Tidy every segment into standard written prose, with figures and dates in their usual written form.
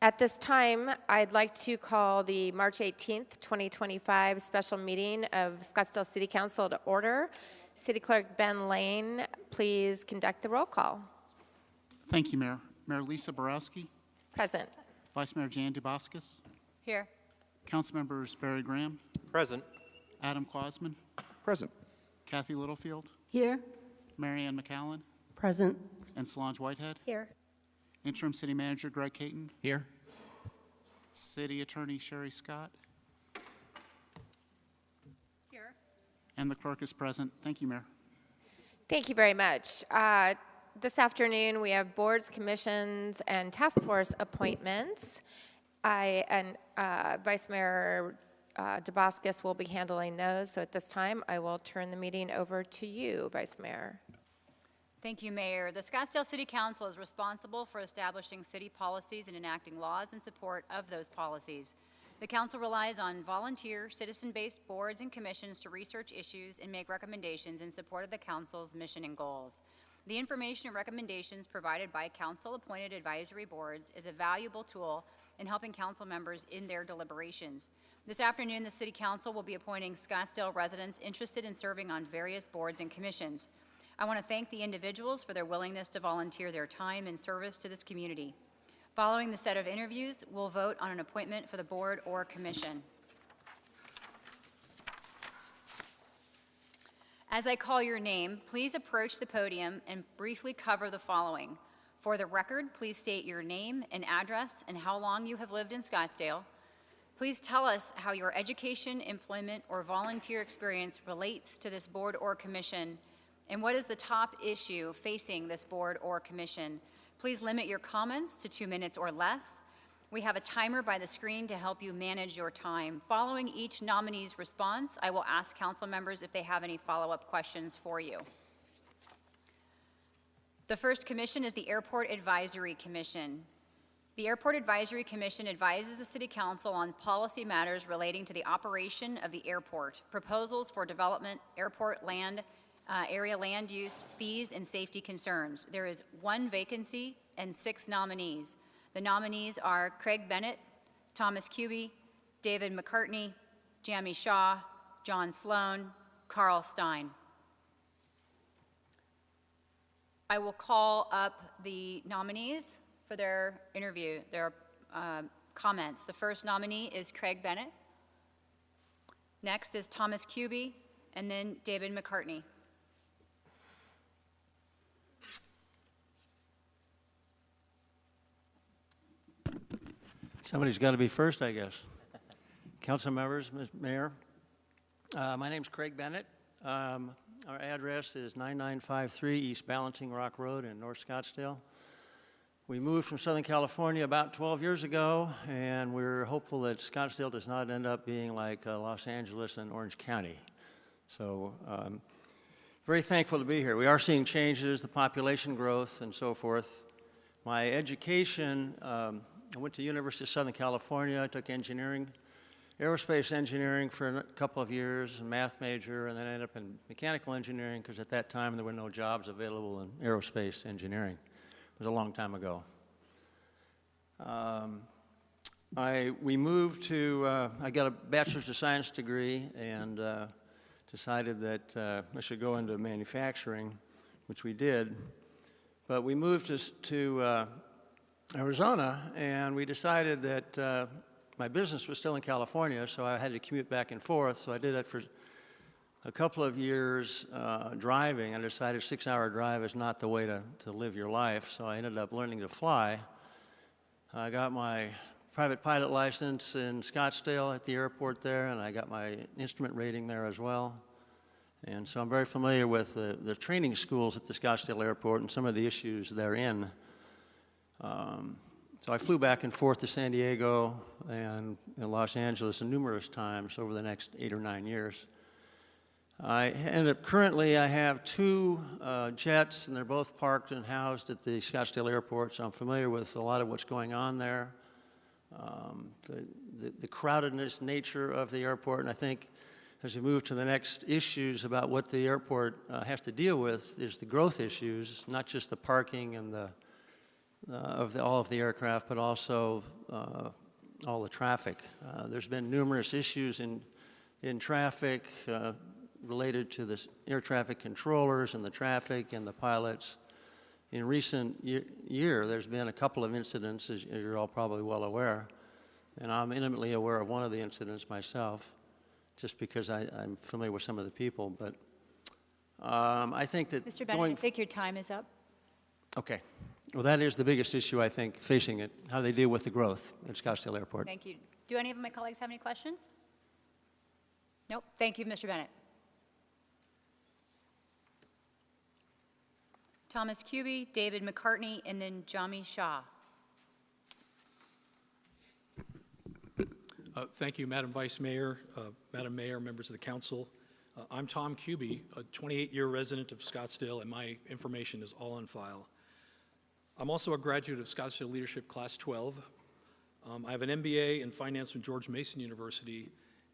At this time, I'd like to call the March 18th, 2025 special meeting of Scottsdale City Council to order. City Clerk Ben Lane, please conduct the roll call. Thank you, Mayor. Mayor Lisa Borowski, Present. Vice Mayor Jan Duboskus, Here. Council Members Barry Graham, Present. Adam Quasman, Present. Kathy Littlefield, Here. Marianne McAllen, Present. and Solange Whitehead. Here. Interim City Manager Greg Caton, Here. City Attorney Sherry Scott, Here. and the clerk is present. Thank you, Mayor. Thank you very much. This afternoon, we have boards, commissions, and task force appointments. I and Vice Mayor Duboskus will be handling those. So at this time, I will turn the meeting over to you, Vice Mayor. Thank you, Mayor. The Scottsdale City Council is responsible for establishing city policies and enacting laws in support of those policies. The council relies on volunteer, citizen-based boards and commissions to research issues and make recommendations in support of the council's mission and goals. The information and recommendations provided by council-appointed advisory boards is a valuable tool in helping council members in their deliberations. This afternoon, the City Council will be appointing Scottsdale residents interested in serving on various boards and commissions. I want to thank the individuals for their willingness to volunteer their time and service to this community. Following the set of interviews, we'll vote on an appointment for the board or commission. As I call your name, please approach the podium and briefly cover the following. For the record, please state your name and address and how long you have lived in Scottsdale. Please tell us how your education, employment, or volunteer experience relates to this board or commission, and what is the top issue facing this board or commission. Please limit your comments to 2 minutes or less. We have a timer by the screen to help you manage your time. Following each nominee's response, I will ask council members if they have any follow-up questions for you. The first commission is the Airport Advisory Commission. The Airport Advisory Commission advises the City Council on policy matters relating to the operation of the airport, proposals for development, airport land, area land use, fees, and safety concerns. There is 1 vacancy and 6 nominees. The nominees are Craig Bennett, Thomas Kuby, David McCartney, Jamie Shaw, John Sloan, Carl Stein. I will call up the nominees for their interview, their comments. The first nominee is Craig Bennett. Next is Thomas Kuby, and then David McCartney. Somebody's got to be first, I guess. Council members, Ms. Mayor, my name's Craig Bennett. Our address is 9953 East Balancing Rock Road in North Scottsdale. We moved from Southern California about 12 years ago, and we're hopeful that Scottsdale does not end up being like Los Angeles and Orange County. So very thankful to be here. We are seeing changes, the population growth and so forth. My education, I went to the University of Southern California. I took engineering, aerospace engineering for a couple of years, a math major, and then I ended up in mechanical engineering because at that time there were no jobs available in aerospace engineering. It was a long time ago. We moved to, I got a Bachelor's of Science degree and decided that I should go into manufacturing, which we did. But we moved to Arizona, and we decided that my business was still in California, so I had to commute back and forth. So I did that for a couple of years driving. I decided a 6-hour drive is not the way to live your life, so I ended up learning to fly. I got my private pilot license in Scottsdale at the airport there, and I got my instrument rating there as well. And so I'm very familiar with the training schools at the Scottsdale airport and some of the issues therein. So I flew back and forth to San Diego and Los Angeles numerous times over the next 8 or 9 years. Currently I have 2 jets, and they're both parked and housed at the Scottsdale airport, so I'm familiar with a lot of what's going on there. The crowdedness nature of the airport, and I think as we move to the next issues about what the airport has to deal with is the growth issues, not just the parking and the all of the aircraft, but also all the traffic. There's been numerous issues in traffic related to the air traffic controllers and the traffic and the pilots. In recent year, there's been a couple of incidents, as you're all probably well aware, and I'm intimately aware of one of the incidents myself, just because I'm familiar with some of the people. But I think that Mr. Bennett, I think your time is up. Okay. Well, that is the biggest issue, I think, facing it, how they deal with the growth at Scottsdale Airport. Thank you. Do any of my colleagues have any questions? Nope. Thank you, Mr. Bennett. Thomas Kuby, David McCartney, and then Jami Shah. Thank you, Madam Vice Mayor, Madam Mayor, members of the council. I'm Tom Kuby, a 28-year resident of Scottsdale, and my information is all on file. I'm also a graduate of Scottsdale Leadership Class 12. I have an MBA in finance from George Mason University,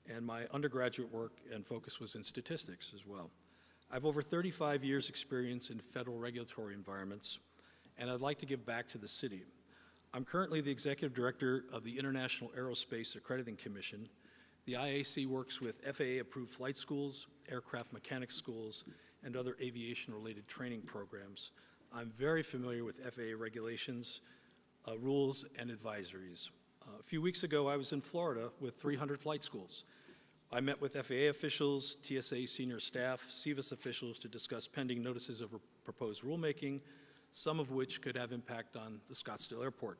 and my undergraduate work and focus was in statistics as well. I have over 35 years' experience in federal regulatory environments, and I'd like to give back to the city. I'm currently the executive director of the International Aerospace Accrediting Commission. The IAC works with FAA-approved flight schools, aircraft mechanics schools, and other aviation-related training programs. I'm very familiar with FAA regulations, rules, and advisories. A few weeks ago, I was in Florida with 300 flight schools. I met with FAA officials, TSA senior staff, CVIS officials to discuss pending notices of proposed rulemaking, some of which could have impact on the Scottsdale Airport.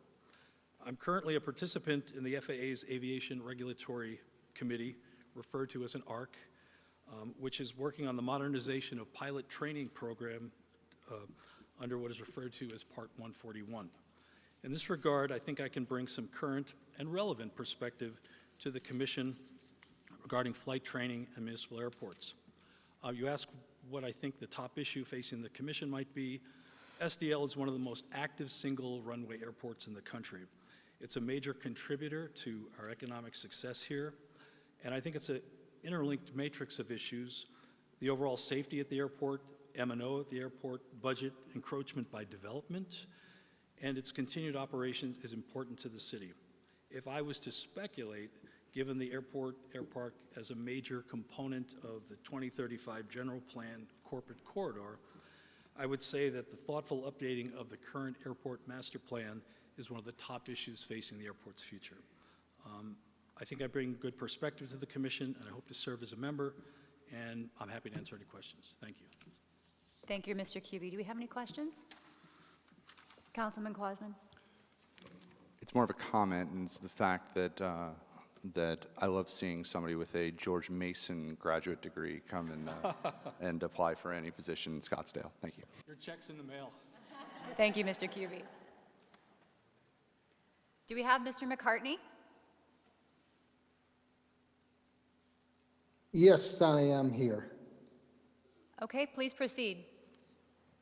I'm currently a participant in the FAA's Aviation Regulatory Committee, referred to as an ARC, which is working on the modernization of pilot training program under what is referred to as Part 141. In this regard, I think I can bring some current and relevant perspective to the Commission regarding flight training and municipal airports. You asked what I think the top issue facing the Commission might be. SDL is one of the most active single runway airports in the country. It's a major contributor to our economic success here, and I think it's an interlinked matrix of issues: the overall safety at the airport, M&O at the airport, budget, encroachment by development, and its continued operations is important to the city. If I was to speculate, given the air park as a major component of the 2035 general plan corporate corridor, I would say that the thoughtful updating of the current airport master plan is one of the top issues facing the airport's future. I think I bring good perspective to the Commission, and I hope to serve as a member, and I'm happy to answer any questions. Thank you. Thank you, Mr. Kuby. Do we have any questions? Councilman Quasman. It's more of a comment, and it's the fact that that I love seeing somebody with a George Mason graduate degree come and apply for any position in Scottsdale. Thank you. Your check's in the mail. Thank you, Mr. Kuby. Do we have Mr. McCartney? Yes, I am here. Okay, please proceed.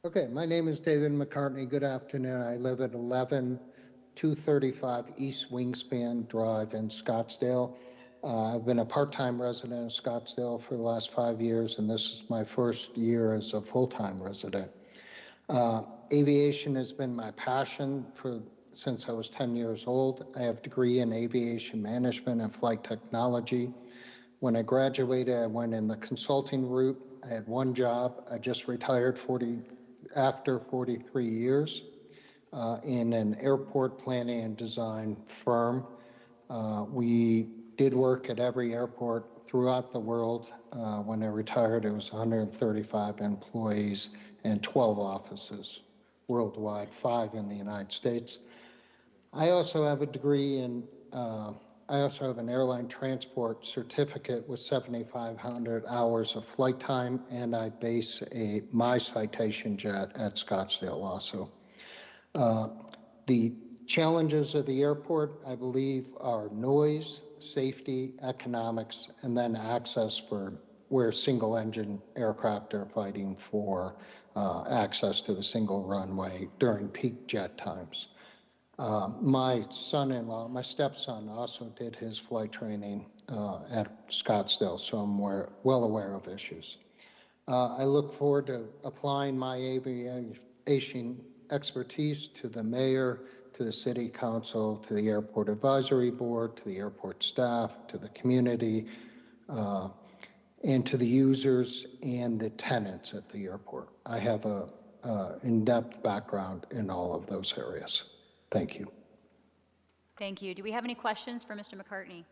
Okay, my name is David McCartney. Good afternoon. I live at 11235 East Wingspan Drive in Scottsdale. I've been a part-time resident of Scottsdale for the last 5 years, and this is my first year as a full-time resident. Aviation has been my passion since I was 10 years old. I have a degree in aviation management and flight technology. When I graduated, I went in the consulting route. I had one job. I just retired after 43 years in an airport planning and design firm. We did work at every airport throughout the world. When I retired, it was 135 employees and 12 offices worldwide, 5 in the United States. I also have a degree in I also have an airline transport certificate with 7,500 hours of flight time, and I base my citation jet at Scottsdale also. The challenges of the airport, I believe, are noise, safety, economics, and then access for where single-engine aircraft are fighting for access to the single runway during peak jet times. My son-in-law, my stepson, also did his flight training at Scottsdale, so I'm well aware of issues. I look forward to applying my aviation expertise to the mayor, to the city council, to the airport advisory board, to the airport staff, to the community, and to the users and the tenants at the airport. I have a in-depth background in all of those areas. Thank you. Thank you. Do we have any questions for Mr. McCartney?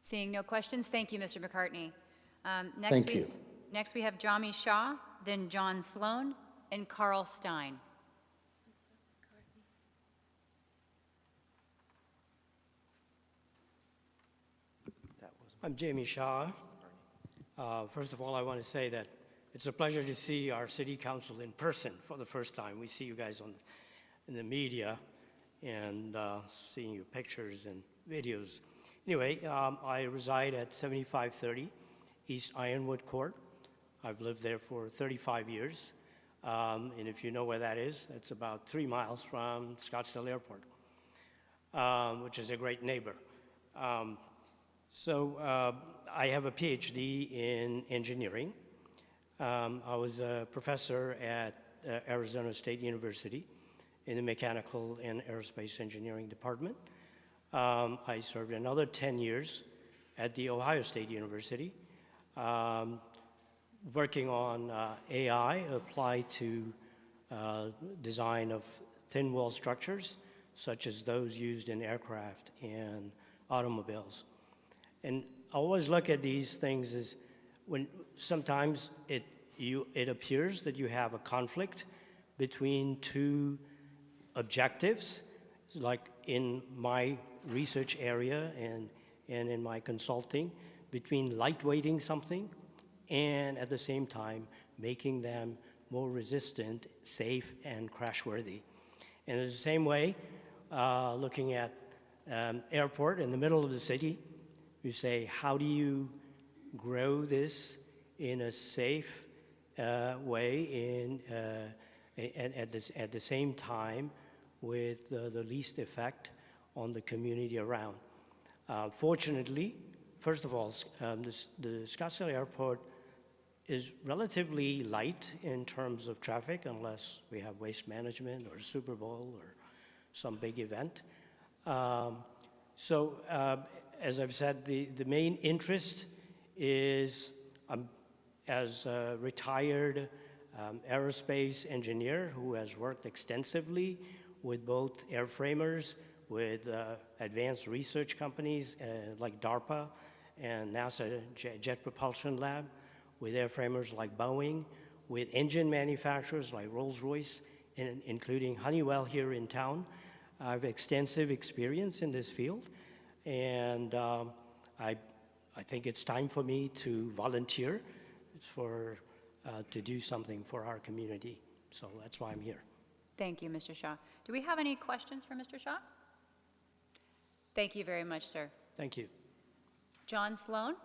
Seeing no questions, thank you, Mr. McCartney. Thank you. Next, we have Jami Shah, then John Sloan, and Carl Stein. I'm Jamie Shaw. First of all, I want to say that it's a pleasure to see our city council in person for the first time. We see you guys in the media and seeing your pictures and videos. Anyway, I reside at 7530 East Ironwood Court. I've lived there for 35 years. And if you know where that is, it's about 3 miles from Scottsdale Airport, which is a great neighbor. I have a PhD in engineering. I was a professor at Arizona State University in the Mechanical and Aerospace Engineering Department. I served another 10 years at the Ohio State University, working on AI applied to design of thin wall structures, such as those used in aircraft and automobiles. And I always look at these things as when sometimes it appears that you have a conflict between two objectives, like in my research area and in my consulting, between lightweighting something and at the same time making them more resistant, safe, and crashworthy. And in the same way, looking at airport in the middle of the city, you say, how do you grow this in a safe way and at the same time with the least effect on the community around? Fortunately, first of all, the Scottsdale Airport is relatively light in terms of traffic unless we have waste management or Super Bowl or some big event. As I've said, the main interest is as a retired aerospace engineer who has worked extensively with both airframers, with advanced research companies like DARPA and NASA Jet Propulsion Lab, with airframers like Boeing, with engine manufacturers like Rolls-Royce, including Honeywell here in town. I have extensive experience in this field, and I think it's time for me to volunteer to do something for our community. So that's why I'm here. Thank you, Mr. Shaw. Do we have any questions for Mr. Shaw? Thank you very much, sir. Thank you. John Sloan?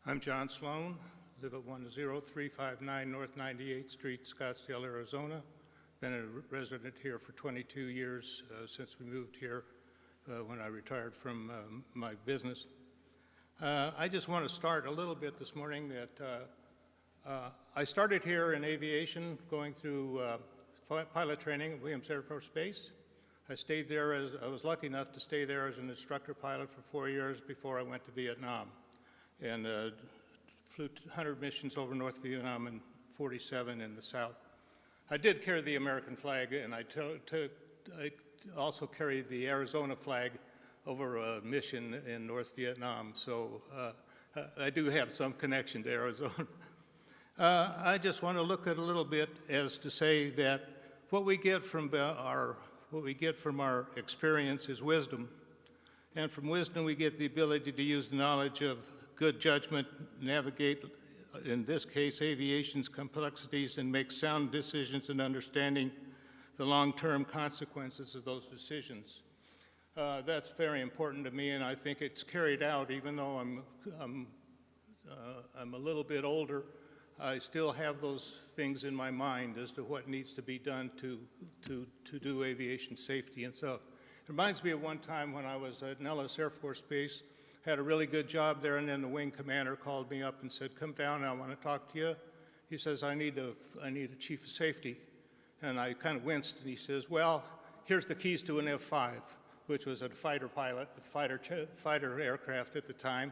I'm John Sloan, live at 10359 North 98th Street, Scottsdale, Arizona. Been a resident here for 22 years since we moved here when I retired from my business. I just want to start a little bit this morning that I started here in aviation, going through pilot training at Williams Air Force Base. I stayed there I was lucky enough to stay there as an instructor pilot for 4 years before I went to Vietnam. And flew 100 missions over North Vietnam and 47 in the South. I did carry the American flag, and I also carried the Arizona flag over a mission in North Vietnam, so I do have some connection to Arizona. I just want to look at a little bit as to say that what we get from our experience is wisdom, and from wisdom we get the ability to use the knowledge of good judgment, navigate, in this case, aviation's complexities, and make sound decisions in understanding the long-term consequences of those decisions. That's very important to me, and I think it's carried out, even though I'm a little bit older. I still have those things in my mind as to what needs to be done to do aviation safety and stuff. It reminds me of one time when I was at Nellis Air Force Base, had a really good job there, and then the wing commander called me up and said, "Come down, I want to talk to you." He says, I need a chief of safety. And I kind of winced, and he says, "Well, here's the keys to an F-5, which was a fighter pilot, a fighter aircraft at the time.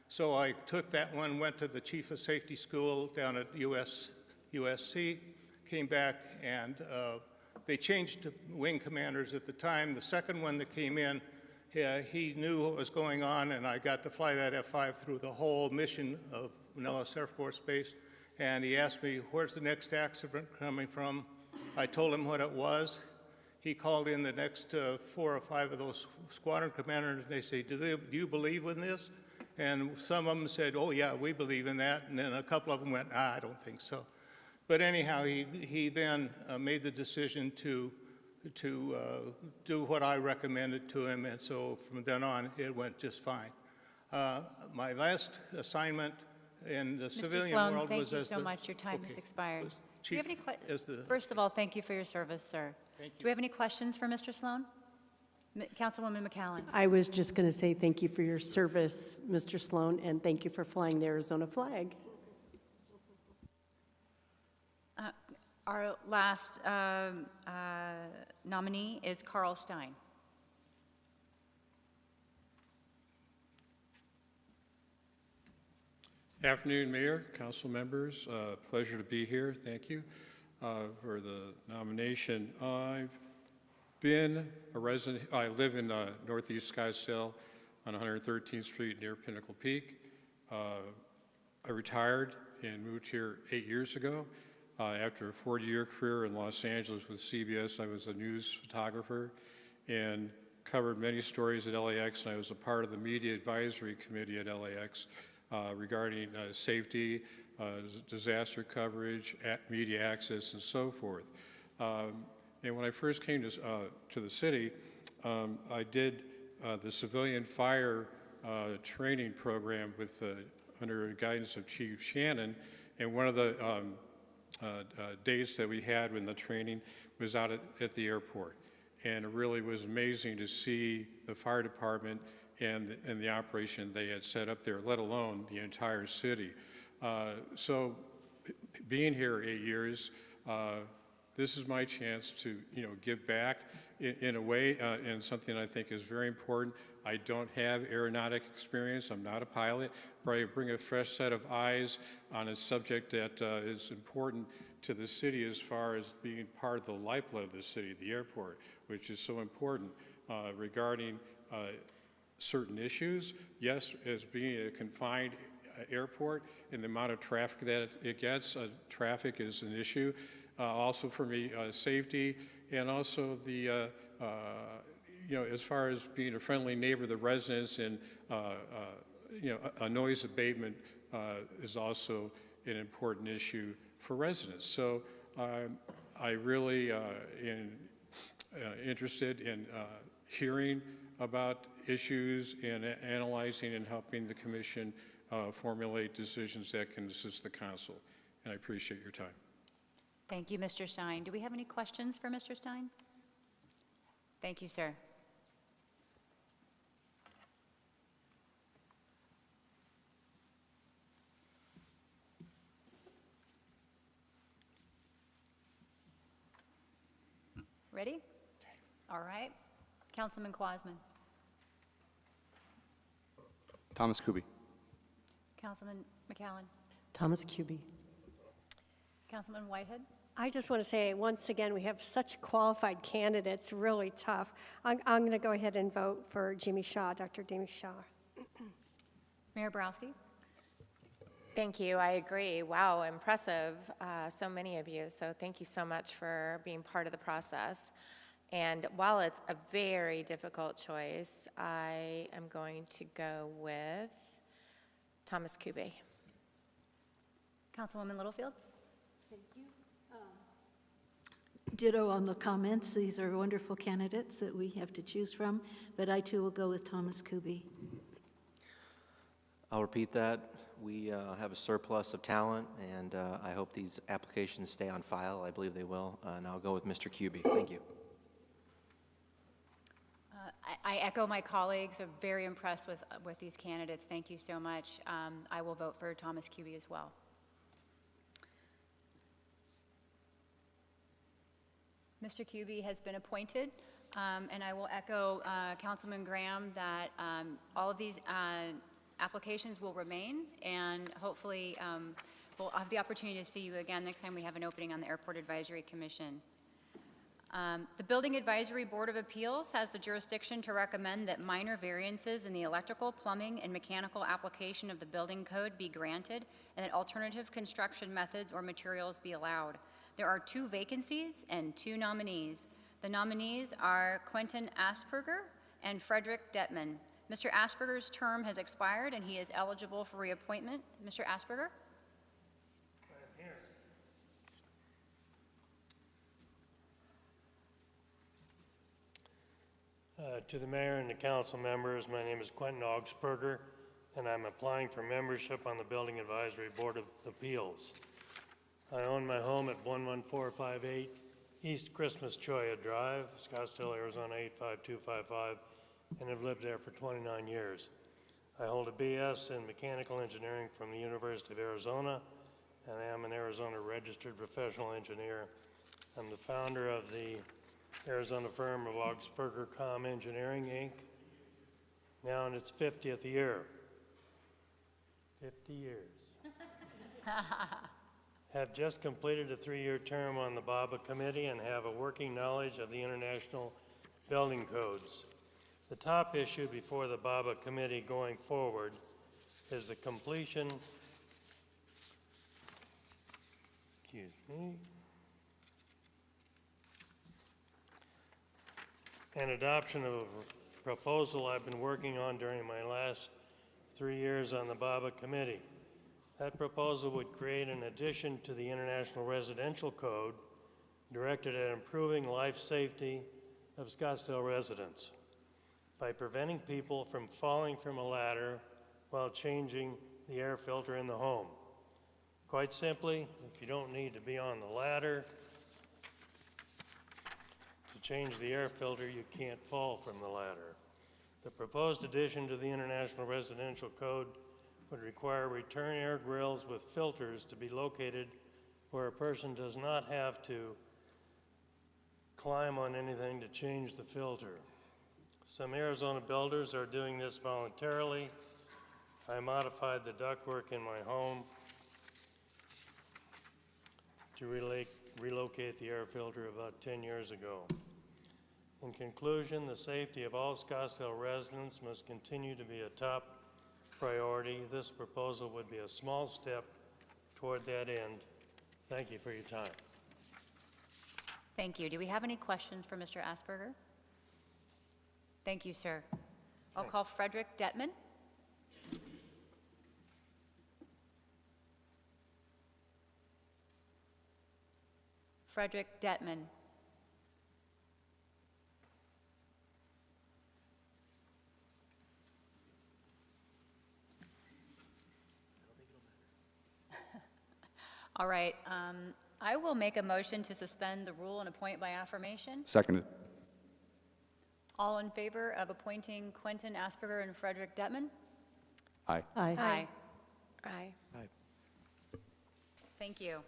So I took that one, went to the chief of safety school down at USC, came back, and they changed wing commanders at the time. The second one that came in, he knew what was going on, and I got to fly that F-5 through the whole mission of Nellis Air Force Base. And he asked me, "Where's the next accident coming from?" I told him what it was. He called in the next 4 or 5 of those squadron commanders, and they say, do you believe in this? And some of them said, "Oh yeah, we believe in that." And then a couple of them went, "I don't think so." But anyhow, he then made the decision to do what I recommended to him, and so from then on, it went just fine. My last assignment in the civilian Sloan, world was thank you as so much. Your time has expired. was Do you have any chief First of all, thank you for your service, sir. Thank you. Do we have any questions for Mr. Sloan? Councilwoman McCallan. I was just going to say thank you for your service, Mr. Sloan, and thank you for flying the Arizona flag. Our last nominee is Carl Stein. Afternoon, Mayor, council members. Pleasure to be here. Thank you for the nomination. I've been a resident. I live in Northeast Scottsdale on 113th Street near Pinnacle Peak. I retired and moved here 8 years ago. After a 40-year career in Los Angeles with CBS, I was a news photographer and covered many stories at LAX, and I was a part of the media advisory committee at LAX regarding safety, disaster coverage, media access, and so forth. And when I first came to the city, I did the civilian fire training program with under the guidance of Chief Shannon, and one of the days that we had when the training was out at the airport. And it really was amazing to see the fire department and the operation they had set up there, let alone the entire city. So being here 8 years, this is my chance to, give back in a way, and something I think is very important. I don't have aeronautic experience. I'm not a pilot, but I bring a fresh set of eyes on a subject that is important to the city as far as being part of the lifeblood of the city, the airport, which is so important regarding certain issues. Yes, as being a confined airport and the amount of traffic that it gets, traffic is an issue. Also for me, safety, and also the, as far as being a friendly neighbor to the residents, and, a noise abatement is also an important issue for residents. So I really am interested in hearing about issues and analyzing and helping the commission formulate decisions that can assist the council. And I appreciate your time. Thank you, Mr. Stein. Do we have any questions for Mr. Stein? Thank you, sir. Ready? All right. Councilman Quasman. Thomas Kuby. Councilman McCallan. Thomas Kuby. Councilman Whitehead. I just want to say, once again, we have such qualified candidates, really tough. I'm going to go ahead and vote for Jimmy Shaw, Dr. Jimmy Shaw. Mayor Borowski. Thank you. I agree. Wow, impressive, so many of you. So thank you so much for being part of the process. And while it's a very difficult choice, I am going to go with Thomas Kuby. Councilwoman Littlefield. Thank you. Ditto on the comments. These are wonderful candidates that we have to choose from, but I too will go with Thomas Kuby. I'll repeat that. We have a surplus of talent, and I hope these applications stay on file. I believe they will. And I'll go with Mr. Kuby. Thank you. I echo my colleagues. I'm very impressed with these candidates. Thank you so much. I will vote for Thomas Kuby as well. Mr. Kuby has been appointed, and I will echo Councilman Graham that all of these applications will remain, and hopefully we'll have the opportunity to see you again next time we have an opening on the Airport Advisory Commission. The Building Advisory Board of Appeals has the jurisdiction to recommend that minor variances in the electrical, plumbing, and mechanical application of the building code be granted and that alternative construction methods or materials be allowed. There are 2 vacancies and 2 nominees. The nominees are Quentin Asperger and Frederick Detman. Mr. Asperger's term has expired and he is eligible for reappointment. Mr. Asperger? To the mayor and the council members, my name is Quentin Augsburger, and I'm applying for membership on the Building Advisory Board of Appeals. I own my home at 11458 East Christmas Cholla Drive, Scottsdale, Arizona 85255, and have lived there for 29 years. I hold a BS in mechanical engineering from the University of Arizona, and I am an Arizona registered professional engineer. I'm the founder of the Arizona firm of Augsburger Com Engineering, Inc., now in its 50th year. 50 years. Have just completed a 3-year term on the BABA committee and have a working knowledge of the international building codes. The top issue before the BABA committee going forward is the completion, and adoption of a proposal I've been working on during my last 3 years on the BABA committee. That proposal would create an addition to the International Residential Code directed at improving life safety of Scottsdale residents by preventing people from falling from a ladder while changing the air filter in the home. Quite simply, if you don't need to be on the ladder to change the air filter, you can't fall from the ladder. The proposed addition to the International Residential Code would require return air grills with filters to be located where a person does not have to climb on anything to change the filter. Some Arizona builders are doing this voluntarily. I modified the ductwork in my home to relocate the air filter about 10 years ago. In conclusion, the safety of all Scottsdale residents must continue to be a top priority. This proposal would be a small step toward that end. Thank you for your time. Thank you. Do we have any questions for Mr. Asperger? Thank you, sir. I'll call Frederick Detman. Frederick Detman. All right. I will make a motion to suspend the rule and appoint by affirmation. Seconded. All in favor of appointing Quentin Asperger and Frederick Detman? Aye. Aye. Aye. Aye. Thank you.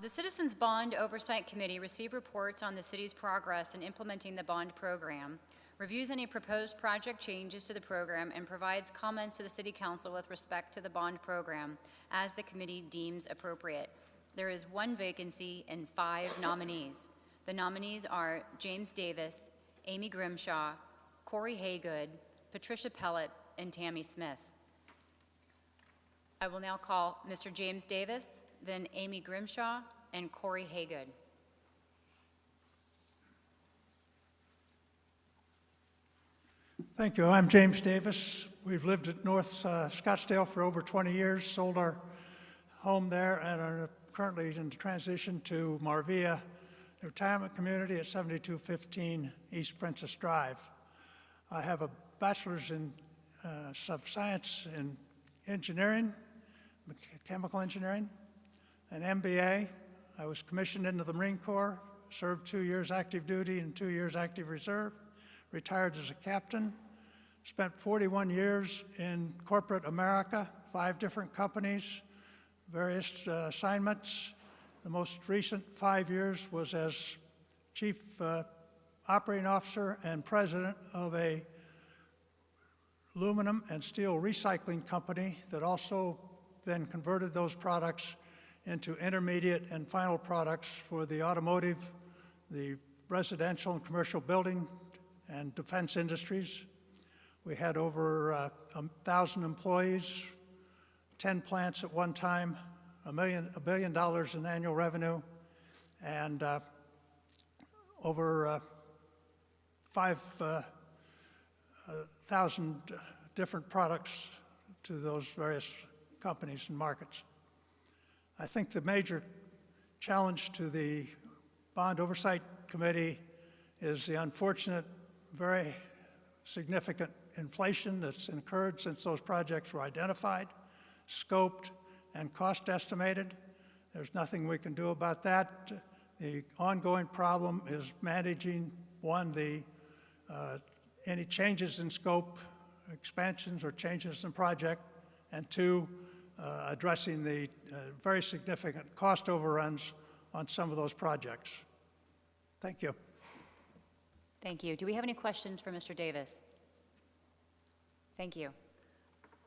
The Citizens Bond Oversight Committee received reports on the city's progress in implementing the bond program, reviews any proposed project changes to the program, and provides comments to the City Council with respect to the bond program as the committee deems appropriate. There is 1 vacancy and 5 nominees. The nominees are James Davis, Amy Grimshaw, Corey Haygood, Patricia Pellet, and Tammy Smith. I will now call Mr. James Davis, then Amy Grimshaw, and Corey Haygood. Thank you. I'm James Davis. We've lived at North Scottsdale for over 20 years, sold our home there, and are currently in transition to Marvia Retirement Community at 7215 East Princess Drive. I have a bachelor's in of science in engineering, chemical engineering, an MBA. I was commissioned into the Marine Corps, served 2 years active duty and 2 years active reserve, retired as a captain, spent 41 years in corporate America, 5 different companies, various assignments. The most recent 5 years was as chief operating officer and president of a aluminum and steel recycling company that also then converted those products into intermediate and final products for the automotive, the residential and commercial building and defense industries. We had over 1,000 employees, 10 plants at one time, $1 billion in annual revenue, and over 5,000 different products to those various companies and markets. I think the major challenge to the Bond Oversight Committee is the unfortunate, very significant inflation that's incurred since those projects were identified, scoped, and cost estimated. There's nothing we can do about that. The ongoing problem is managing, one, any changes in scope, expansions or changes in project, and two, addressing the very significant cost overruns on some of those projects. Thank you. Thank you. Do we have any questions for Mr. Davis? Thank you.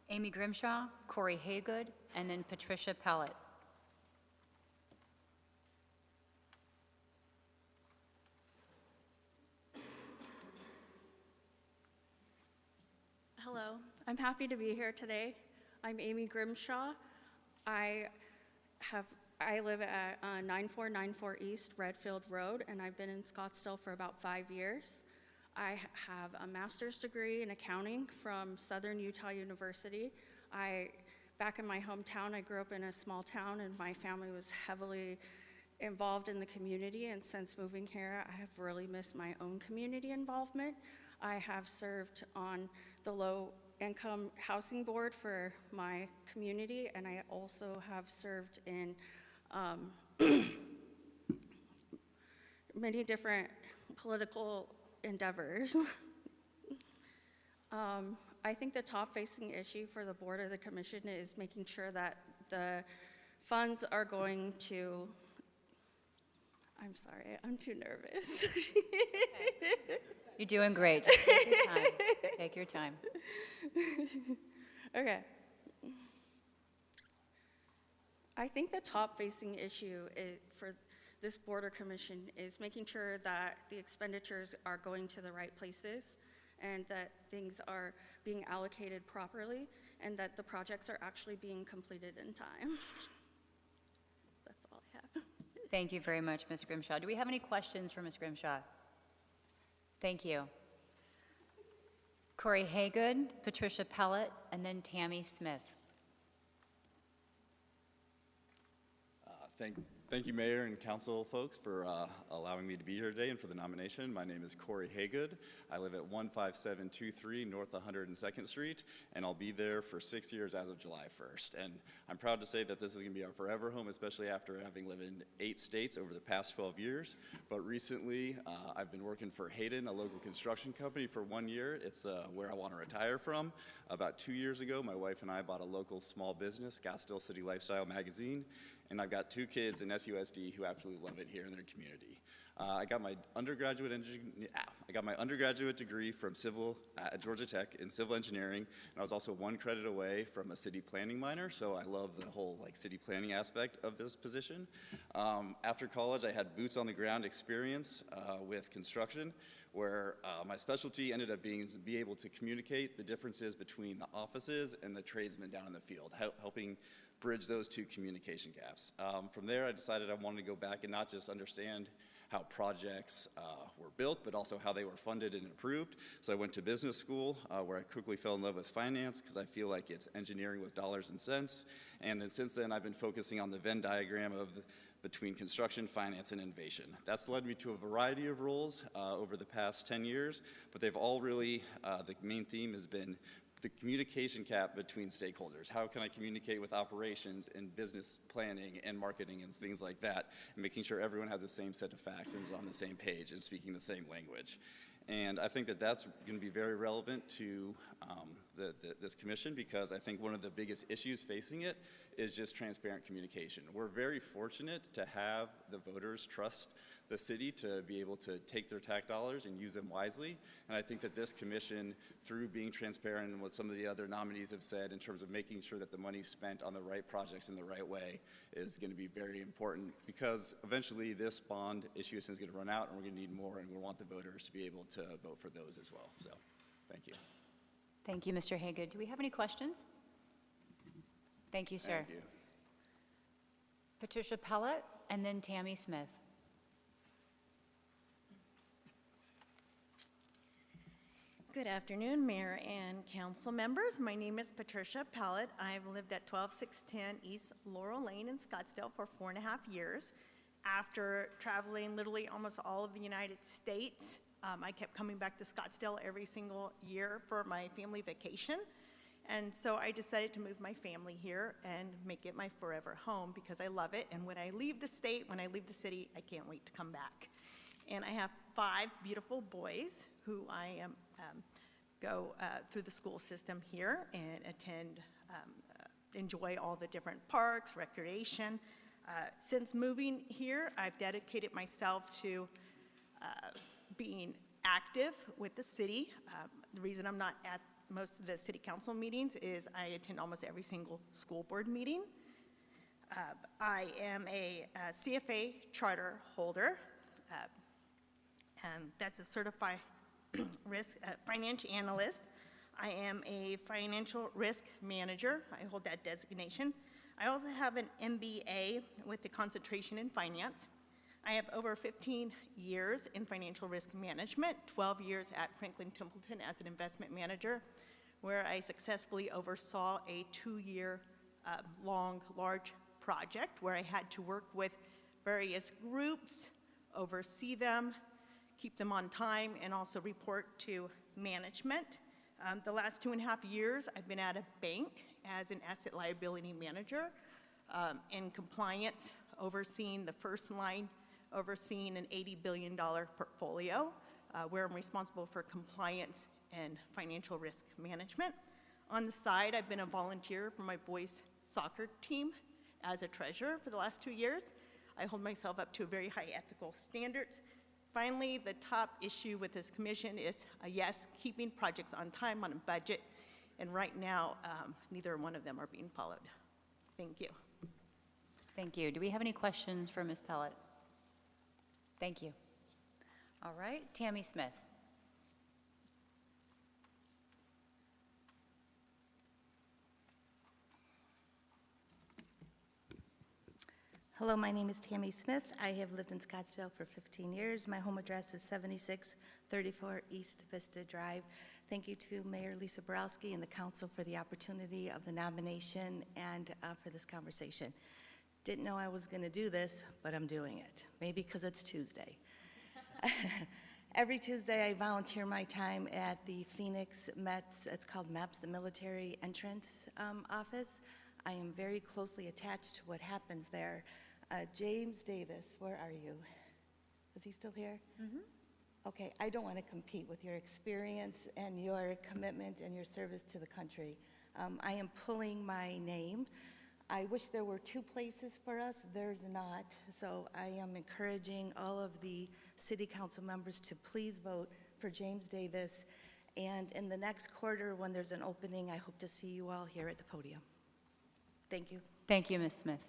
Amy Grimshaw, Corey Haygood, and then Patricia Pellet. Hello, I'm happy to be here today. I'm Amy Grimshaw. I live at 9494 East Redfield Road, and I've been in Scottsdale for about 5 years. I have a master's degree in accounting from Southern Utah University. Back in my hometown, I grew up in a small town, and my family was heavily involved in the community, and since moving here, I have really missed my own community involvement. I have served on the low-income housing board for my community, and I also have served in many different political endeavors. I think the top-facing issue for the board or the commission is making sure that the funds are going to, I'm sorry, I'm too nervous. You're doing great. Just take your time. Take your time. Okay. I think the top-facing issue for this board or commission is making sure that the expenditures are going to the right places and that things are being allocated properly and that the projects are actually being completed in time. That's all I have. Thank you very much, Ms. Grimshaw. Do we have any questions for Ms. Grimshaw? Thank you. Corey Haygood, Patricia Pellet, and then Tammy Smith. Thank you, Mayor and Council folks, for allowing me to be here today and for the nomination. My name is Corey Haygood. I live at 15723 North 102nd Street, and I'll be there for 6 years as of July 1st. And I'm proud to say that this is going to be our forever home, especially after having lived in 8 states over the past 12 years. But recently, I've been working for Hayden, a local construction company, for 1 year. It's where I want to retire from. About 2 years ago, my wife and I bought a local small business, Scottsdale City Lifestyle Magazine, and I've got 2 kids in SUSD who absolutely love it here in their community. I got my undergraduate degree from at Georgia Tech in civil engineering, and I was also 1 credit away from a city planning minor, so I love the whole city planning aspect of this position. After college, I had boots on the ground experience with construction, where my specialty ended up being to be able to communicate the differences between the offices and the tradesmen down in the field, helping bridge those 2 communication gaps. From there, I decided I wanted to go back and not just understand how projects were built, but also how they were funded and approved. So I went to business school, where I quickly fell in love with finance, because I feel like it's engineering with dollars and cents. And then since then, I've been focusing on the Venn diagram between construction, finance, and innovation. That's led me to a variety of roles over the past 10 years, but they've all really, the main theme has been the communication gap between stakeholders. How can I communicate with operations and business planning and marketing and things like that, and making sure everyone has the same set of facts and is on the same page and speaking the same language. And I think that that's going to be very relevant to this commission, because I think one of the biggest issues facing it is just transparent communication. We're very fortunate to have the voters trust the city to be able to take their tax dollars and use them wisely. And I think that this commission, through being transparent and what some of the other nominees have said in terms of making sure that the money's spent on the right projects in the right way, is going to be very important, because eventually this bond issuance is going to run out and we're going to need more, and we want the voters to be able to vote for those as well. So, thank you. Thank you, Mr. Haygood. Do we have any questions? Thank you, sir. Thank you. Patricia Pellet, and then Tammy Smith. Good afternoon, Mayor and council members. My name is Patricia Pellet. I've lived at 12610 East Laurel Lane in Scottsdale for 4.5 years. After traveling literally almost all of the United States, I kept coming back to Scottsdale every single year for my family vacation. And so I decided to move my family here and make it my forever home, because I love it. And when I leave the state, when I leave the city, I can't wait to come back. And I have 5 beautiful boys who I go through the school system here and attend, enjoy all the different parks, recreation. Since moving here, I've dedicated myself to being active with the city. The reason I'm not at most of the city council meetings is I attend almost every single school board meeting. I am a CFA charter holder, and that's a certified risk financial analyst. I am a financial risk manager. I hold that designation. I also have an MBA with a concentration in finance. I have over 15 years in financial risk management, 12 years at Franklin Templeton as an investment manager, where I successfully oversaw a 2-year long, large project where I had to work with various groups, oversee them, keep them on time, and also report to management. The last 2.5 years, I've been at a bank as an asset liability manager in compliance, overseeing the first line, overseeing an $80 billion portfolio, where I'm responsible for compliance and financial risk management. On the side, I've been a volunteer for my boys' soccer team as a treasurer for the last 2 years. I hold myself up to very high ethical standards. Finally, the top issue with this commission is, yes, keeping projects on time, on a budget, and right now, neither one of them are being followed. Thank you. Thank you. Do we have any questions for Ms. Pellet? Thank you. All right, Tammy Smith. Hello, my name is Tammy Smith. I have lived in Scottsdale for 15 years. My home address is 7634 East Vista Drive. Thank you to Mayor Lisa Borowski and the council for the opportunity of the nomination and for this conversation. Didn't know I was going to do this, but I'm doing it. Maybe because it's Tuesday. Every Tuesday, I volunteer my time at the Phoenix METS, it's called MEPS, the Military Entrance Office. I am very closely attached to what happens there. James Davis, where are you? Is he still here? Mm-hmm. Okay, I don't want to compete with your experience and your commitment and your service to the country. I am pulling my name. I wish there were 2 places for us. There's not. So I am encouraging all of the city council members to please vote for James Davis. And in the next quarter, when there's an opening, I hope to see you all here at the podium. Thank you. Thank you, Ms. Smith.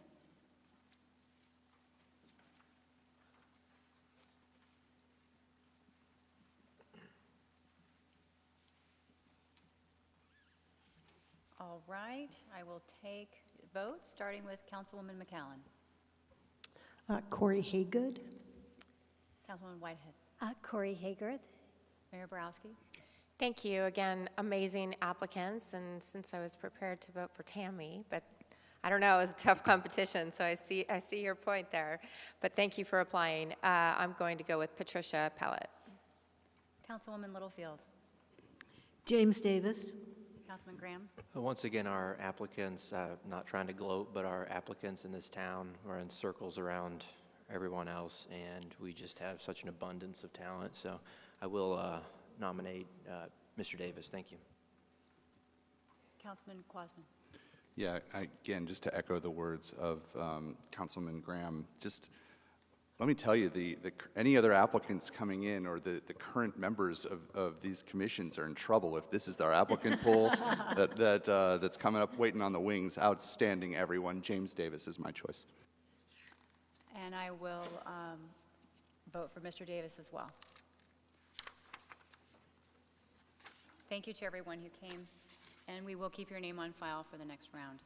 All right, I will take votes, starting with Councilwoman McCallan. Corey Haygood. Councilwoman Whitehead. Corey Haygood. Mayor Borowski. Thank you. Again, amazing applicants, and since I was prepared to vote for Tammy, but I don't know, it was a tough competition, so I see your point there. But thank you for applying. I'm going to go with Patricia Pellet. Councilwoman Littlefield. James Davis. Councilman Graham? Once again, our applicants, not trying to gloat, but our applicants in this town are in circles around everyone else, and we just have such an abundance of talent. So I will nominate Mr. Davis. Thank you. Councilman Quasman. Yeah, again, just to echo the words of Councilman Graham, just let me tell you, any other applicants coming in or the current members of these commissions are in trouble if this is our applicant pool that's coming up waiting on the wings. Outstanding, everyone. James Davis is my choice. And I will vote for Mr. Davis as well. Thank you to everyone who came, and we will keep your name on file for the next round.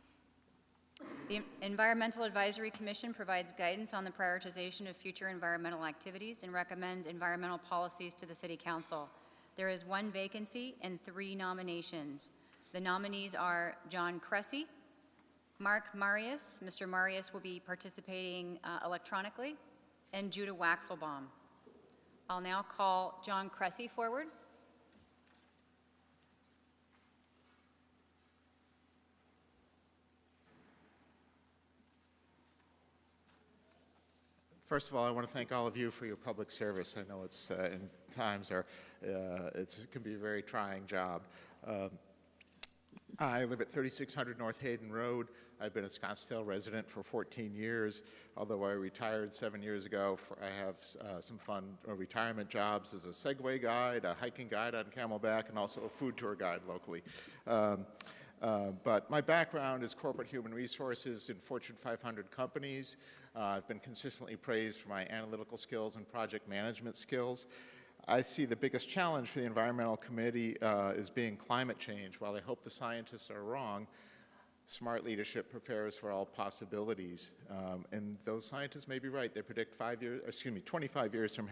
The Environmental Advisory Commission provides guidance on the prioritization of future environmental activities and recommends environmental policies to the City Council. There is 1 vacancy and 3 nominations. The nominees are John Cressy, Mark Marius. Mr. Marius will be participating electronically, and Judah Waxelbaum. I'll now call John Cressy forward. First of all, I want to thank all of you for your public service. I know it's in times it can be a very trying job. I live at 3600 North Hayden Road. I've been a Scottsdale resident for 14 years. Although I retired 7 years ago, I have some fun retirement jobs as a Segway guide, a hiking guide on Camelback, and also a food tour guide locally. But my background is corporate human resources in Fortune 500 companies. I've been consistently praised for my analytical skills and project management skills. I see the biggest challenge for the Environmental Committee as being climate change. While I hope the scientists are wrong, smart leadership prepares for all possibilities. And those scientists may be right. They predict 25 years from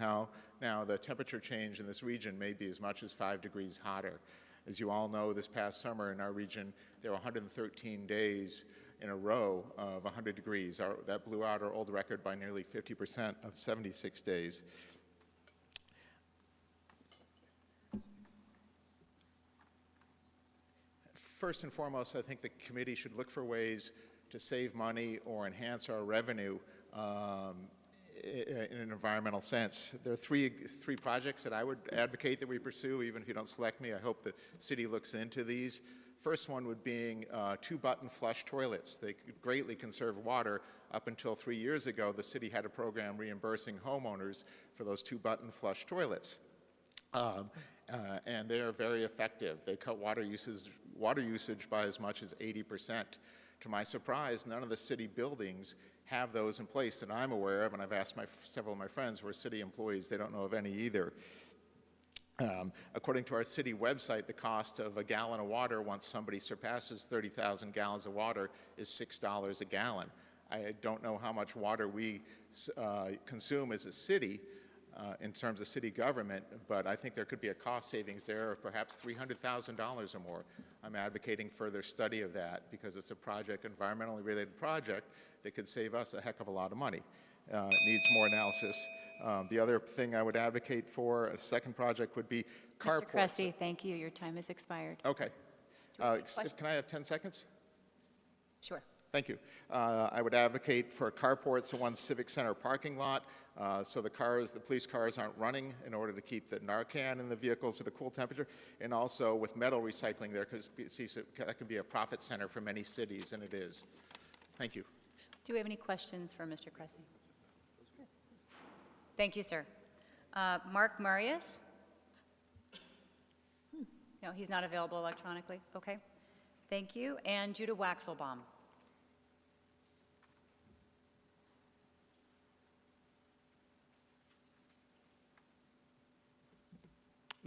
now, the temperature change in this region may be as much as 5 degrees hotter. As you all know, this past summer in our region, there were 113 days in a row of 100 degrees. That blew out our old record by nearly 50% of 76 days. First and foremost, I think the committee should look for ways to save money or enhance our revenue in an environmental sense. There are three projects that I would advocate that we pursue, even if you don't select me. I hope the city looks into these. First one would be 2-button flush toilets. They could greatly conserve water. Up until 3 years ago, the city had a program reimbursing homeowners for those 2-button flush toilets. And they are very effective. They cut water usage by as much as 80%. To my surprise, none of the city buildings have those in place that I'm aware of, and I've asked several of my friends who are city employees. They don't know of any either. According to our city website, the cost of a gallon of water once somebody surpasses 30,000 gallons of water is $6 a gallon. I don't know how much water we consume as a city in terms of city government, but I think there could be a cost savings there of perhaps $300,000 or more. I'm advocating further study of that because it's a environmentally related project that could save us a heck of a lot of money. It needs more analysis. The other thing I would advocate for, a second project, would be carports. Mr. Cressy, thank you. Your time has expired. Okay. Can I have 10 seconds? Sure. Thank you. I would advocate for carports in one civic center parking lot so the police cars aren't running in order to keep the Narcan in the vehicles at a cool temperature. And also with metal recycling there, because that can be a profit center for many cities, and it is. Thank you. Do we have any questions for Mr. Cressy? Thank you, sir. Mark Marius? No, he's not available electronically. Okay. Thank you. And Judah Waxelbaum.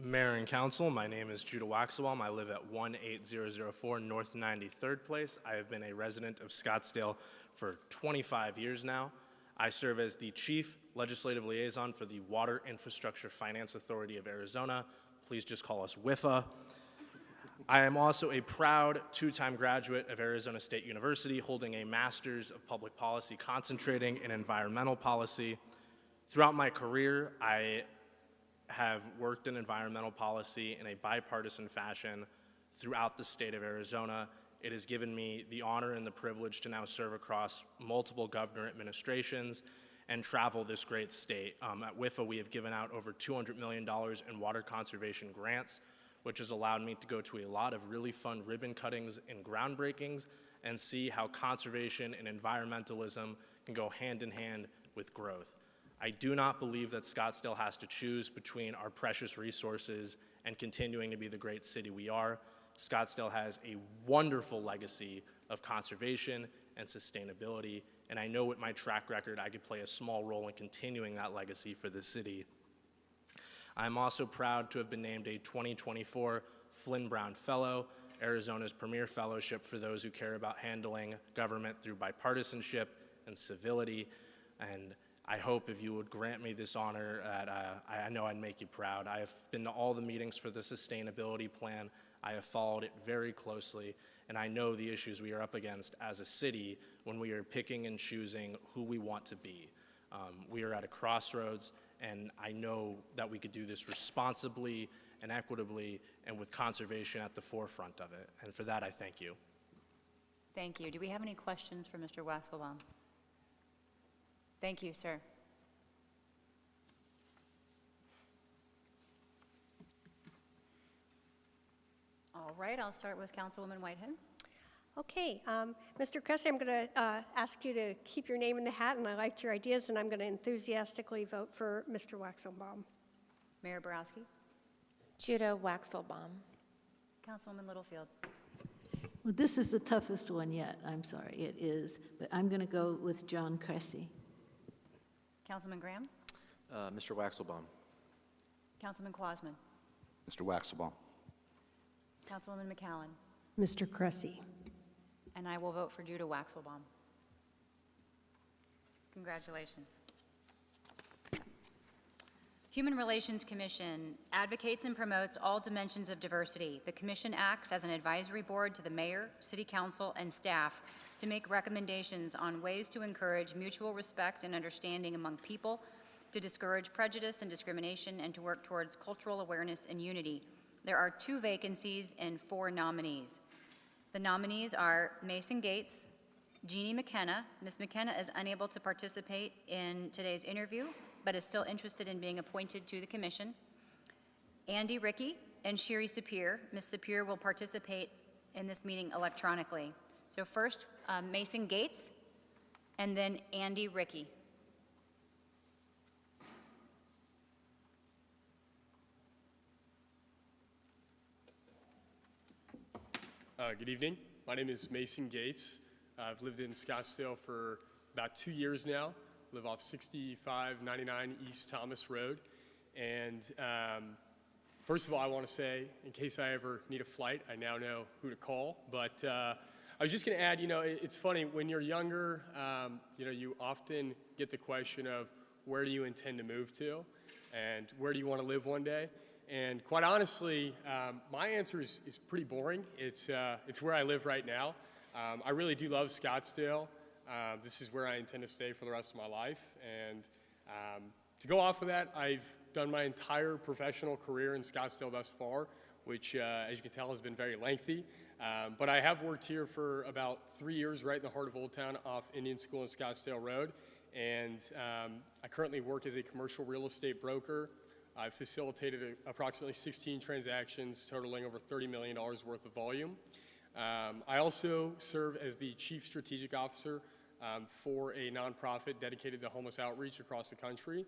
Mayor and Council, my name is Judah Waxelbaum. I live at 18004 North 93rd Place. I have been a resident of Scottsdale for 25 years now. I serve as the Chief Legislative Liaison for the Water Infrastructure Finance Authority of Arizona. Please just call us WIFA. I am also a proud two-time graduate of Arizona State University, holding a Master's of Public Policy concentrating in environmental policy. Throughout my career, I have worked in environmental policy in a bipartisan fashion throughout the state of Arizona. It has given me the honor and the privilege to now serve across multiple governor administrations and travel this great state. At WIFA, we have given out over $200 million in water conservation grants, which has allowed me to go to a lot of really fun ribbon cuttings and groundbreakings and see how conservation and environmentalism can go hand in hand with growth. I do not believe that Scottsdale has to choose between our precious resources and continuing to be the great city we are. Scottsdale has a wonderful legacy of conservation and sustainability, and I know with my track record I could play a small role in continuing that legacy for the city. I'm also proud to have been named a 2024 Flynn Brown Fellow, Arizona's premier fellowship for those who care about handling government through bipartisanship and civility. And I hope if you would grant me this honor, I know I'd make you proud. I have been to all the meetings for the sustainability plan. I have followed it very closely, and I know the issues we are up against as a city when we are picking and choosing who we want to be. We are at a crossroads, and I know that we could do this responsibly and equitably and with conservation at the forefront of it. And for that, I thank you. Thank you. Do we have any questions for Mr. Waxelbaum? Thank you, sir. All right, I'll start with Councilwoman Whitehead. Okay, Mr. Cressy, I'm going to ask you to keep your name in the hat, and I liked your ideas, and I'm going to enthusiastically vote for Mr. Waxelbaum. Mayor Borowski. Judah Waxelbaum. Councilwoman Littlefield. Well, this is the toughest one yet. I'm sorry, it is. But I'm going to go with John Cressy. Councilman Graham. Mr. Waxelbaum. Councilman Quasman. Mr. Waxelbaum. Councilwoman McCallan. Mr. Cressy. And I will vote for Judah Waxelbaum. Congratulations. Human Relations Commission advocates and promotes all dimensions of diversity. The commission acts as an advisory board to the mayor, city council, and staff to make recommendations on ways to encourage mutual respect and understanding among people, to discourage prejudice and discrimination, and to work towards cultural awareness and unity. There are 2 vacancies and 4 nominees. The nominees are Mason Gates, Jeannie McKenna. Ms. McKenna is unable to participate in today's interview, but is still interested in being appointed to the commission. Andy Rickey and Sherry Sapir. Ms. Sapir will participate in this meeting electronically. So first, Mason Gates, and then Andy Rickey. Good evening. My name is Mason Gates. I've lived in Scottsdale for about 2 years now. Live off 6599 East Thomas Road. And first of all, I want to say, in case I ever need a flight, I now know who to call. But I was just going to add, it's funny, when you're younger, you often get the question of where do you intend to move to and where do you want to live one day? And quite honestly, my answer is pretty boring. It's where I live right now. I really do love Scottsdale. This is where I intend to stay for the rest of my life. And to go off of that, I've done my entire professional career in Scottsdale thus far, which, as you can tell, has been very lengthy. But I have worked here for about 3 years right in the heart of Old Town off Indian School and Scottsdale Road. And I currently work as a commercial real estate broker. I've facilitated approximately 16 transactions totaling over $30 million worth of volume. I also serve as the Chief Strategic Officer for a nonprofit dedicated to homeless outreach across the country.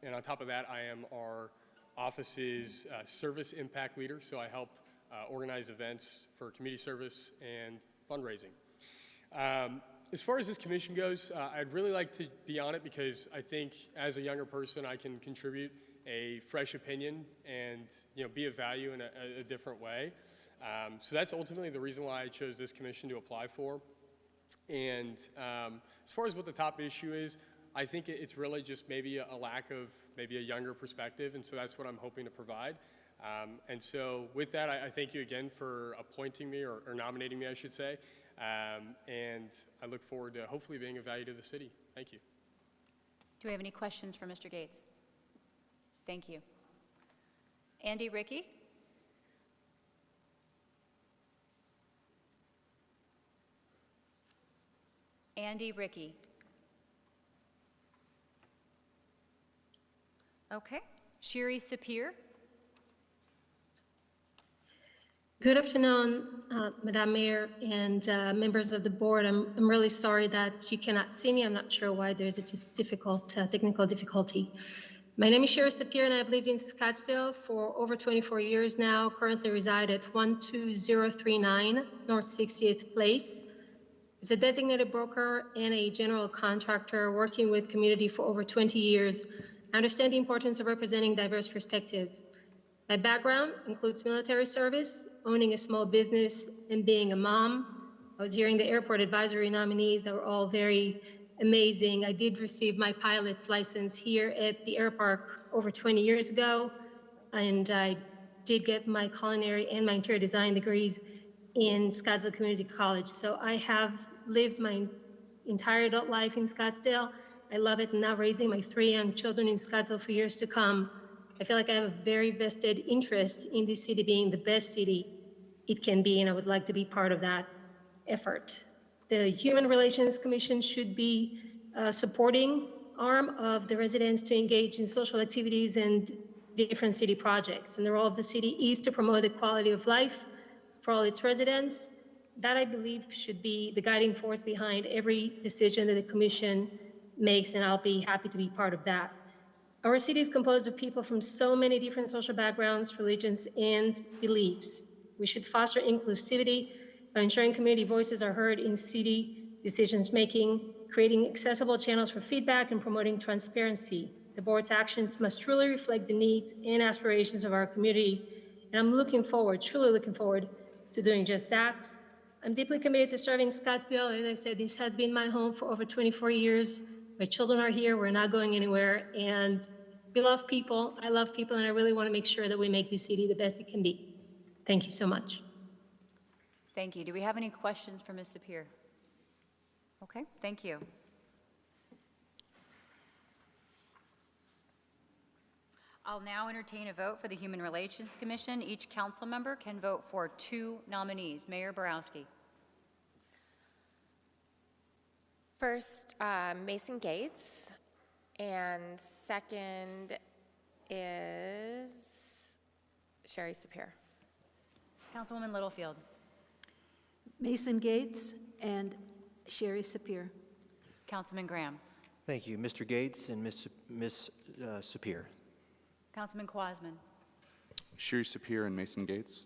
And on top of that, I am our office's service impact leader, so I help organize events for community service and fundraising. As far as this commission goes, I'd really like to be on it because I think as a younger person, I can contribute a fresh opinion and be of value in a different way. So that's ultimately the reason why I chose this commission to apply for. And as far as what the top issue is, I think it's really just maybe a lack of maybe a younger perspective, and so that's what I'm hoping to provide. And so with that, I thank you again for appointing me, or nominating me, I should say. And I look forward to hopefully being of value to the city. Thank you. Do we have any questions for Mr. Gates? Thank you. Andy Rickey? Andy Ricky. Okay. Shiri Sapir. Good afternoon, Madam Mayor and members of the board. I'm really sorry that you cannot see me. I'm not sure why there's a technical difficulty. My name is Shiri Sapir, and I've lived in Scottsdale for over 24 years now. Currently reside at 12039 North 60th Place. As a designated broker and a general contractor working with community for over 20 years, I understand the importance of representing diverse perspectives. My background includes military service, owning a small business, and being a mom. I was hearing the airport advisory nominees that were all very amazing. I did receive my pilot's license here at the airpark over 20 years ago, and I did get my culinary and my interior design degrees in Scottsdale Community College. So I have lived my entire adult life in Scottsdale. I love it, and now raising my 3 young children in Scottsdale for years to come. I feel like I have a very vested interest in this city being the best city it can be, and I would like to be part of that effort. The Human Relations Commission should be a supporting arm of the residents to engage in social activities and different city projects. And the role of the city is to promote the quality of life for all its residents. That, I believe, should be the guiding force behind every decision that the commission makes, and I'll be happy to be part of that. Our city is composed of people from so many different social backgrounds, religions, and beliefs. We should foster inclusivity by ensuring community voices are heard in city decisions making, creating accessible channels for feedback, and promoting transparency. The board's actions must truly reflect the needs and aspirations of our community, and I'm truly looking forward to doing just that. I'm deeply committed to serving Scottsdale. As I said, this has been my home for over 24 years. My children are here, we're not going anywhere, and we love people, I love people, and I really want to make sure that we make this city the best it can be. Thank you so much. Thank you. Do we have any questions for Ms. Sapir? Okay, thank you. I'll now entertain a vote for the Human Relations Commission. Each council member can vote for 2 nominees. Mayor Borowski. First, Mason Gates, and second is Shiri Sapir. Councilwoman Littlefield. Mason Gates and Shiri Sapir. Councilman Graham. Thank you. Mr. Gates and Ms. Sapir. Councilman Quasman. Shiri Sapir and Mason Gates.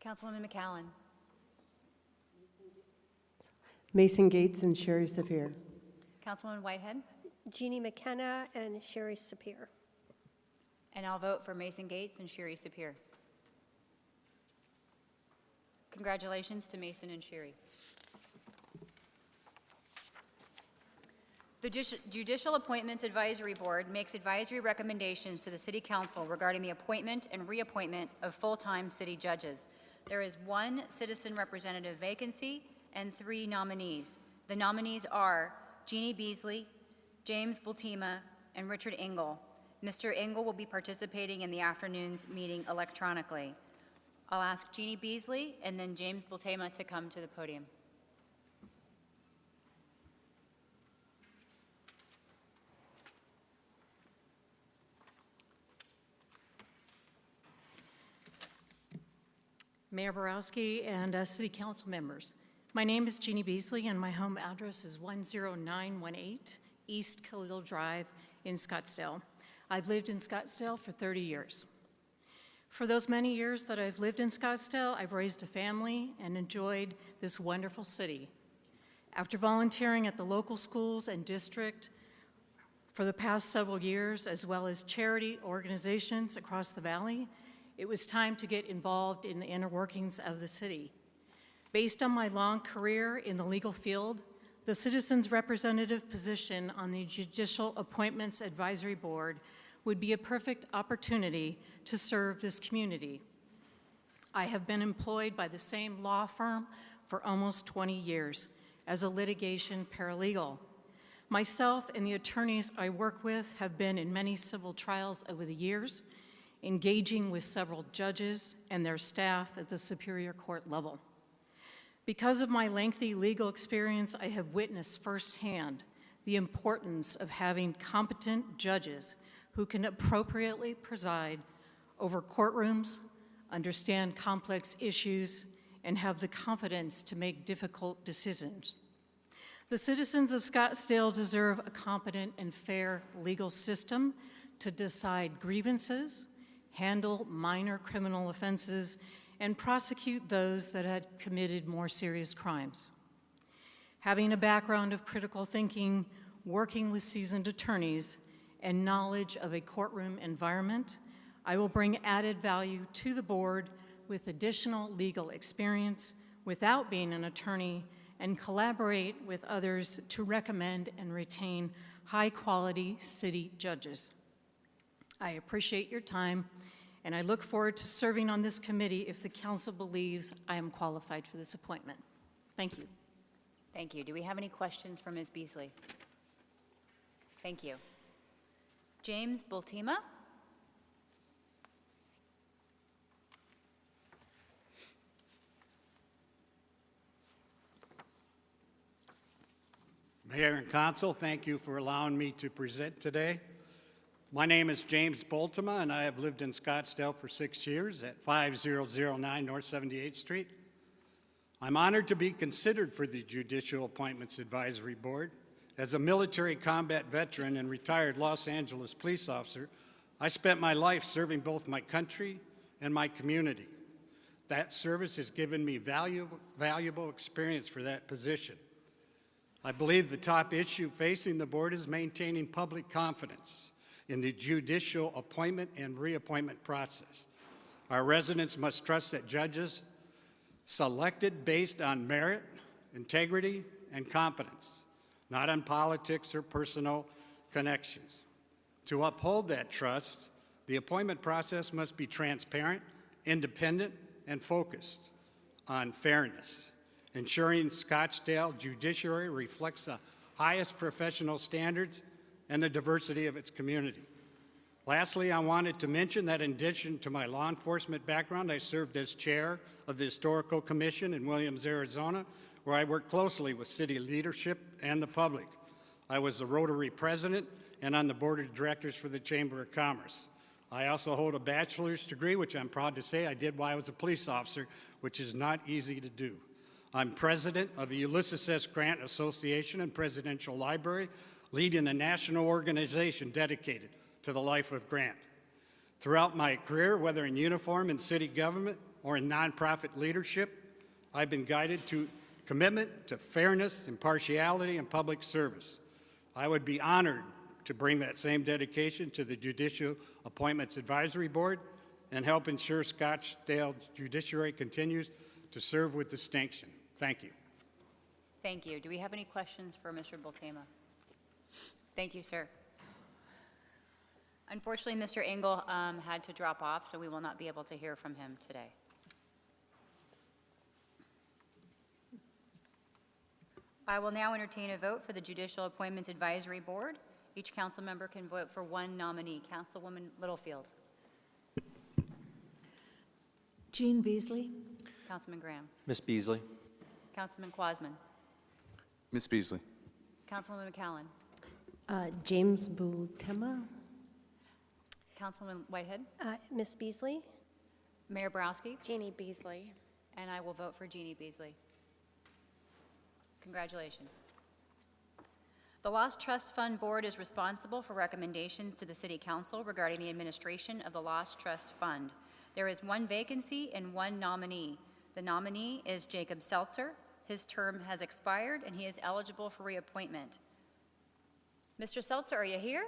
Councilwoman McCallan. Mason Gates and Shiri Sapir. Councilwoman Whitehead. Jeannie McKenna and Shiri Sapir. And I'll vote for Mason Gates and Shiri Sapir. Congratulations to Mason and Shiri. The Judicial Appointments Advisory Board makes advisory recommendations to the City Council regarding the appointment and reappointment of full-time city judges. There is 1 citizen representative vacancy and 3 nominees. The nominees are Jeannie Beasley, James Bultima, and Richard Engel. Mr. Engel will be participating in the afternoon's meeting electronically. I'll ask Jeannie Beasley and then James Bultima to come to the podium. Mayor Borowski and City Council members. My name is Jeannie Beasley, and my home address is 10918 East Khalil Drive in Scottsdale. I've lived in Scottsdale for 30 years. For those many years that I've lived in Scottsdale, I've raised a family and enjoyed this wonderful city. After volunteering at the local schools and district for the past several years, as well as charity organizations across the valley, it was time to get involved in the inner workings of the city. Based on my long career in the legal field, the Citizens Representative position on the Judicial Appointments Advisory Board would be a perfect opportunity to serve this community. I have been employed by the same law firm for almost 20 years as a litigation paralegal. Myself and the attorneys I work with have been in many civil trials over the years, engaging with several judges and their staff at the Superior Court level. Because of my lengthy legal experience, I have witnessed firsthand the importance of having competent judges who can appropriately preside over courtrooms, understand complex issues, and have the confidence to make difficult decisions. The citizens of Scottsdale deserve a competent and fair legal system to decide grievances, handle minor criminal offenses, and prosecute those that had committed more serious crimes. Having a background of critical thinking, working with seasoned attorneys, and knowledge of a courtroom environment, I will bring added value to the board with additional legal experience without being an attorney, and collaborate with others to recommend and retain high-quality city judges. I appreciate your time, and I look forward to serving on this committee if the council believes I am qualified for this appointment. Thank you. Thank you. Do we have any questions for Ms. Beasley? Thank you. James Bultima? Mayor and Council, thank you for allowing me to present today. My name is James Bultima, and I have lived in Scottsdale for 6 years at 5009 North 78th Street. I'm honored to be considered for the Judicial Appointments Advisory Board. As a military combat veteran and retired Los Angeles police officer, I spent my life serving both my country and my community. That service has given me valuable experience for that position. I believe the top issue facing the board is maintaining public confidence in the judicial appointment and reappointment process. Our residents must trust that judges selected based on merit, integrity, and competence, not on politics or personal connections. To uphold that trust, the appointment process must be transparent, independent, and focused on fairness, ensuring Scottsdale judiciary reflects the highest professional standards and the diversity of its community. Lastly, I wanted to mention that in addition to my law enforcement background, I served as chair of the Historical Commission in Williams, Arizona, where I worked closely with city leadership and the public. I was the Rotary president and on the board of directors for the Chamber of Commerce. I also hold a bachelor's degree, which I'm proud to say I did while I was a police officer, which is not easy to do. I'm president of the Ulysses S. Grant Association and Presidential Library, leading a national organization dedicated to the life of Grant. Throughout my career, whether in uniform in city government or in nonprofit leadership, I've been guided to commitment to fairness, impartiality, and public service. I would be honored to bring that same dedication to the Judicial Appointments Advisory Board and help ensure Scottsdale Judiciary continues to serve with distinction. Thank you. Thank you. Do we have any questions for Mr. Bultema? Thank you, sir. Unfortunately, Mr. Engel had to drop off, so we will not be able to hear from him today. I will now entertain a vote for the Judicial Appointments Advisory Board. Each council member can vote for one nominee. Councilwoman Littlefield. Jean Beasley. Councilman Graham. Ms. Beasley. Councilman Quasman. Ms. Beasley. Councilwoman McCallan. James Bultema. Councilwoman Whitehead. Ms. Beasley? Mayor Borowski. Jeannie Beasley. And I will vote for Jeannie Beasley. Congratulations. The Lost Trust Fund Board is responsible for recommendations to the City Council regarding the administration of the Lost Trust Fund. There is one vacancy and one nominee. The nominee is Jacob Seltzer. His term has expired and he is eligible for reappointment. Mr. Seltzer, are you here?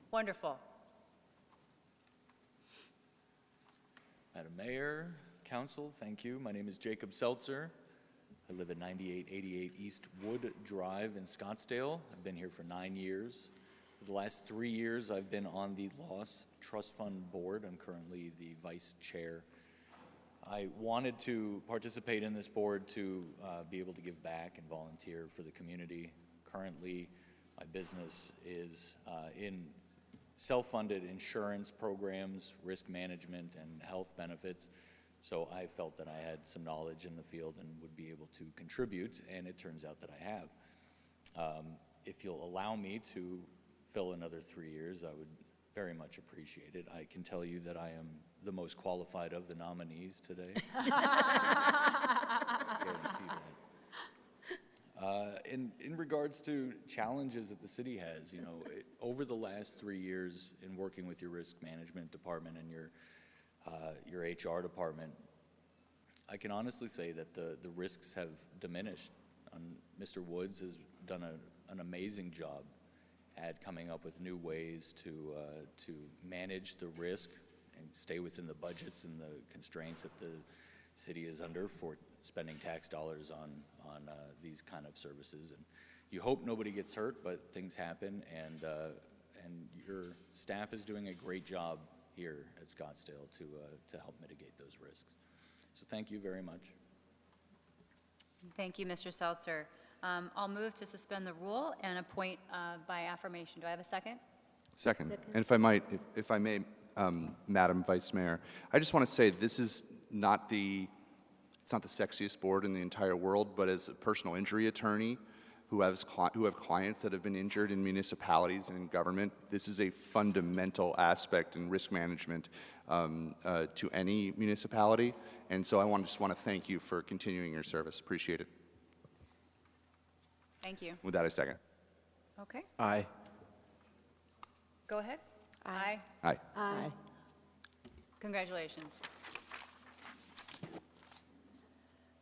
Wonderful. Madam Mayor, Council, thank you. My name is Jacob Seltzer. I live at 9888 East Wood Drive in Scottsdale. I've been here for 9 years. For the last 3 years, I've been on the Lost Trust Fund Board. I'm currently the vice chair. I wanted to participate in this board to be able to give back and volunteer for the community. Currently, my business is in self-funded insurance programs, risk management, and health benefits. So I felt that I had some knowledge in the field and would be able to contribute, and it turns out that I have. If you'll allow me to fill another 3 years, I would very much appreciate it. I can tell you that I am the most qualified of the nominees today. I guarantee that. In regards to challenges that the city has, over the last 3 years in working with your risk management department and your HR department, I can honestly say that the risks have diminished. Mr. Woods has done an amazing job at coming up with new ways to manage the risk and stay within the budgets and the constraints that the city is under for spending tax dollars on these kind of services. And you hope nobody gets hurt, but things happen, and your staff is doing a great job here at Scottsdale to help mitigate those risks. So thank you very much. Thank you, Mr. Seltzer. I'll move to suspend the rule and appoint by affirmation. Do I have a second? Second. And if I may, Madam Vice Mayor, I just want to say this is it's not the sexiest board in the entire world, but as a personal injury attorney who have clients that have been injured in municipalities and in government, this is a fundamental aspect in risk management to any municipality. And so I just want to thank you for continuing your service. Appreciate it. Thank you. With that, I second. Okay. Aye. Go ahead. Aye. Aye. Aye. Congratulations.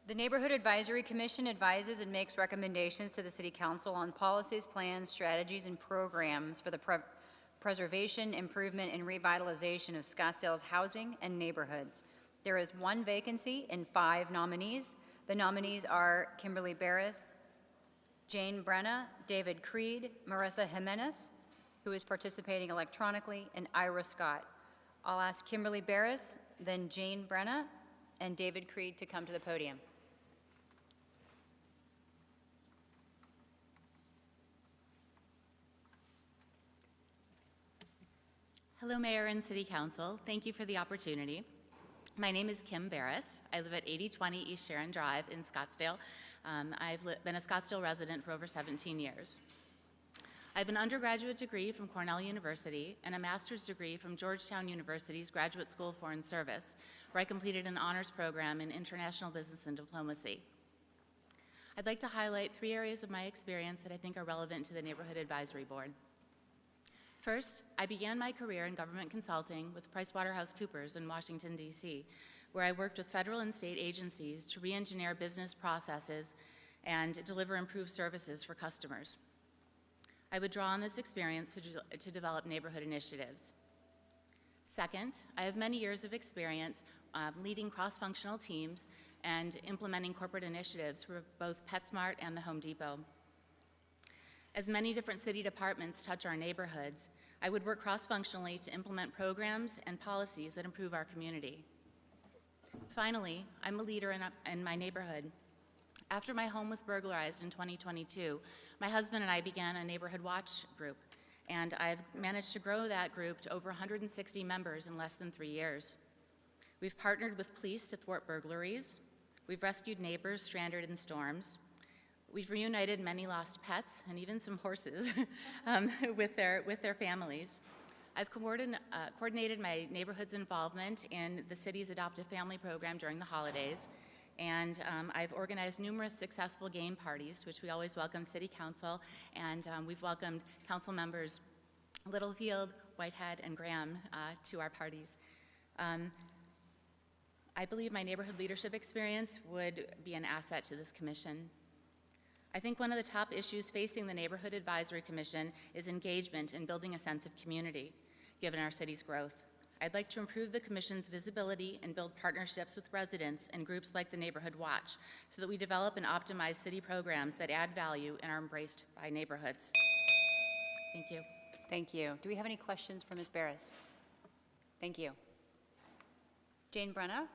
The Neighborhood Advisory Commission advises and makes recommendations to the City Council on policies, plans, strategies, and programs for the preservation, improvement, and revitalization of Scottsdale's housing and neighborhoods. There is 1 vacancy and 5 nominees. The nominees are Kimberly Barris, Jane Brenna, David Creed, Marissa Jimenez, who is participating electronically, and Ira Scott. I'll ask Kimberly Barris, then Jane Brenna, and David Creed to come to the podium. Hello, Mayor and City Council. Thank you for the opportunity. My name is Kim Barris. I live at 8020 East Sharon Drive in Scottsdale. I've been a Scottsdale resident for over 17 years. I have an undergraduate degree from Cornell University and a master's degree from Georgetown University's Graduate School of Foreign Service, where I completed an honors program in international business and diplomacy. I'd like to highlight 3 areas of my experience that I think are relevant to the Neighborhood Advisory Board. First, I began my career in government consulting with PricewaterhouseCoopers in Washington, D.C., where I worked with federal and state agencies to re-engineer business processes and deliver improved services for customers. I would draw on this experience to develop neighborhood initiatives. Second, I have many years of experience leading cross-functional teams and implementing corporate initiatives for both PetSmart and the Home Depot. As many different city departments touch our neighborhoods, I would work cross-functionally to implement programs and policies that improve our community. Finally, I'm a leader in my neighborhood. After my home was burglarized in 2022, my husband and I began a neighborhood watch group, and I've managed to grow that group to over 160 members in less than 3 years. We've partnered with police to thwart burglaries. We've rescued neighbors stranded in storms. We've reunited many lost pets and even some horses with their families. I've coordinated my neighborhood's involvement in the city's adoptive family program during the holidays, and I've organized numerous successful game parties, to which we always welcome City Council, and we've welcomed council members Littlefield, Whitehead, and Graham to our parties. I believe my neighborhood leadership experience would be an asset to this commission. I think one of the top issues facing the Neighborhood Advisory Commission is engagement in building a sense of community, given our city's growth. I'd like to improve the Commission's visibility and build partnerships with residents and groups like the Neighborhood Watch so that we develop and optimize city programs that add value and are embraced by neighborhoods. Thank you. Thank you. Do we have any questions for Ms. Barris? Thank you. Jane Brenna?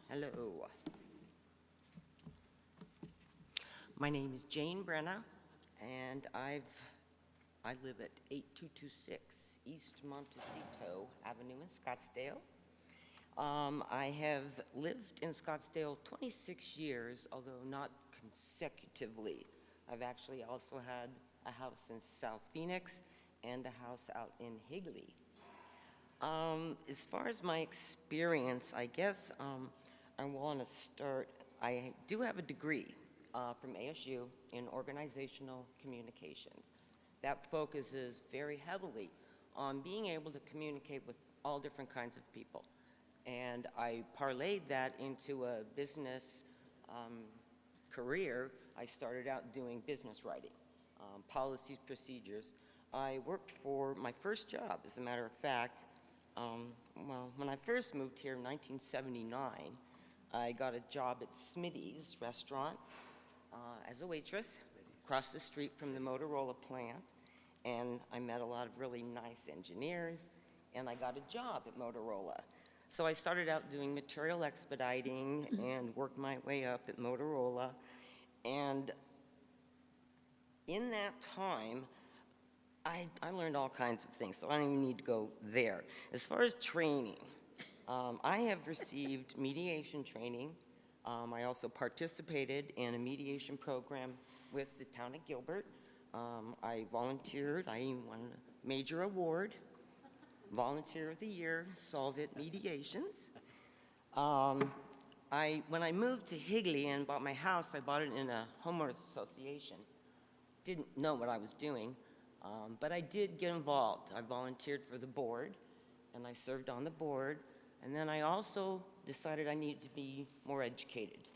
Hello. My name is Jane Brenna, and I live at 8226 East Montecito Avenue in Scottsdale. I have lived in Scottsdale 26 years, although not consecutively. I've actually also had a house in South Phoenix and a house out in Higley. As far as my experience, I guess I want to start, I do have a degree from ASU in organizational communications. That focuses very heavily on being able to communicate with all different kinds of people. And I parlayed that into a business career. I started out doing business writing, policies, procedures. I worked for my first job, as a matter of fact, well, when I first moved here in 1979, I got a job at Smitty's restaurant as a waitress across the street from the Motorola plant. And I met a lot of really nice engineers, and I got a job at Motorola. So I started out doing material expediting and worked my way up at Motorola. And in that time, I learned all kinds of things, so I don't even need to go there. As far as training, I have received mediation training. I also participated in a mediation program with the town of Gilbert. I volunteered. I even won a major award, Volunteer of the Year, Solve It Mediations. When I moved to Higley and bought my house, I bought it in a homeowners association. Didn't know what I was doing. But I did get involved. I volunteered for the board, and I served on the board. And then I also decided I needed to be more educated.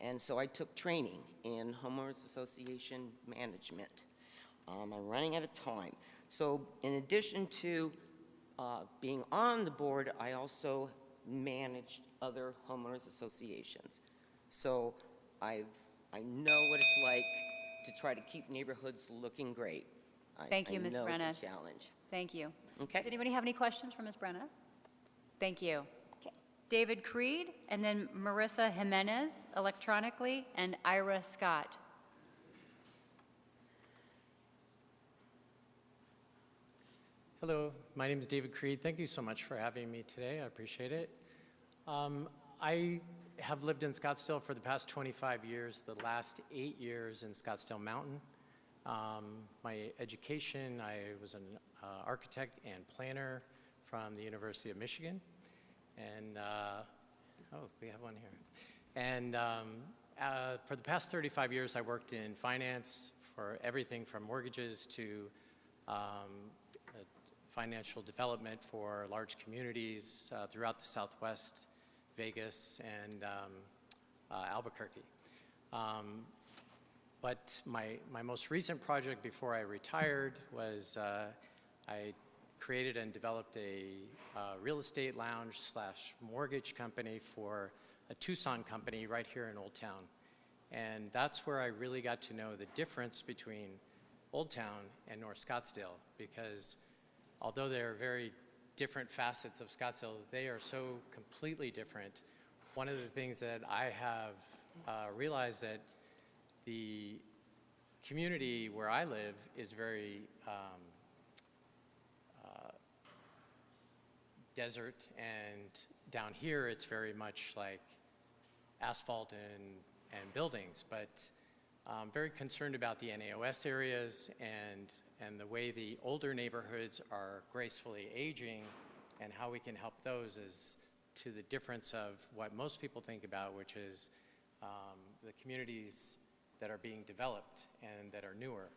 And so I took training in homeowners association management. I'm running out of time. So in addition to being on the board, I also managed other homeowners associations. So I know what it's like to try to keep neighborhoods looking great. Thank you, Ms. know Brenna. it's a challenge. Thank you. Okay. Does anybody have any questions for Ms. Brenna? Thank you. Okay. David Creed, and then Marissa Jimenez electronically, and Ira Scott. Hello, my name is David Creed. Thank you so much for having me today. I appreciate it. I have lived in Scottsdale for the past 25 years, the last 8 years in Scottsdale Mountain. My education, I was an architect and planner from the University of Michigan. And, oh, we have one here. And for the past 35 years, I worked in finance for everything from mortgages to financial development for large communities throughout the Southwest, Vegas, and Albuquerque. But my most recent project before I retired was I created and developed a real estate lounge / mortgage company for a Tucson company right here in Old Town. And that's where I really got to know the difference between Old Town and North Scottsdale, because although they're very different facets of Scottsdale, they are so completely different. One of the things that I have realized that the community where I live is very desert, and down here it's very much like asphalt and buildings, but I'm very concerned about the NAOS areas and the way the older neighborhoods are gracefully aging and how we can help those is to the difference of what most people think about, which is the communities that are being developed and that are newer.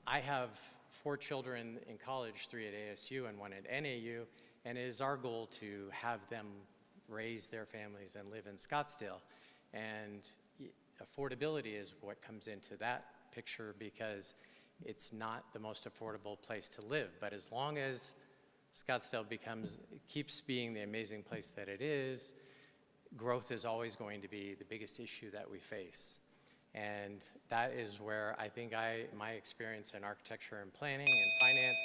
I have 4 children in college, 3 at ASU and 1 at NAU, and it is our goal to have them raise their families and live in Scottsdale. And affordability is what comes into that picture, because it's not the most affordable place to live. But as long as Scottsdale keeps being the amazing place that it is, growth is always going to be the biggest issue that we face. And that is where I think my experience in architecture and planning and finance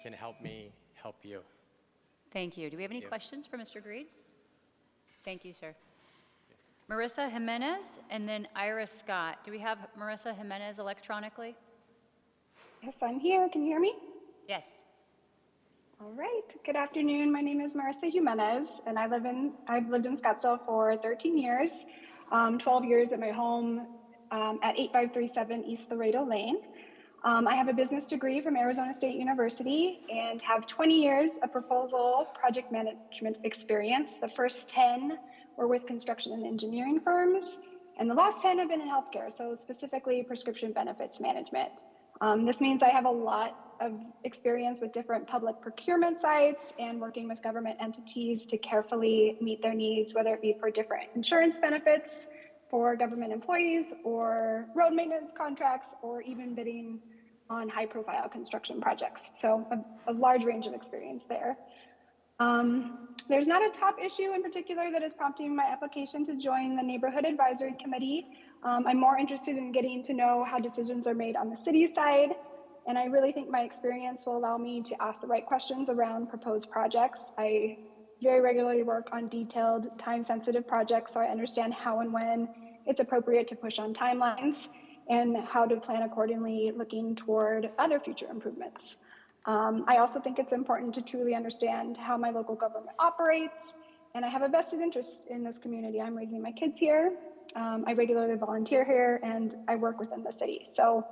can help me help you. Thank you. Do we have any questions for Mr. Creed? Thank you, sir. Marissa Jimenez, and then Ira Scott. Do we have Marissa Jimenez electronically? Yes, I'm here. Can you hear me? Yes. All right. Good afternoon. My name is Marissa Jimenez, and I've lived in Scottsdale for 13 years, 12 years at my home at 8537 East Laredo Lane. I have a business degree from Arizona State University and have 20 years of proposal project management experience. The first 10 were with construction and engineering firms, and the last 10 have been in healthcare, so specifically prescription benefits management. This means I have a lot of experience with different public procurement sites and working with government entities to carefully meet their needs, whether it be for different insurance benefits for government employees or road maintenance contracts or even bidding on high profile construction projects. So a large range of experience there. There's not a top issue in particular that is prompting my application to join the Neighborhood Advisory Committee. I'm more interested in getting to know how decisions are made on the city side, and I really think my experience will allow me to ask the right questions around proposed projects. I very regularly work on detailed, time-sensitive projects, so I understand how and when it's appropriate to push on timelines and how to plan accordingly looking toward other future improvements. I also think it's important to truly understand how my local government operates, and I have a vested interest in this community. I'm raising my kids here. I regularly volunteer here, and I work within the city. So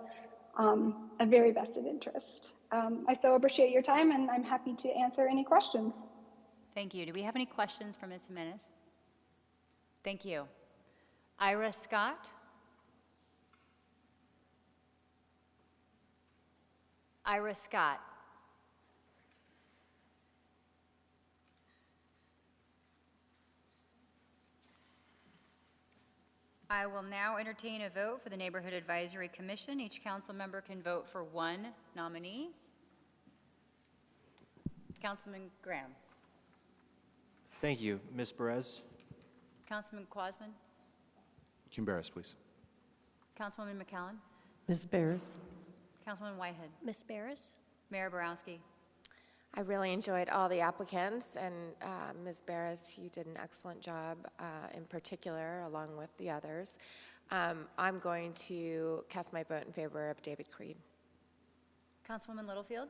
a very vested interest. I so appreciate your time, and I'm happy to answer any questions. Thank you. Do we have any questions for Ms. Jimenez? Thank you. Ira Scott? Ira Scott. I will now entertain a vote for the Neighborhood Advisory Commission. Each council member can vote for one nominee. Councilman Graham. Thank you. Ms. Perez? Councilman Quasman. Kim Barris, please. Councilwoman McCallan. Ms. Barris. Councilman Whitehead. Ms. Barris? Mayor Borowski. I really enjoyed all the applicants, and Ms. Barris, you did an excellent job in particular, along with the others. I'm going to cast my vote in favor of David Creed. Councilwoman Littlefield.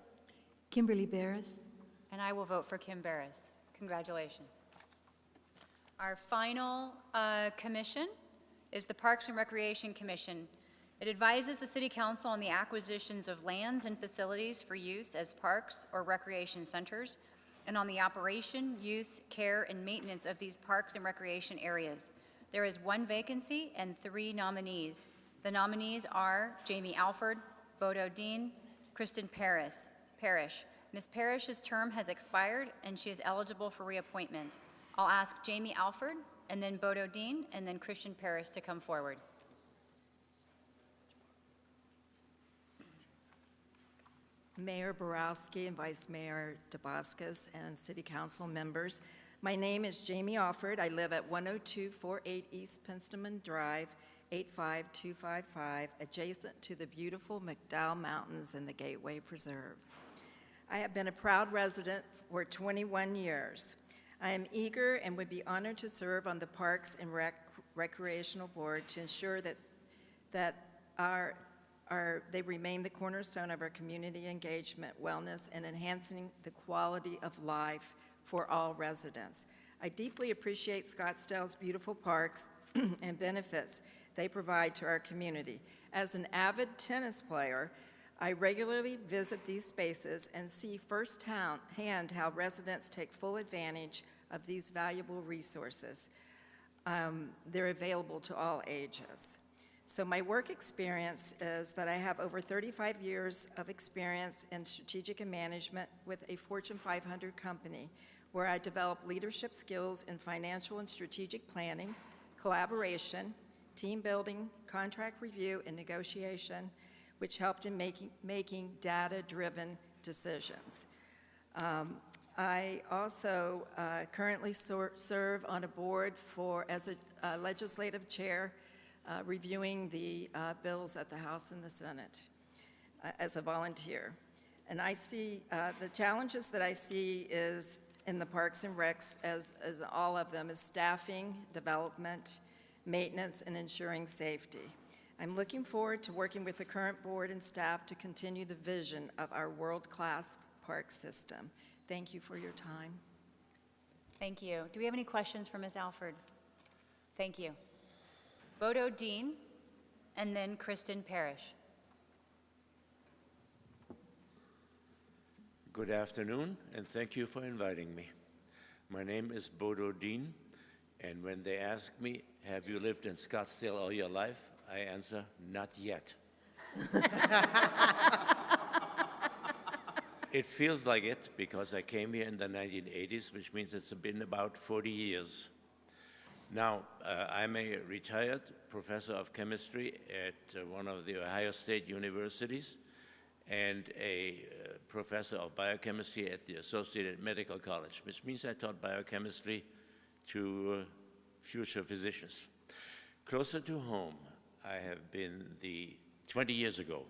Kimberly Barris. And I will vote for Kim Barris. Congratulations. Our final commission is the Parks and Recreation Commission. It advises the City Council on the acquisitions of lands and facilities for use as parks or recreation centers, and on the operation, use, care, and maintenance of these parks and recreation areas. There is one vacancy and 3 nominees. The nominees are Jamie Alford, Bodo Dean, Kristen Parrish. Ms. Parrish's term has expired, and she is eligible for reappointment. I'll ask Jamie Alford, and then Bodo Dean, and then Kristen Parrish to come forward. Mayor Borowski and Vice Mayor DeBoscas and City Council members. My name is Jamie Alford. I live at 10248 East Penstemon Drive, 85255, adjacent to the beautiful McDowell Mountains and the Gateway Preserve. I have been a proud resident for 21 years. I am eager and would be honored to serve on the Parks and Recreational Board to ensure that they remain the cornerstone of our community engagement, wellness, and enhancing the quality of life for all residents. I deeply appreciate Scottsdale's beautiful parks and benefits they provide to our community. As an avid tennis player, I regularly visit these spaces and see firsthand how residents take full advantage of these valuable resources. They're available to all ages. So my work experience is that I have over 35 years of experience in strategic and management with a Fortune 500 company where I developed leadership skills in financial and strategic planning, collaboration, team building, contract review, and negotiation, which helped in making data-driven decisions. I also currently serve on a board as a legislative chair reviewing the bills at the House and the Senate as a volunteer. And I see the challenges that I see is in the Parks and Recs, as all of them, is staffing, development, maintenance, and ensuring safety. I'm looking forward to working with the current board and staff to continue the vision of our world-class park system. Thank you for your time. Thank you. Do we have any questions for Ms. Alford? Thank you. Bodo Dean, and then Kristen Parrish. Good afternoon, and thank you for inviting me. My name is Bodo Dean, and when they ask me, have you lived in Scottsdale all your life? I answer, not yet. It feels like it because I came here in the 1980s, which means it's been about 40 years. Now, I'm a retired professor of chemistry at one of the Ohio State universities and a professor of biochemistry at the Associated Medical College, which means I taught biochemistry to future physicians. Closer to home, I have been 20 years ago,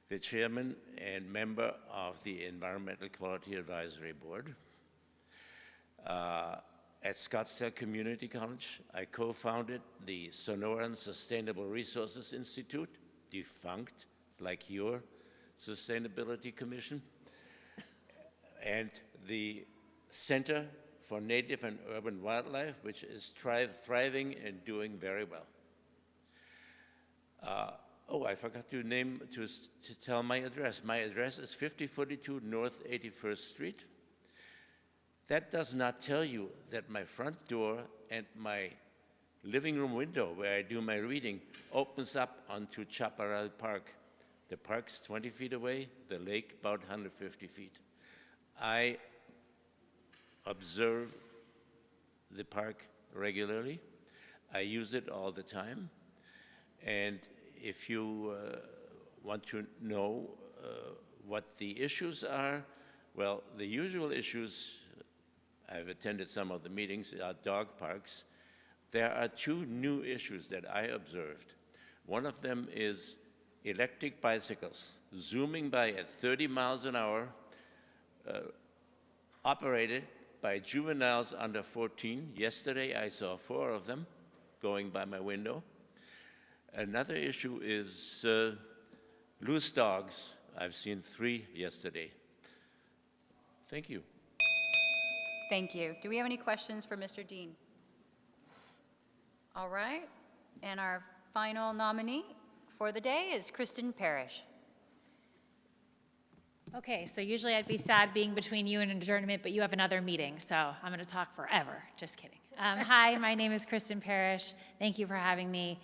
the chairman and member of the Environmental Quality Advisory Board. At Scottsdale Community College, I co-founded the Sonoran Sustainable Resources Institute, defunct like your Sustainability Commission, and the Center for Native and Urban Wildlife, which is thriving and doing very well. I forgot to tell my address. My address is 5042 North 81st Street. That does not tell you that my front door and my living room window, where I do my reading, opens up onto Chaparral Park. The park's 20 feet away, the lake about 150 feet. I observe the park regularly. I use it all the time. And if you want to know what the issues are, well, the usual issues, I've attended some of the meetings, are dog parks. There are two new issues that I observed. One of them is electric bicycles zooming by at 30 miles an hour, operated by juveniles under 14. Yesterday, I saw 4 of them going by my window. Another issue is loose dogs. I've seen 3 yesterday. Thank you. Thank you. Do we have any questions for Mr. Dean? All right. And our final nominee for the day is Kristen Parrish. Okay, so usually I'd be sad being between you and an adjournment, but you have another meeting, so I'm going to talk forever. Just kidding. Hi, my name is Kristen Parrish. Thank you for having me.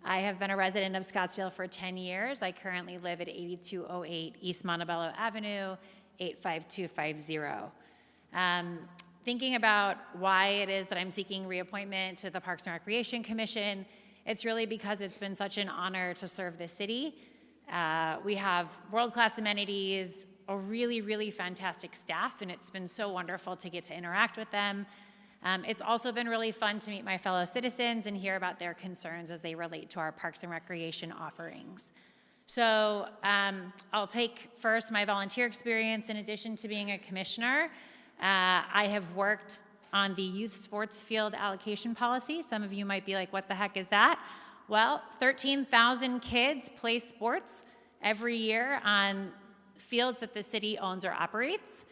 I have been a resident of Scottsdale for 10 years. I currently live at 8208 East Montebello Avenue, 85250. Thinking about why it is that I'm seeking reappointment to the Parks and Recreation Commission, it's really because it's been such an honor to serve this city. We have world-class amenities, a really, really fantastic staff, and it's been so wonderful to get to interact with them. It's also been really fun to meet my fellow citizens and hear about their concerns as they relate to our Parks and Recreation offerings. So I'll take first my volunteer experience. In addition to being a commissioner, I have worked on the youth sports field allocation policy. Some of you might be like, what the heck is that? Well, 13,000 kids play sports every year on fields that the city owns or operates.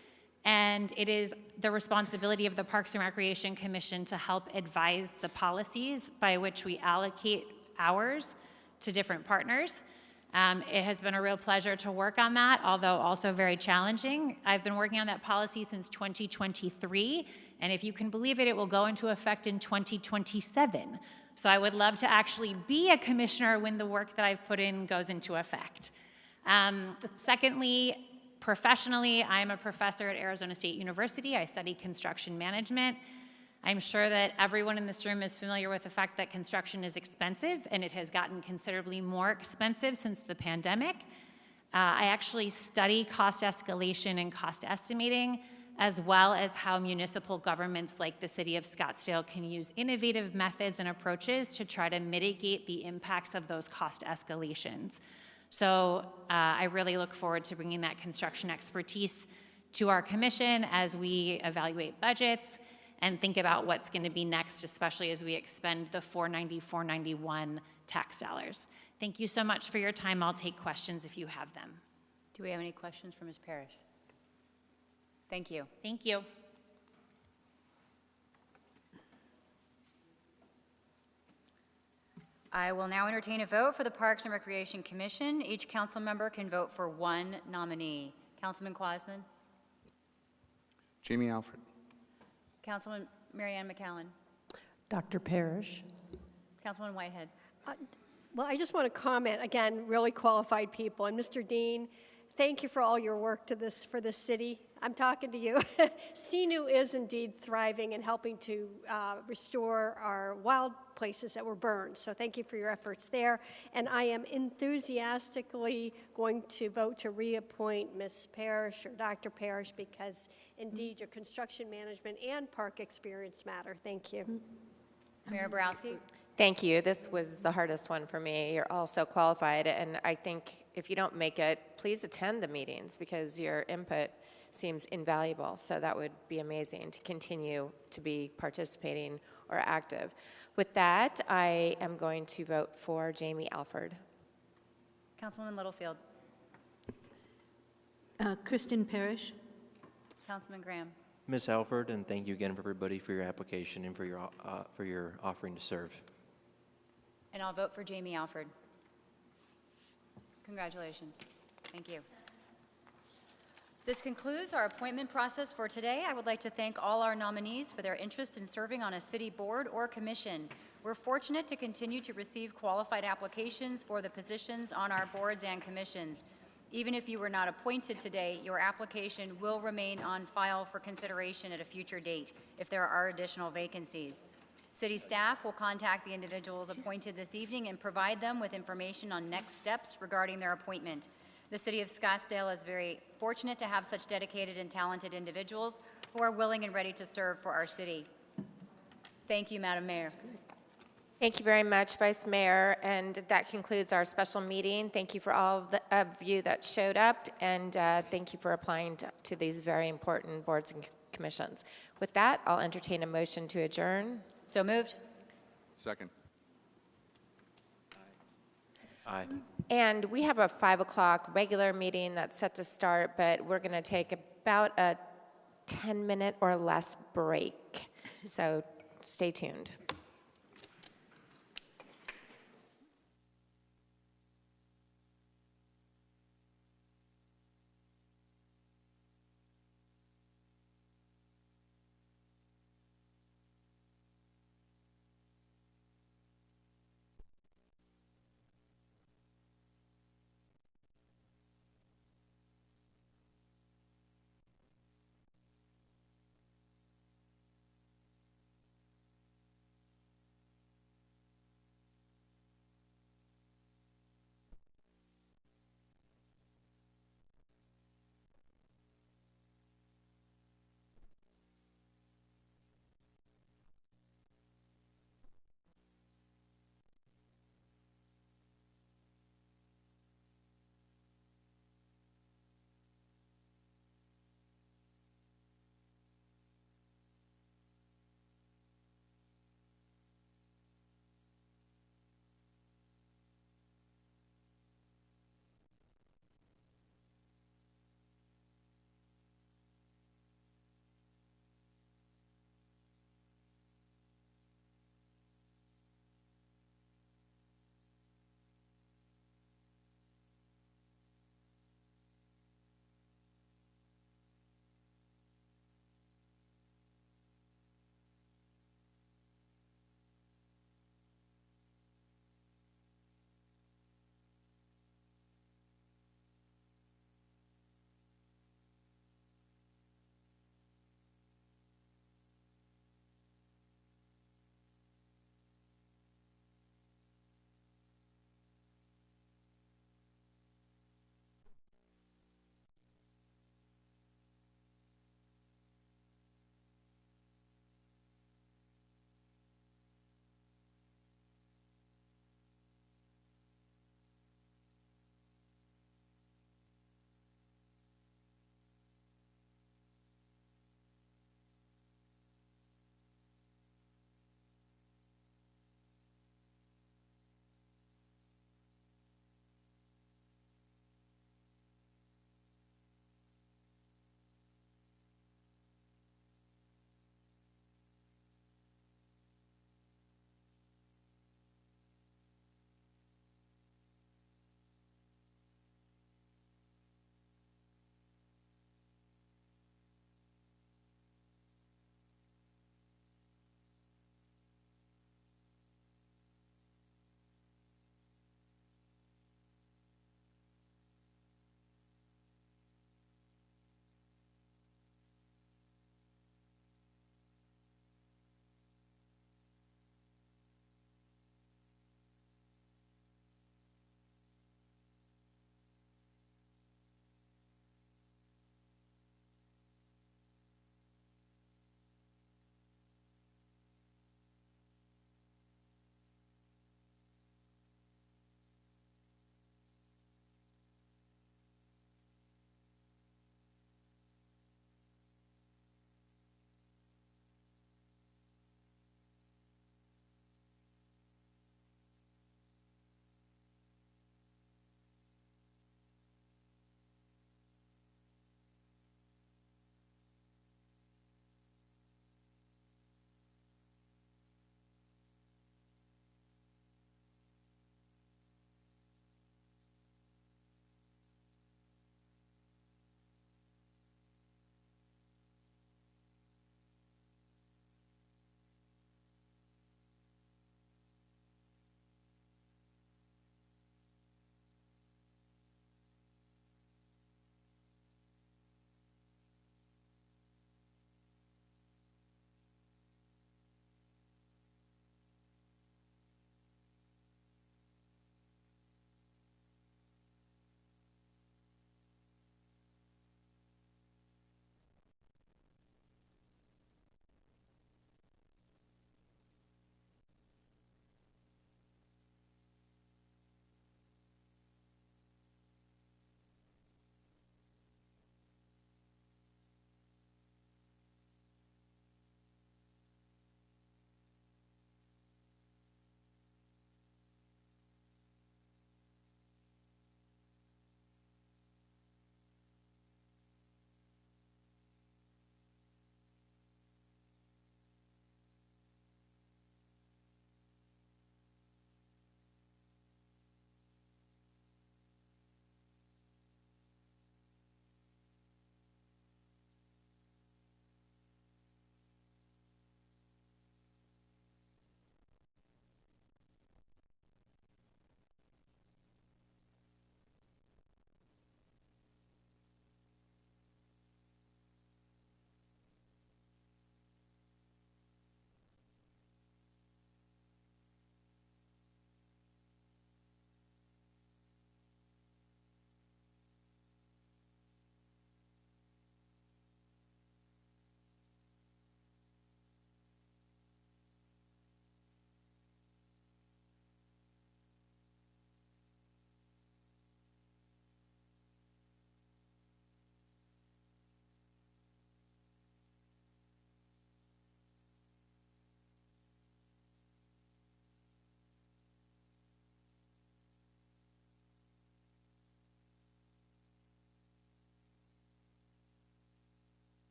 And it is the responsibility of the Parks and Recreation Commission to help advise the policies by which we allocate hours to different partners. It has been a real pleasure to work on that, although also very challenging. I've been working on that policy since 2023, and if you can believe it, it will go into effect in 2027. So I would love to actually be a commissioner when the work that I've put in goes into effect. Secondly, professionally, I'm a professor at Arizona State University. I study construction management. I'm sure that everyone in this room is familiar with the fact that construction is expensive, and it has gotten considerably more expensive since the pandemic. I actually study cost escalation and cost estimating, as well as how municipal governments like the city of Scottsdale can use innovative methods and approaches to try to mitigate the impacts of those cost escalations. So I really look forward to bringing that construction expertise to our commission as we evaluate budgets and think about what's going to be next, especially as we expend the 490, 491 tax dollars. Thank you so much for your time. I'll take questions if you have them. Do we have any questions for Ms. Parrish? Thank you. Thank you. I will now entertain a vote for the Parks and Recreation Commission. Each council member can vote for one nominee. Councilman Quasman, Jamie Alfred. Councilman Marianne McCallum, Dr. Parrish. Councilman Whitehead. Well, I just want to comment, again, really qualified people. And Mr. Dean, thank you for all your work for this city. I'm talking to you. CNU is indeed thriving and helping to restore our wild places that were burned. So thank you for your efforts there. And I am enthusiastically going to vote to reappoint Ms. Parrish or Dr. Parrish because indeed your construction management and park experience matter. Thank you. Mayor Borowski. Thank you. This was the hardest one for me. You're all so qualified, and I think if you don't make it, please attend the meetings because your input seems invaluable. So that would be amazing to continue to be participating or active. With that, I am going to vote for Jamie Alford. Councilwoman Littlefield. Kristen Parrish. Councilman Graham. Ms. Alford, and thank you again for everybody for your application and for your offering to serve. And I'll vote for Jamie Alford. Congratulations. Thank you. This concludes our appointment process for today. I would like to thank all our nominees for their interest in serving on a city board or commission. We're fortunate to continue to receive qualified applications for the positions on our boards and commissions. Even if you were not appointed today, your application will remain on file for consideration at a future date if there are additional vacancies. City staff will contact the individuals appointed this evening and provide them with information on next steps regarding their appointment. The City of Scottsdale is very fortunate to have such dedicated and talented individuals who are willing and ready to serve for our city. Thank you, Madam Mayor. Thank you very much, Vice Mayor, and that concludes our special meeting. Thank you for all of you that showed up, and thank you for applying to these very important boards and commissions. With that, I'll entertain a motion to adjourn. So moved. Second. Aye. And we have a 5 o'clock regular meeting that's set to start, but we're going to take about a 10-minute or less break. So stay tuned.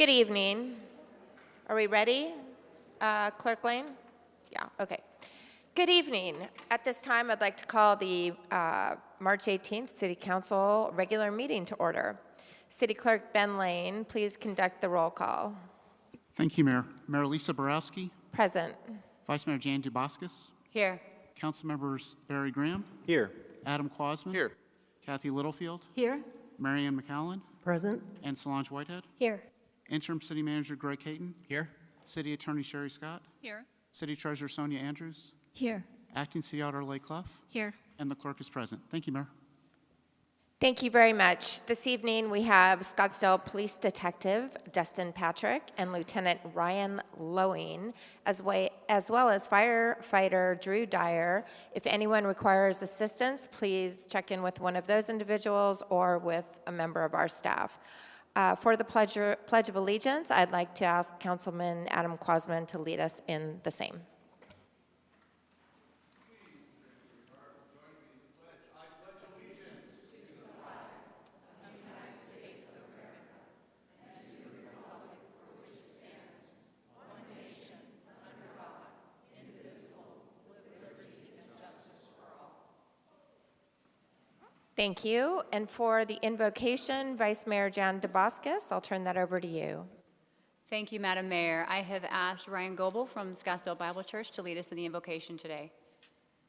Good evening. Are we ready? Clerk Lane? Yeah, okay. Good evening. At this time, I'd like to call the March 18th City Council regular meeting to order. City Clerk Ben Lane, please conduct the roll call. Thank you, Mayor. Mayor Lisa Borowski. Present. Vice Mayor Jan Dubaskus. Here. Council members Barry Graham. Here. Adam Quasman. Here. Kathy Littlefield. Here. Marianne McCowan. Present. And Solange Whitehead. Here. Interim City Manager Greg Caton. Here. City Attorney Sherry Scott. Here. City Treasurer Sonia Andrews. Here. Acting City Auditor Lake Clough. Here. And the clerk is present. Thank you, Mayor. Thank you very much. This evening, we have Scottsdale Police Detective Dustin Patrick and Lieutenant Ryan Lowing, as well as firefighter Drew Dyer. If anyone requires assistance, please check in with one of those individuals or with a member of our staff. For the Pledge of Allegiance, I'd like to ask Councilman Adam Quasman to lead us in the same. Thank you. And for the invocation, Vice Mayor Jan Dubaskus, I'll turn that over to you. Thank you, Madam Mayor. I have asked Ryan Goebel from Scottsdale Bible Church to lead us in the invocation today.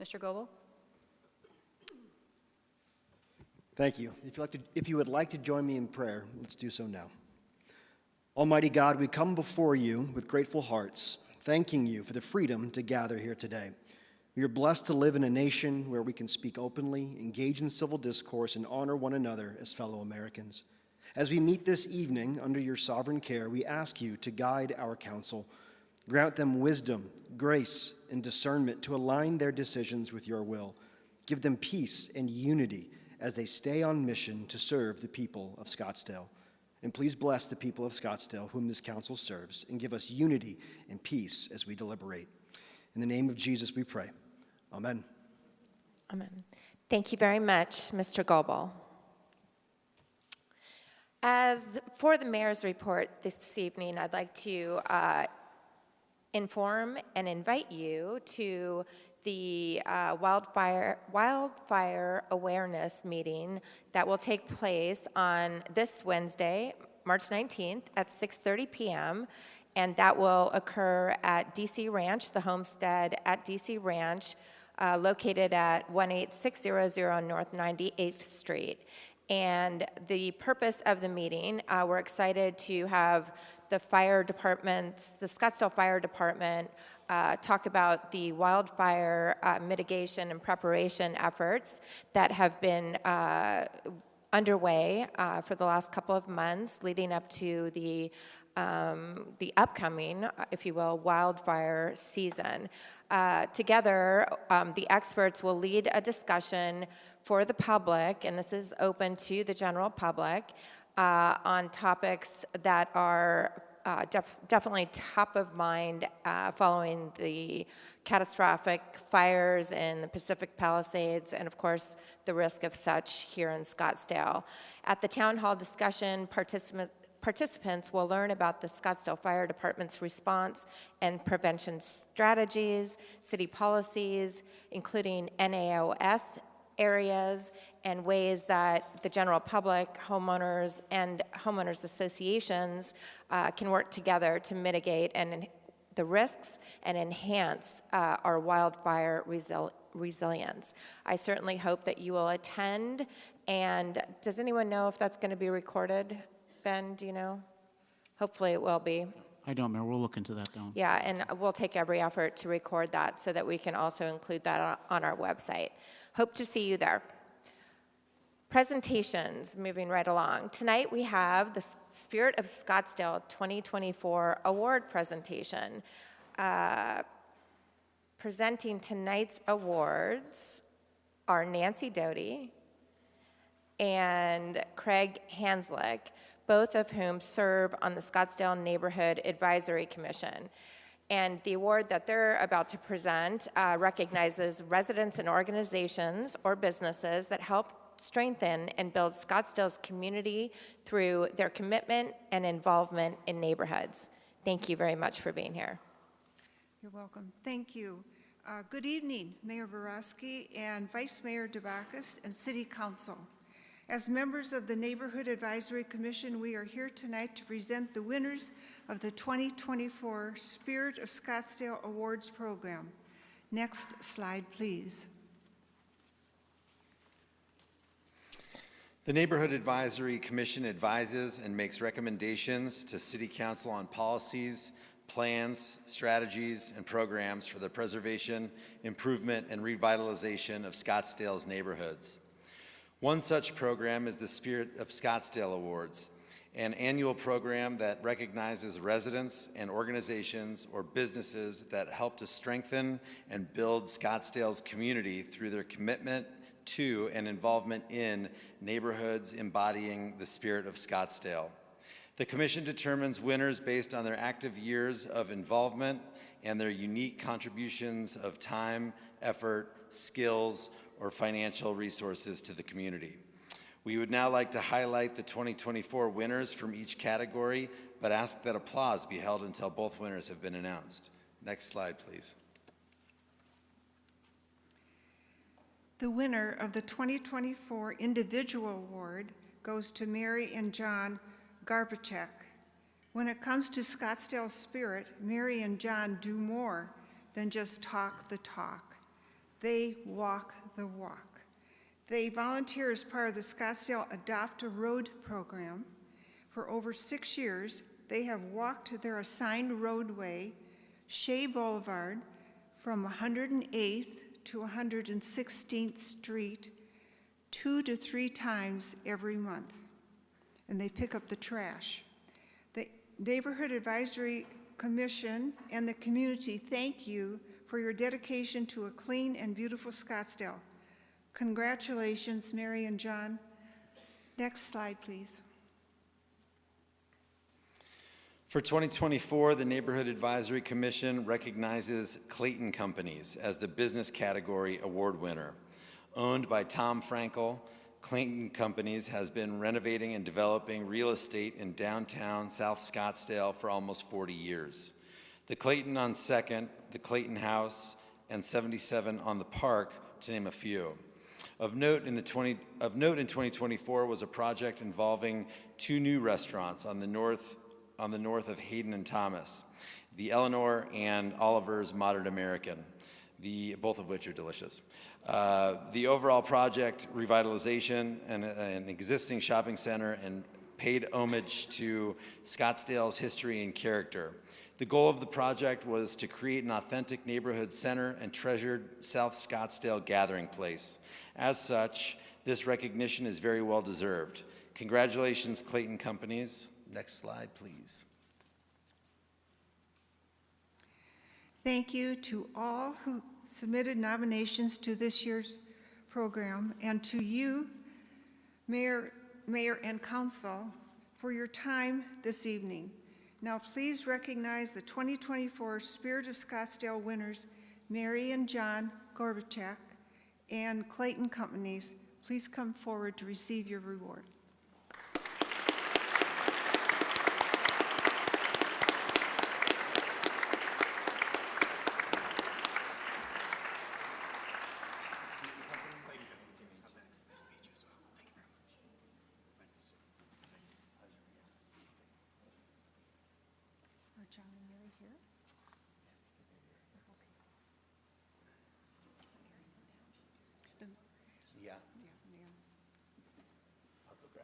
Mr. Goebel? Thank you. If you would like to join me in prayer, let's do so now. Almighty God, we come before you with grateful hearts, thanking you for the freedom to gather here today. We are blessed to live in a nation where we can speak openly, engage in civil discourse, and honor one another as fellow Americans. As we meet this evening under your sovereign care, we ask you to guide our council. Grant them wisdom, grace, and discernment to align their decisions with your will. Give them peace and unity as they stay on mission to serve the people of Scottsdale. And please bless the people of Scottsdale whom this council serves, and give us unity and peace as we deliberate. In the name of Jesus we pray. Amen. Amen. Thank you very much, Mr. Goebel. For the mayor's report this evening, I'd like to inform and invite you to the wildfire awareness meeting that will take place on this Wednesday, March 19th at 6:30 p.m., and that will occur at DC Ranch, the homestead at DC Ranch, located at 18600 North 98th Street. And the purpose of the meeting, we're excited to have the fire departments, the Scottsdale Fire Department, talk about the wildfire mitigation and preparation efforts that have been underway for the last couple of months leading up to the upcoming, if you will, wildfire season. Together, the experts will lead a discussion for the public, and this is open to the general public, on topics that are definitely top of mind following the catastrophic fires in the Pacific Palisades and, of course, the risk of such here in Scottsdale. At the town hall discussion, participants will learn about the Scottsdale Fire Department's response and prevention strategies, city policies, including NAOS areas, and ways that the general public, homeowners, and homeowners associations can work together to mitigate the risks and enhance our wildfire resilience. I certainly hope that you will attend. And does anyone know if that's going to be recorded? Ben, do you know? Hopefully it will be. I don't, Mayor. We'll look into that down. Yeah, and we'll take every effort to record that so that we can also include that on our website. Hope to see you there. Presentations, moving right along. Tonight we have the Spirit of Scottsdale 2024 award presentation. Presenting tonight's awards are Nancy Doty and Craig Hanslick, both of whom serve on the Scottsdale Neighborhood Advisory Commission. And the award that they're about to present recognizes residents and organizations or businesses that help strengthen and build Scottsdale's community through their commitment and involvement in neighborhoods. Thank you very much for being here. You're welcome. Thank you. Good evening, Mayor Borowski and Vice Mayor DeBacus and City Council. As members of the Neighborhood Advisory Commission, we are here tonight to present the winners of the 2024 Spirit of Scottsdale Awards program. Next slide, please. The Neighborhood Advisory Commission advises and makes recommendations to City Council on policies, plans, strategies, and programs for the preservation, improvement, and revitalization of Scottsdale's neighborhoods. One such program is the Spirit of Scottsdale Awards, an annual program that recognizes residents and organizations or businesses that help to strengthen and build Scottsdale's community through their commitment to and involvement in neighborhoods embodying the spirit of Scottsdale. The Commission determines winners based on their active years of involvement and their unique contributions of time, effort, skills, or financial resources to the community. We would now like to highlight the 2024 winners from each category, but ask that applause be held until both winners have been announced. Next slide, please. The winner of the 2024 Individual Award goes to Mary and John Garbachek. When it comes to Scottsdale spirit, Mary and John do more than just talk the talk. They walk the walk. They volunteer as part of the Scottsdale Adopt a Road program. For over 6 years, they have walked their assigned roadway, Shea Boulevard, from 108th to 116th Street 2 to 3 times every month. And they pick up the trash. The Neighborhood Advisory Commission and the community thank you for your dedication to a clean and beautiful Scottsdale. Congratulations, Mary and John. Next slide, please. For 2024, the Neighborhood Advisory Commission recognizes Clayton Companies as the Business Category Award winner. Owned by Tom Frankel, Clayton Companies has been renovating and developing real estate in downtown South Scottsdale for almost 40 years. The Clayton on 2nd, the Clayton House, and 77 on the Park, to name a few. Of note in 2024 was a project involving 2 new restaurants on the north of Hayden and Thomas, the Eleanor and Oliver's Modern American, both of which are delicious. The overall project revitalization and an existing shopping center and paid homage to Scottsdale's history and character. The goal of the project was to create an authentic neighborhood center and treasured South Scottsdale gathering place. As such, this recognition is very well deserved. Congratulations, Clayton Companies. Next slide, please. Thank you to all who submitted nominations to this year's program, and to you, Mayor and Council, for your time this evening. Now please recognize the 2024 Spirit of Scottsdale winners, Mary and John Gorbachek and Clayton Companies. Please come forward to receive your reward. John and Mary here? Yeah. Yeah, Mayor. I'll go grab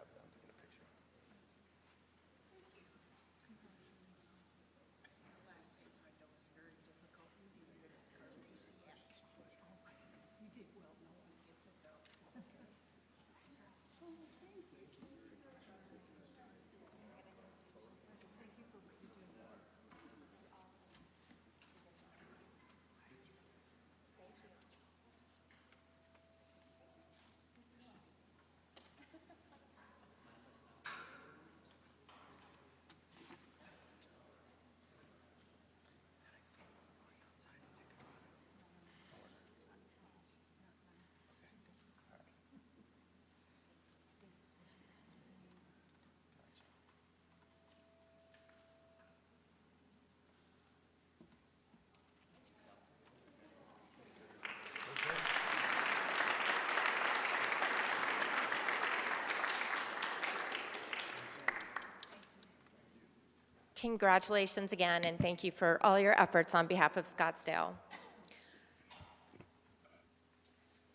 Congratulations again, and thank you for all your efforts on behalf of Scottsdale.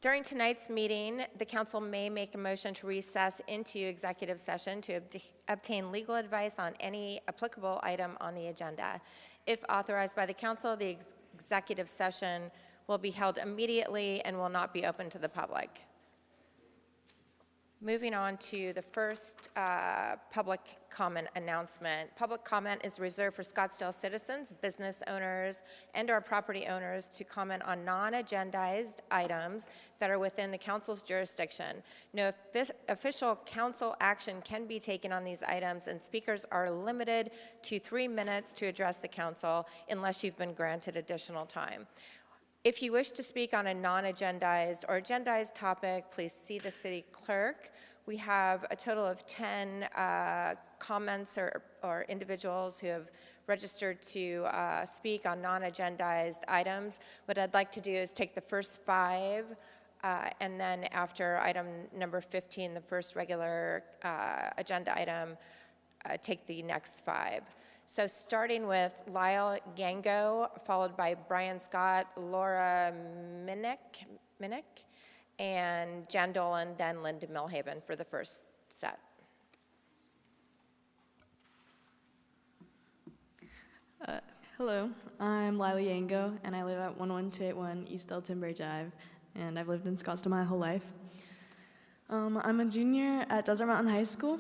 During tonight's meeting, the council may make a motion to recess into executive session to obtain legal advice on any applicable item on the agenda. If authorized by the council, the executive session will be held immediately and will not be open to the public. Moving on to the first public comment announcement. Public comment is reserved for Scottsdale citizens, business owners, and/or property owners to comment on non-agendized items that are within the council's jurisdiction. No official council action can be taken on these items, and speakers are limited to 3 minutes to address the council unless you've been granted additional time. If you wish to speak on a non-agendized or agendized topic, please see the city clerk. We have a total of 10 comments or individuals who have registered to speak on non-agendized items. What I'd like to do is take the first 5, and then after item number 15, the first regular agenda item, take the next 5. So starting with Lyle Yango, followed by Brian Scott, Laura Minnick, and Jan Dolan, then Linda Milhaven for the first set. Hello, I'm Lila Yango, and I live at 11281 East Del Timbre Drive, and I've lived in Scottsdale my whole life. I'm a junior at Desert Mountain High School,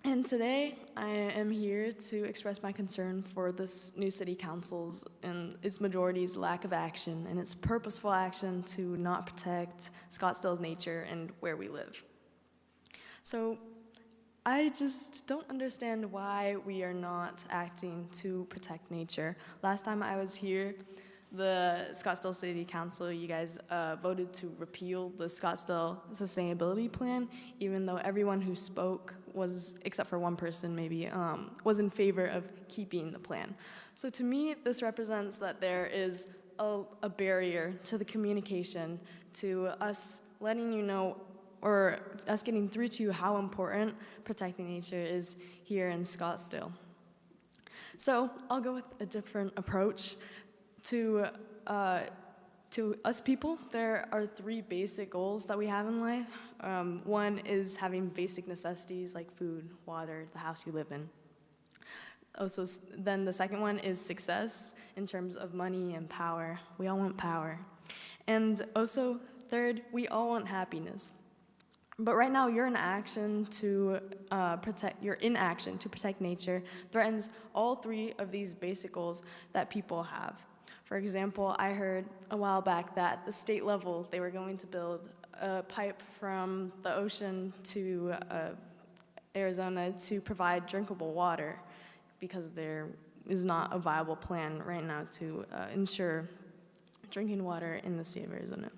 and today I am here to express my concern for this new city council's and its majority's lack of action and its purposeful action to not protect Scottsdale's nature and where we live. So I just don't understand why we are not acting to protect nature. Last time I was here, the Scottsdale City Council, you guys voted to repeal the Scottsdale Sustainability Plan, even though everyone who spoke was, except for one person maybe, was in favor of keeping the plan. So to me, this represents that there is a barrier to the communication, to us letting you know, or us getting through to you how important protecting nature is here in Scottsdale. So I'll go with a different approach. To us people, there are 3 basic goals that we have in life. One is having basic necessities like food, water, the house you live in. Also, then the second one is success in terms of money and power. We all want power. And also, third, we all want happiness. But right now, your inaction to protect nature threatens all 3 of these basic goals that people have. For example, I heard a while back that at the state level, they were going to build a pipe from the ocean to Arizona to provide drinkable water because there is not a viable plan right now to ensure drinking water in the state of Arizona.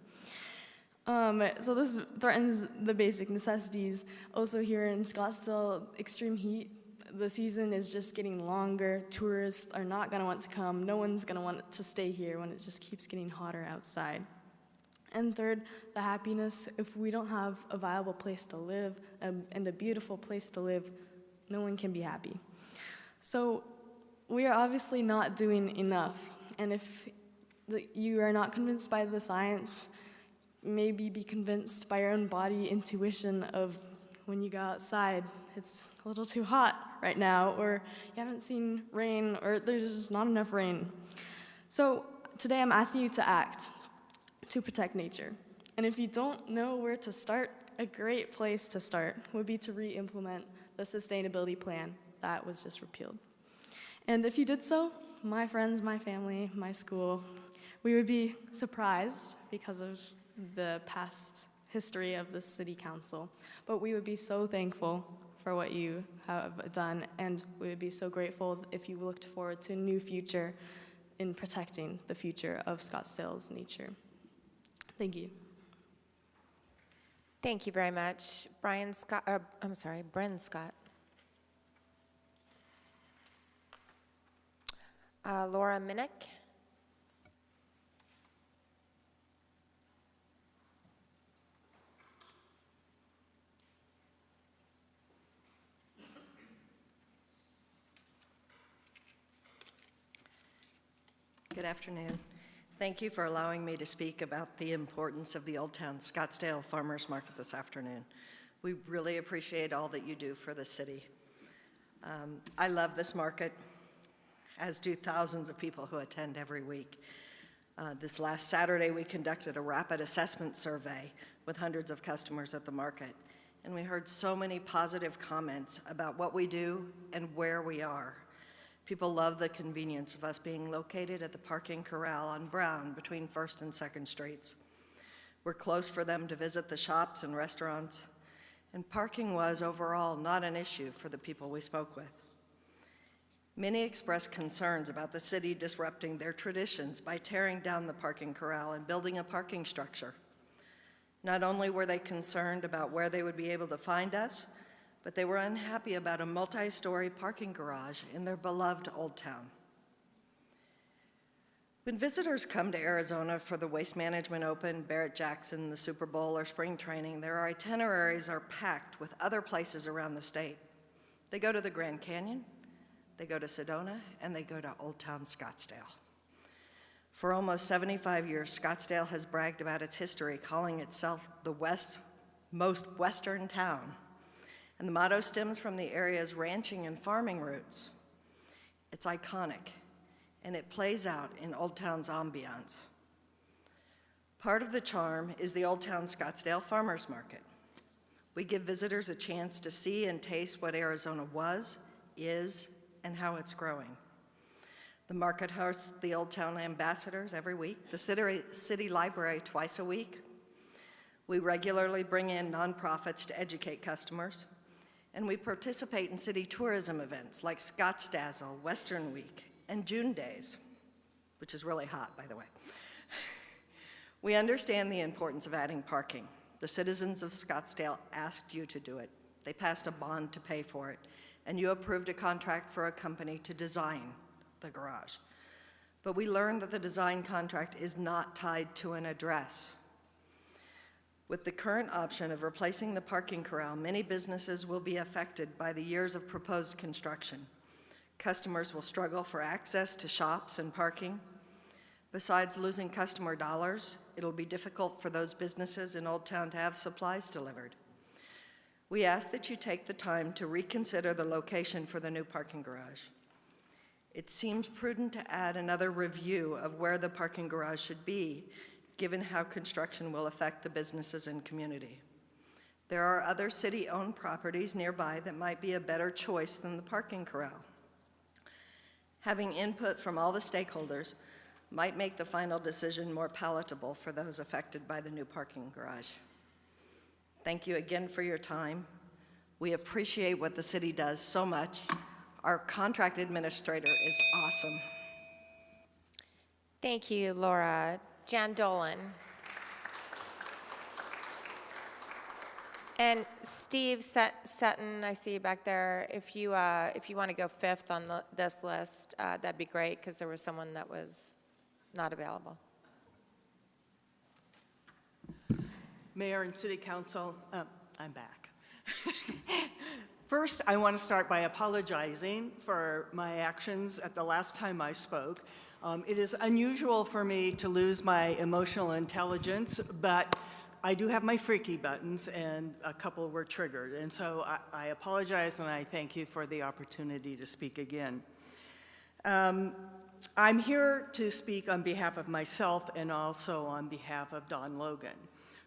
So this threatens the basic necessities. Also here in Scottsdale, extreme heat. The season is just getting longer. Tourists are not going to want to come. No one's going to want to stay here when it just keeps getting hotter outside. And third, the happiness. If we don't have a viable place to live and a beautiful place to live, no one can be happy. So we are obviously not doing enough. And if you are not convinced by the science, maybe be convinced by your own body intuition of when you go outside, it's a little too hot right now, or you haven't seen rain, or there's just not enough rain. So today I'm asking you to act to protect nature. And if you don't know where to start, a great place to start would be to re-implement the sustainability plan that was just repealed. And if you did so, my friends, my family, my school, we would be surprised because of the past history of the city council, but we would be so thankful for what you have done, and we would be so grateful if you looked forward to a new future in protecting the future of Scottsdale's nature. Thank you. Thank you very much. Bryn Scott. Laura Minnick. Good afternoon. Thank you for allowing me to speak about the importance of the Old Town Scottsdale Farmers Market this afternoon. We really appreciate all that you do for the city. I love this market, as do thousands of people who attend every week. This last Saturday, we conducted a rapid assessment survey with hundreds of customers at the market, and we heard so many positive comments about what we do and where we are. People love the convenience of us being located at the parking corral on Brown between 1st and 2nd Streets. We're close for them to visit the shops and restaurants, and parking was overall not an issue for the people we spoke with. Many expressed concerns about the city disrupting their traditions by tearing down the parking corral and building a parking structure. Not only were they concerned about where they would be able to find us, but they were unhappy about a multi-story parking garage in their beloved Old Town. When visitors come to Arizona for the Waste Management Open, Barrett-Jackson, the Super Bowl, or spring training, their itineraries are packed with other places around the state. They go to the Grand Canyon, they go to Sedona, and they go to Old Town Scottsdale. For almost 75 years, Scottsdale has bragged about its history, calling itself the West's most western town. And the motto stems from the area's ranching and farming roots. It's iconic, and it plays out in Old Town's ambiance. Part of the charm is the Old Town Scottsdale Farmers Market. We give visitors a chance to see and taste what Arizona was, is, and how it's growing. The market hosts the Old Town ambassadors every week, the city library twice a week. We regularly bring in nonprofits to educate customers, and we participate in city tourism events like Scottsdale, Western Week, and June Days, which is really hot, by the way. We understand the importance of adding parking. The citizens of Scottsdale asked you to do it. They passed a bond to pay for it, and you approved a contract for a company to design the garage. But we learned that the design contract is not tied to an address. With the current option of replacing the parking corral, many businesses will be affected by the years of proposed construction. Customers will struggle for access to shops and parking. Besides losing customer dollars, it'll be difficult for those businesses in Old Town to have supplies delivered. We ask that you take the time to reconsider the location for the new parking garage. It seems prudent to add another review of where the parking garage should be, given how construction will affect the businesses and community. There are other city-owned properties nearby that might be a better choice than the parking corral. Having input from all the stakeholders might make the final decision more palatable for those affected by the new parking garage. Thank you again for your time. We appreciate what the city does so much. Our contract administrator is awesome. Thank you, Laura. Jan Dolan. And Steve Sutton, I see you back there. If you want to go fifth on this list, that'd be great, because there was someone that was not available. Mayor and City Council, I'm back. First, I want to start by apologizing for my actions at the last time I spoke. It is unusual for me to lose my emotional intelligence, but I do have my freaky buttons, and a couple were triggered. And so I apologize, and I thank you for the opportunity to speak again. I'm here to speak on behalf of myself and also on behalf of Don Logan,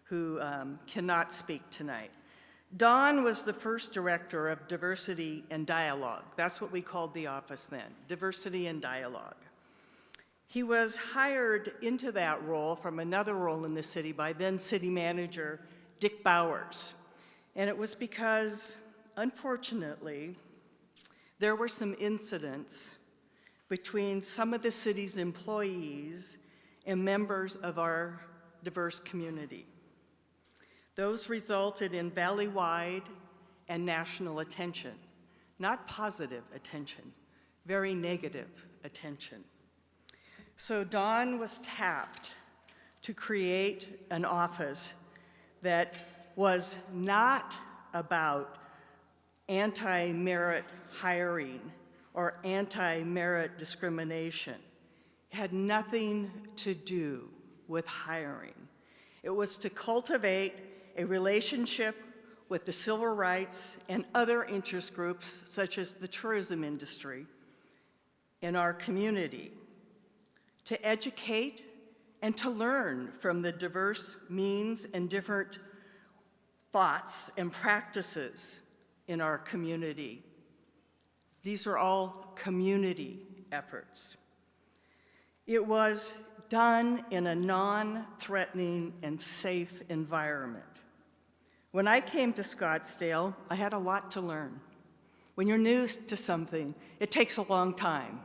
who cannot speak tonight. Don was the first director of Diversity and Dialogue. That's what we called the office then, Diversity and Dialogue. He was hired into that role from another role in the city by then city manager Dick Bowers. And it was because, unfortunately, there were some incidents between some of the city's employees and members of our diverse community. Those resulted in valley-wide and national attention, not positive attention, very negative attention. So Don was tapped to create an office that was not about anti-merit hiring or anti-merit discrimination. had nothing to do with hiring. It was to cultivate a relationship with the civil rights and other interest groups, such as the tourism industry, in our community, to educate and to learn from the diverse means and different thoughts and practices in our community. These are all community efforts. It was done in a non-threatening and safe environment. When I came to Scottsdale, I had a lot to learn. When you're new to something, it takes a long time.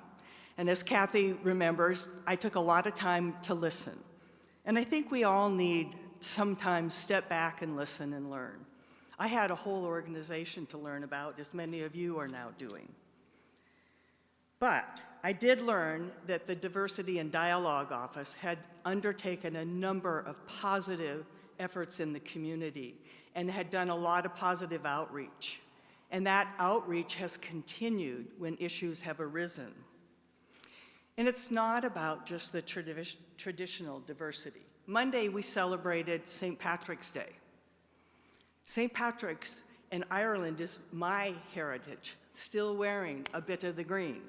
And as Kathy remembers, I took a lot of time to listen. And I think we all need sometimes step back and listen and learn. I had a whole organization to learn about, as many of you are now doing. But I did learn that the Diversity and Dialogue Office had undertaken a number of positive efforts in the community and had done a lot of positive outreach. And that outreach has continued when issues have arisen. And it's not about just the traditional diversity. Monday, we celebrated St. Patrick's Day. St. Patrick's in Ireland is my heritage, still wearing a bit of the green.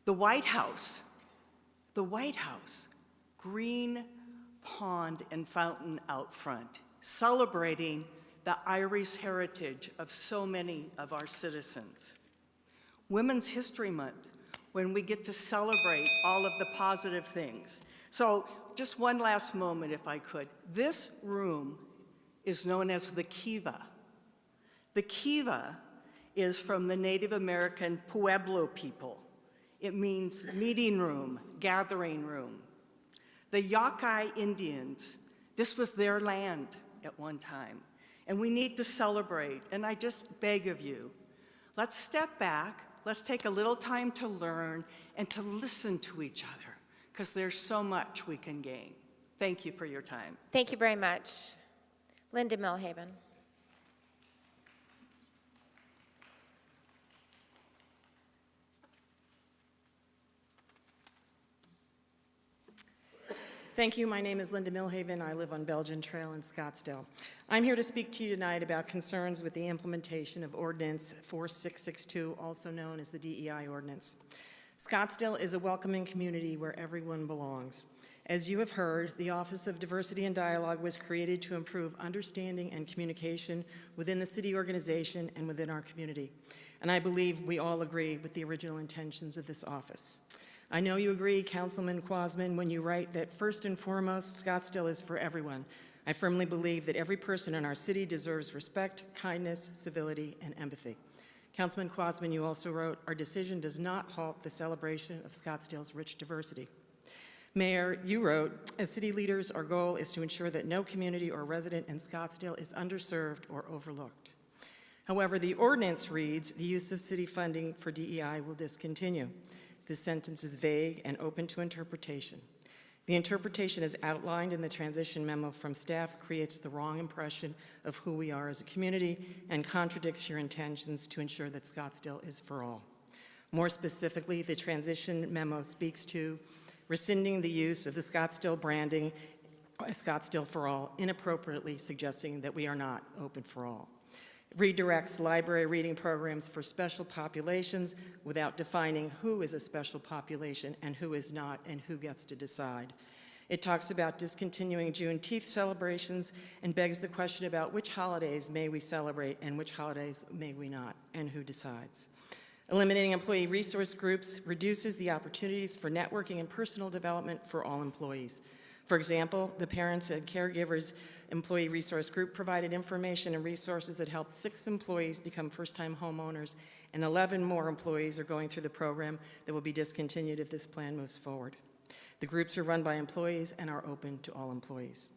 The White House, green pond and fountain out front, celebrating the Irish heritage of so many of our citizens. Women's History Month, when we get to celebrate all of the positive things. So just one last moment, if I could. This room is known as the kiva. The kiva is from the Native American Pueblo people. It means meeting room, gathering room. The Yaqui Indians, this was their land at one time, and we need to celebrate. And I just beg of you, let's step back, let's take a little time to learn and to listen to each other, because there's so much we can gain. Thank you for your time. Thank you very much. Linda Milhaven. Thank you. My name is Linda Milhaven. I live on Belgian Trail in Scottsdale. I'm here to speak to you tonight about concerns with the implementation of Ordinance 4662, also known as the DEI Ordinance. Scottsdale is a welcoming community where everyone belongs. As you have heard, the Office of Diversity and Dialogue was created to improve understanding and communication within the city organization and within our community. And I believe we all agree with the original intentions of this office. I know you agree, Councilman Quasman, when you write that first and foremost, Scottsdale is for everyone. I firmly believe that every person in our city deserves respect, kindness, civility, and empathy. Councilman Quasman, you also wrote, our decision does not halt the celebration of Scottsdale's rich diversity. Mayor, you wrote, as city leaders, our goal is to ensure that no community or resident in Scottsdale is underserved or overlooked. However, the ordinance reads, the use of city funding for DEI will discontinue. This sentence is vague and open to interpretation. The interpretation as outlined in the transition memo from staff creates the wrong impression of who we are as a community and contradicts your intentions to ensure that Scottsdale is for all. More specifically, the transition memo speaks to rescinding the use of the Scottsdale branding, Scottsdale for all, inappropriately suggesting that we are not open for all. Redirects library reading programs for special populations without defining who is a special population and who is not and who gets to decide. It talks about discontinuing Juneteenth celebrations and begs the question about which holidays may we celebrate and which holidays may we not, and who decides. Eliminating employee resource groups reduces the opportunities for networking and personal development for all employees. For example, the Parents and Caregivers Employee Resource Group provided information and resources that helped 6 employees become first-time homeowners, and 11 more employees are going through the program that will be discontinued if this plan moves forward. The groups are run by employees and are open to all employees.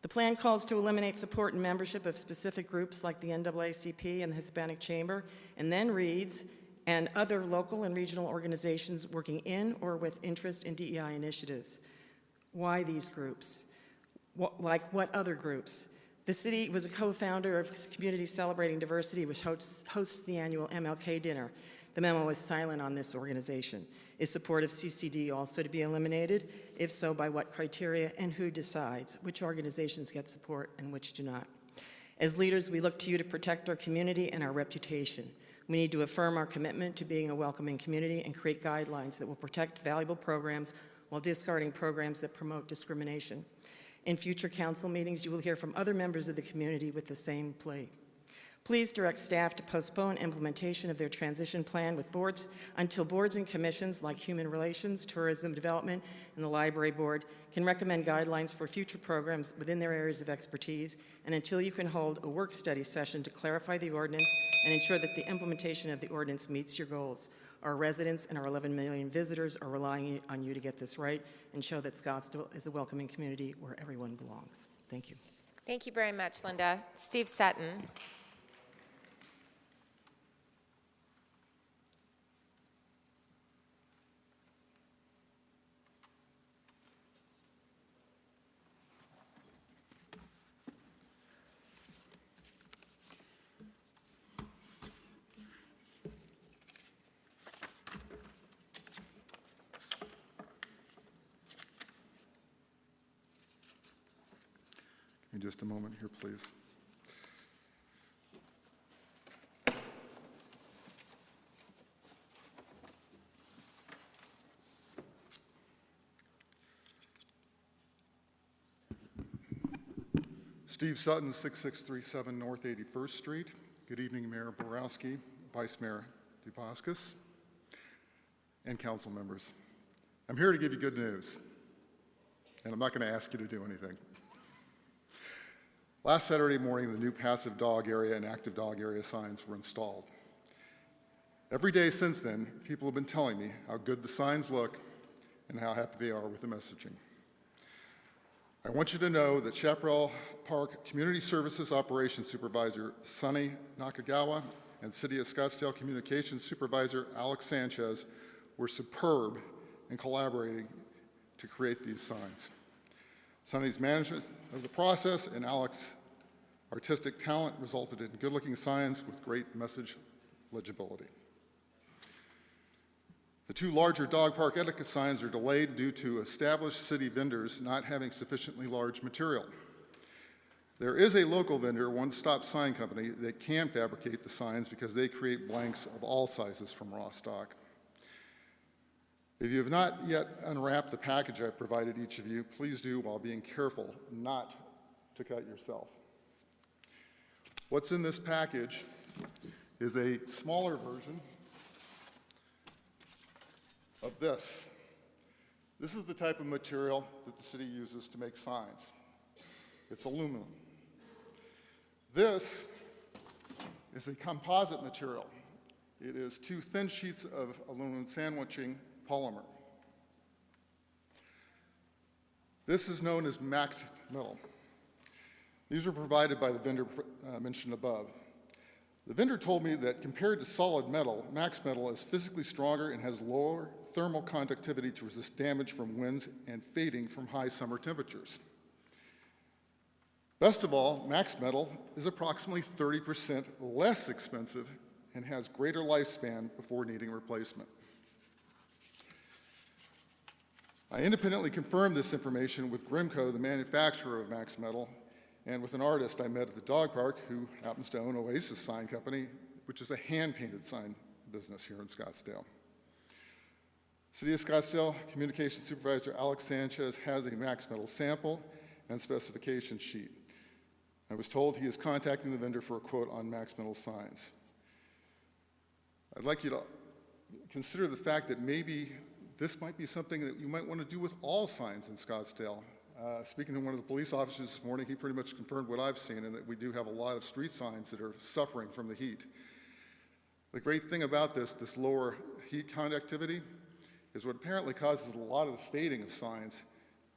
The plan calls to eliminate support and membership of specific groups like the NAACP and the Hispanic Chamber, and then reads, and other local and regional organizations working in or with interest in DEI initiatives. Why these groups? Like what other groups? The city was a co-founder of Community Celebrating Diversity, which hosts the annual MLK dinner. The memo was silent on this organization. Is support of CCD also to be eliminated? If so, by what criteria, and who decides which organizations get support and which do not? As leaders, we look to you to protect our community and our reputation. We need to affirm our commitment to being a welcoming community and create guidelines that will protect valuable programs while discarding programs that promote discrimination. In future council meetings, you will hear from other members of the community with the same plea. Please direct staff to postpone implementation of their transition plan with boards until boards and commissions like Human Relations, Tourism Development, and the Library Board can recommend guidelines for future programs within their areas of expertise, and until you can hold a work study session to clarify the ordinance and ensure that the implementation of the ordinance meets your goals. Our residents and our 11 million visitors are relying on you to get this right and show that Scottsdale is a welcoming community where everyone belongs. Thank you. Thank you very much, Linda. Steve Sutton. Just a moment here, please. Steve Sutton, 6637 North 81st Street. Good evening, Mayor Borowski, Vice Mayor Duboskus, and council members. I'm here to give you good news, and I'm not going to ask you to do anything. Last Saturday morning, the new passive dog area and active dog area signs were installed. Every day since then, people have been telling me how good the signs look and how happy they are with the messaging. I want you to know that Chaparral Park Community Services Operations Supervisor Sonny Nakagawa and City of Scottsdale Communications Supervisor Alex Sanchez were superb in collaborating to create these signs. Sonny's management of the process and Alex's artistic talent resulted in good-looking signs with great message legibility. The two larger dog park etiquette signs are delayed due to established city vendors not having sufficiently large material. There is a local vendor, One Stop Sign Company, that can fabricate the signs because they create blanks of all sizes from raw stock. If you have not yet unwrapped the package I've provided each of you, please do while being careful not to cut yourself. What's in this package is a smaller version of this. This is the type of material that the city uses to make signs. It's aluminum. This is a composite material. It is 2 thin sheets of aluminum sandwiching polymer. This is known as Max Metal. These were provided by the vendor mentioned above. The vendor told me that compared to solid metal, Max Metal is physically stronger and has lower thermal conductivity to resist damage from winds and fading from high summer temperatures. Best of all, Max Metal is approximately 30% less expensive and has greater lifespan before needing replacement. I independently confirmed this information with Grimco, the manufacturer of Max Metal, and with an artist I met at the dog park who happens to own Oasis Sign Company, which is a hand-painted sign business here in Scottsdale. City of Scottsdale Communications Supervisor Alex Sanchez has a Max Metal sample and specification sheet. I was told he is contacting the vendor for a quote on Max Metal signs. I'd like you to consider the fact that maybe this might be something that you might want to do with all signs in Scottsdale. Speaking to one of the police officers this morning, he pretty much confirmed what I've seen, and that we do have a lot of street signs that are suffering from the heat. The great thing about this lower heat conductivity, is what apparently causes a lot of the fading of signs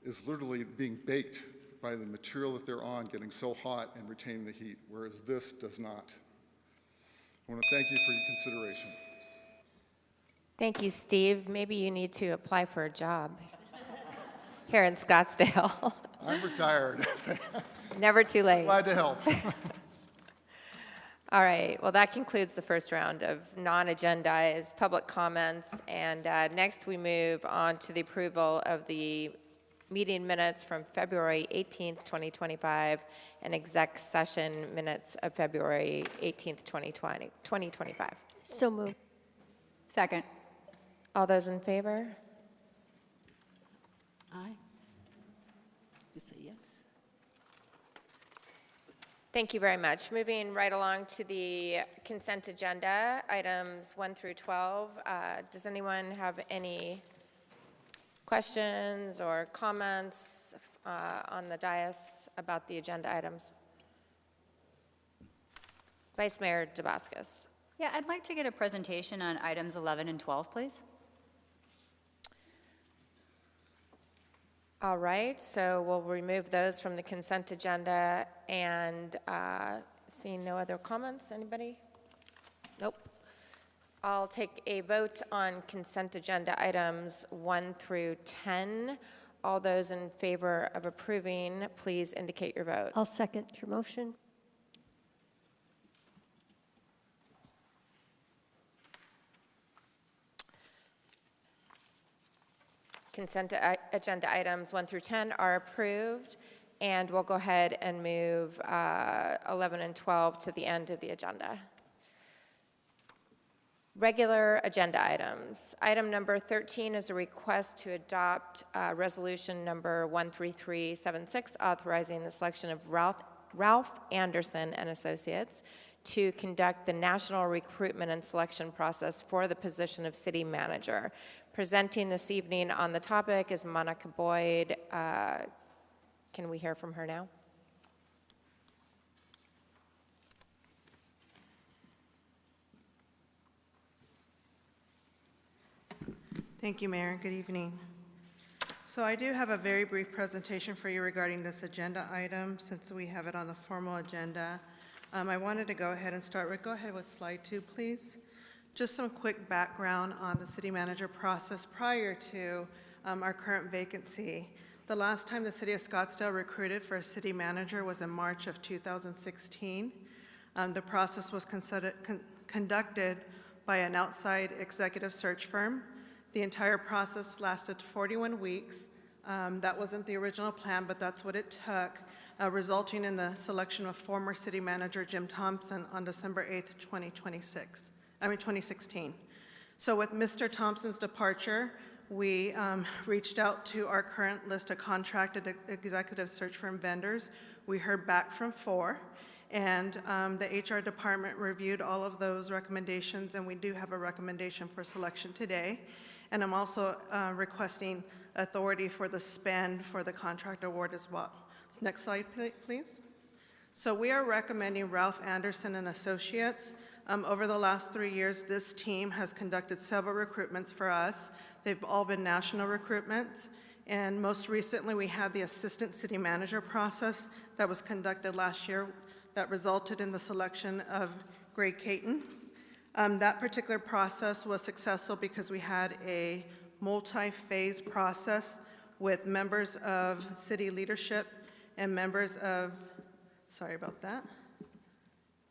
is literally being baked by the material that they're on getting so hot and retaining the heat, whereas this does not. I want to thank you for your consideration. Thank you, Steve. Maybe you need to apply for a job here in Scottsdale. I'm retired. Never too late. Glad to help. All right, well, that concludes the first round of non-agendized public comments. And next we move on to the approval of the meeting minutes from February 18th, 2025, and exec session minutes of February 18th, 2025. So moved. Second. All those in favor? Aye. You say yes? Thank you very much. Moving right along to the consent agenda, items 1 through 12. Does anyone have any questions or comments on the dais about the agenda items? Vice Mayor Dabascus. Yeah, I'd like to get a presentation on items 11 and 12, please. All right, so we'll remove those from the consent agenda, and seeing no other comments, anybody? Nope. I'll take a vote on consent agenda items 1 through 10. All those in favor of approving, please indicate your vote. I'll second your motion. Consent agenda items 1 through 10 are approved, and we'll go ahead and move 11 and 12 to the end of the agenda. Regular agenda items. Item number 13 is a request to adopt resolution number 13376, authorizing the selection of Ralph Anderson and Associates to conduct the national recruitment and selection process for the position of city manager. Presenting this evening on the topic is Monica Boyd. Can we hear from her now? Thank you, Mayor. Good evening. So I do have a very brief presentation for you regarding this agenda item, since we have it on the formal agenda. I wanted to go ahead and start with, go ahead with slide 2, please. Just some quick background on the city manager process prior to our current vacancy. The last time the city of Scottsdale recruited for a city manager was in March of 2016. The process was conducted by an outside executive search firm. The entire process lasted 41 weeks. That wasn't the original plan, but that's what it took, resulting in the selection of former city manager Jim Thompson on December 8th, 2016. So with Mr. Thompson's departure, we reached out to our current list of contracted executive search firm vendors. We heard back from 4, and the HR department reviewed all of those recommendations, and we do have a recommendation for selection today. And I'm also requesting authority for the spend for the contract award as well. Next slide, please. So we are recommending Ralph Anderson and Associates. Over the last 3 years, this team has conducted several recruitments for us. They've all been national recruitments. And most recently, we had the assistant city manager process that was conducted last year that resulted in the selection of Greg Caton. That particular process was successful because we had a multi-phase process with members of city leadership and members of,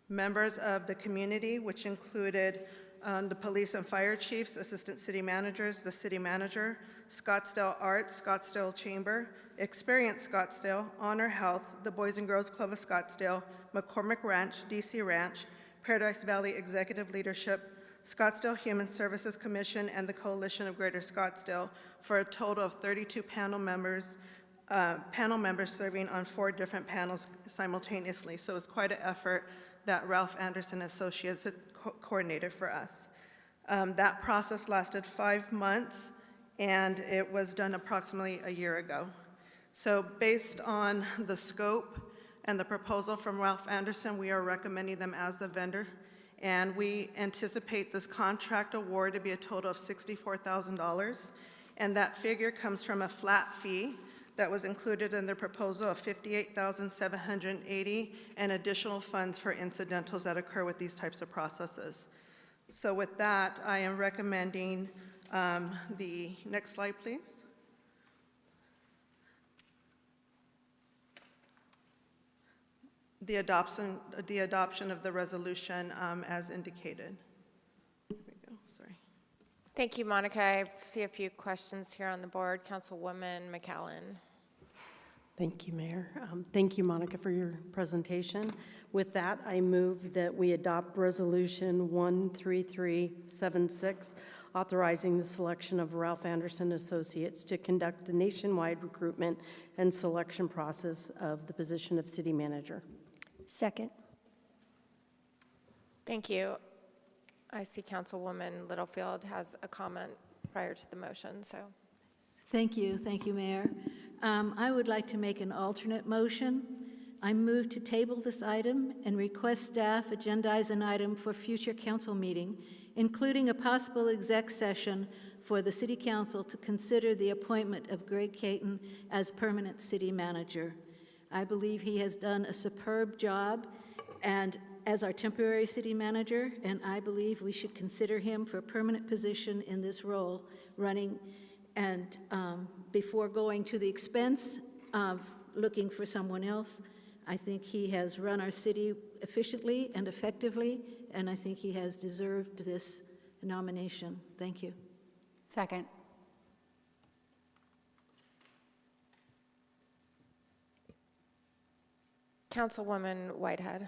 members of the community, which included the police and fire chiefs, assistant city managers, the city manager, Scottsdale Arts, Scottsdale Chamber, Experience Scottsdale, Honor Health, the Boys and Girls Club of Scottsdale, McCormick Ranch, DC Ranch, Paradise Valley Executive Leadership, Scottsdale Human Services Commission, and the Coalition of Greater Scottsdale, for a total of 32 panel members serving on 4 different panels simultaneously. So it's quite an effort that Ralph Anderson Associates had coordinated for us. That process lasted 5 months, and it was done approximately a year ago. So based on the scope and the proposal from Ralph Anderson, we are recommending them as the vendor, and we anticipate this contract award to be a total of $64,000, and that figure comes from a flat fee that was included in the proposal of $58,780 and additional funds for incidentals that occur with these types of processes. So with that, I am recommending the next slide, please. the adoption of the resolution as indicated. There we go, sorry. Thank you, Monica. I see a few questions here on the board. Councilwoman McAllen. Thank you, Mayor. Thank you, Monica, for your presentation. With that, I move that we adopt Resolution 13376, authorizing the selection of Ralph Anderson Associates to conduct the nationwide recruitment and selection process of the position of city manager. Second. Thank you. I see Councilwoman Littlefield has a comment prior to the motion, so. Thank you, Mayor. I would like to make an alternate motion. I move to table this item and request staff agendize an item for future council meeting, including a possible exec session for the City Council to consider the appointment of Greg Caton as permanent city manager. I believe he has done a superb job and as our temporary city manager, and I believe we should consider him for a permanent position in this role, running and before going to the expense of looking for someone else. I think he has run our city efficiently and effectively, and I think he has deserved this nomination. Thank you. Second. Councilwoman Whitehead.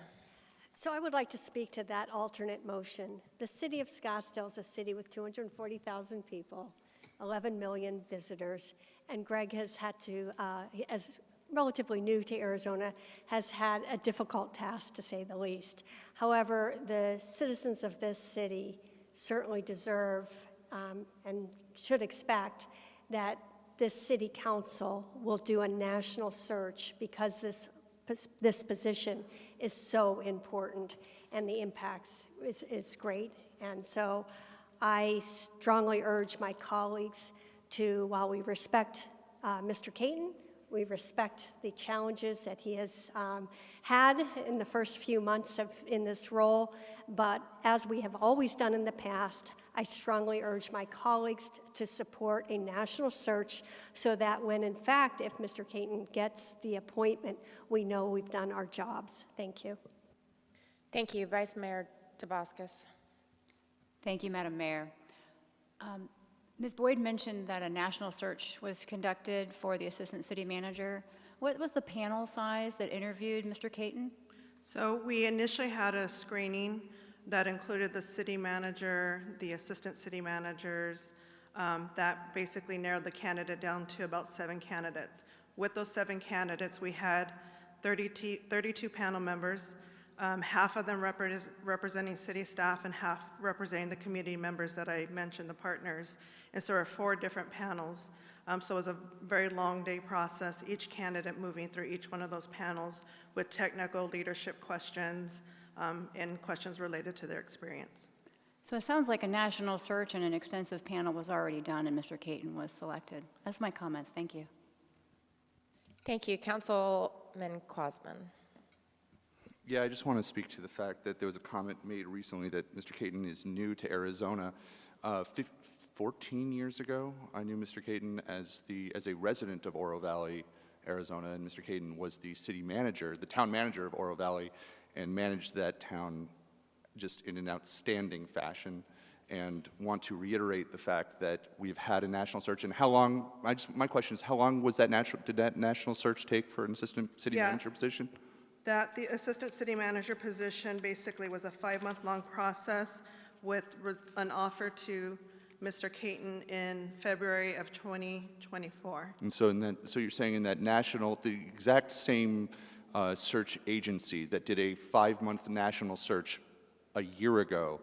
So I would like to speak to that alternate motion. The city of Scottsdale is a city with 240,000 people, 11 million visitors, and Greg has had to, as relatively new to Arizona, has had a difficult task, to say the least. However, the citizens of this city certainly deserve and should expect that this city council will do a national search, because this position is so important and the impacts is great. And so I strongly urge my colleagues to, while we respect Mr. Caton, we respect the challenges that he has had in the first few months in this role, but as we have always done in the past, I strongly urge my colleagues to support a national search so that when, in fact, if Mr. Caton gets the appointment, we know we've done our jobs. Thank you. Thank you. Vice Mayor DeBoscus. Thank you, Madam Mayor. Ms. Boyd mentioned that a national search was conducted for the assistant city manager. What was the panel size that interviewed Mr. Caton? So we initially had a screening that included the city manager, the assistant city managers, that basically narrowed the candidate down to about 7 candidates. With those 7 candidates, we had 32 panel members, half of them representing city staff and half representing the community members that I mentioned, the partners. And so there were 4 different panels. So it was a very long day process, each candidate moving through each one of those panels with technical leadership questions and questions related to their experience. So it sounds like a national search and an extensive panel was already done and Mr. Caton was selected. That's my comments. Thank you. Thank you. Councilman Clausman. Yeah, I just want to speak to the fact that there was a comment made recently that Mr. Caton is new to Arizona. 14 years ago, I knew Mr. Caton as a resident of Oro Valley, Arizona, and Mr. Caton was the city manager, the town manager of Oro Valley, and managed that town just in an outstanding fashion. And want to reiterate the fact that we've had a national search. And how long? My question is, how long was that did that national search take for an assistant city manager position? That the assistant city manager position basically was a 5-month-long process with an offer to Mr. Caton in February of 2024. And so, so you're saying in that the exact same search agency that did a 5-month national search a year ago,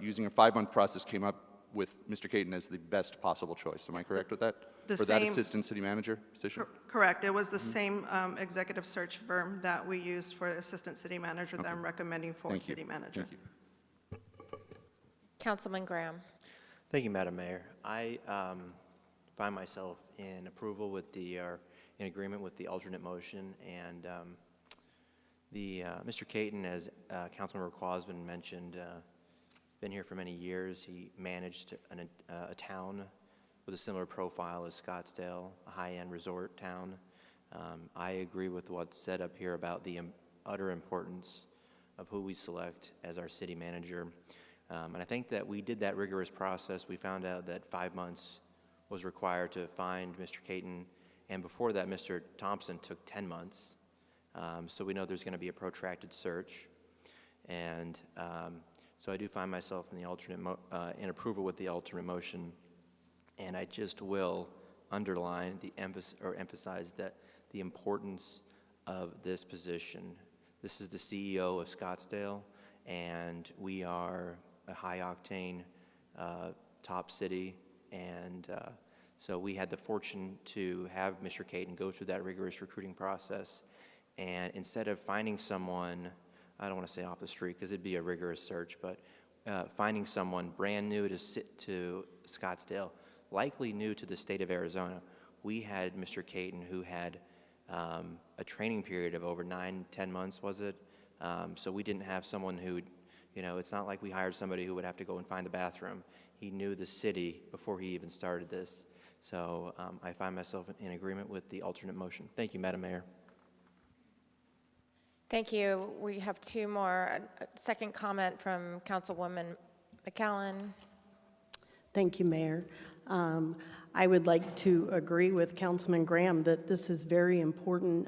using a 5-month process, came up with Mr. Caton as the best possible choice. Am I correct with that? For that assistant city manager position? Correct. It was the same executive search firm that we used for assistant city manager that I'm recommending for city manager. Thank you. Councilman Graham. Thank you, Madam Mayor. I find myself in approval with in agreement with the alternate motion, and Mr. Caton, as Councilmember Clausman mentioned, been here for many years. He managed a town with a similar profile as Scottsdale, a high-end resort town. I agree with what's said up here about the utter importance of who we select as our city manager. And I think that we did that rigorous process. We found out that 5 months was required to find Mr. Caton, and before that, Mr. Thompson took 10 months. So we know there's going to be a protracted search. And so I do find myself in the in approval with the alternate motion. And I just will underline emphasize that the importance of this position. This is the CEO of Scottsdale, and we are a high-octane top city. And so we had the fortune to have Mr. Caton go through that rigorous recruiting process. And instead of finding someone, I don't want to say off the street because it'd be a rigorous search, but finding someone brand new to Scottsdale, likely new to the state of Arizona, we had Mr. Caton, who had a training period of over 9-10 months, was it? So we didn't have someone who, it's not like we hired somebody who would have to go and find the bathroom. He knew the city before he even started this. So I find myself in agreement with the alternate motion. Thank you, Madam Mayor. Thank you. We have two more. A second comment from Councilwoman McAllen. Thank you, Mayor. I would like to agree with Councilman Graham that this is very important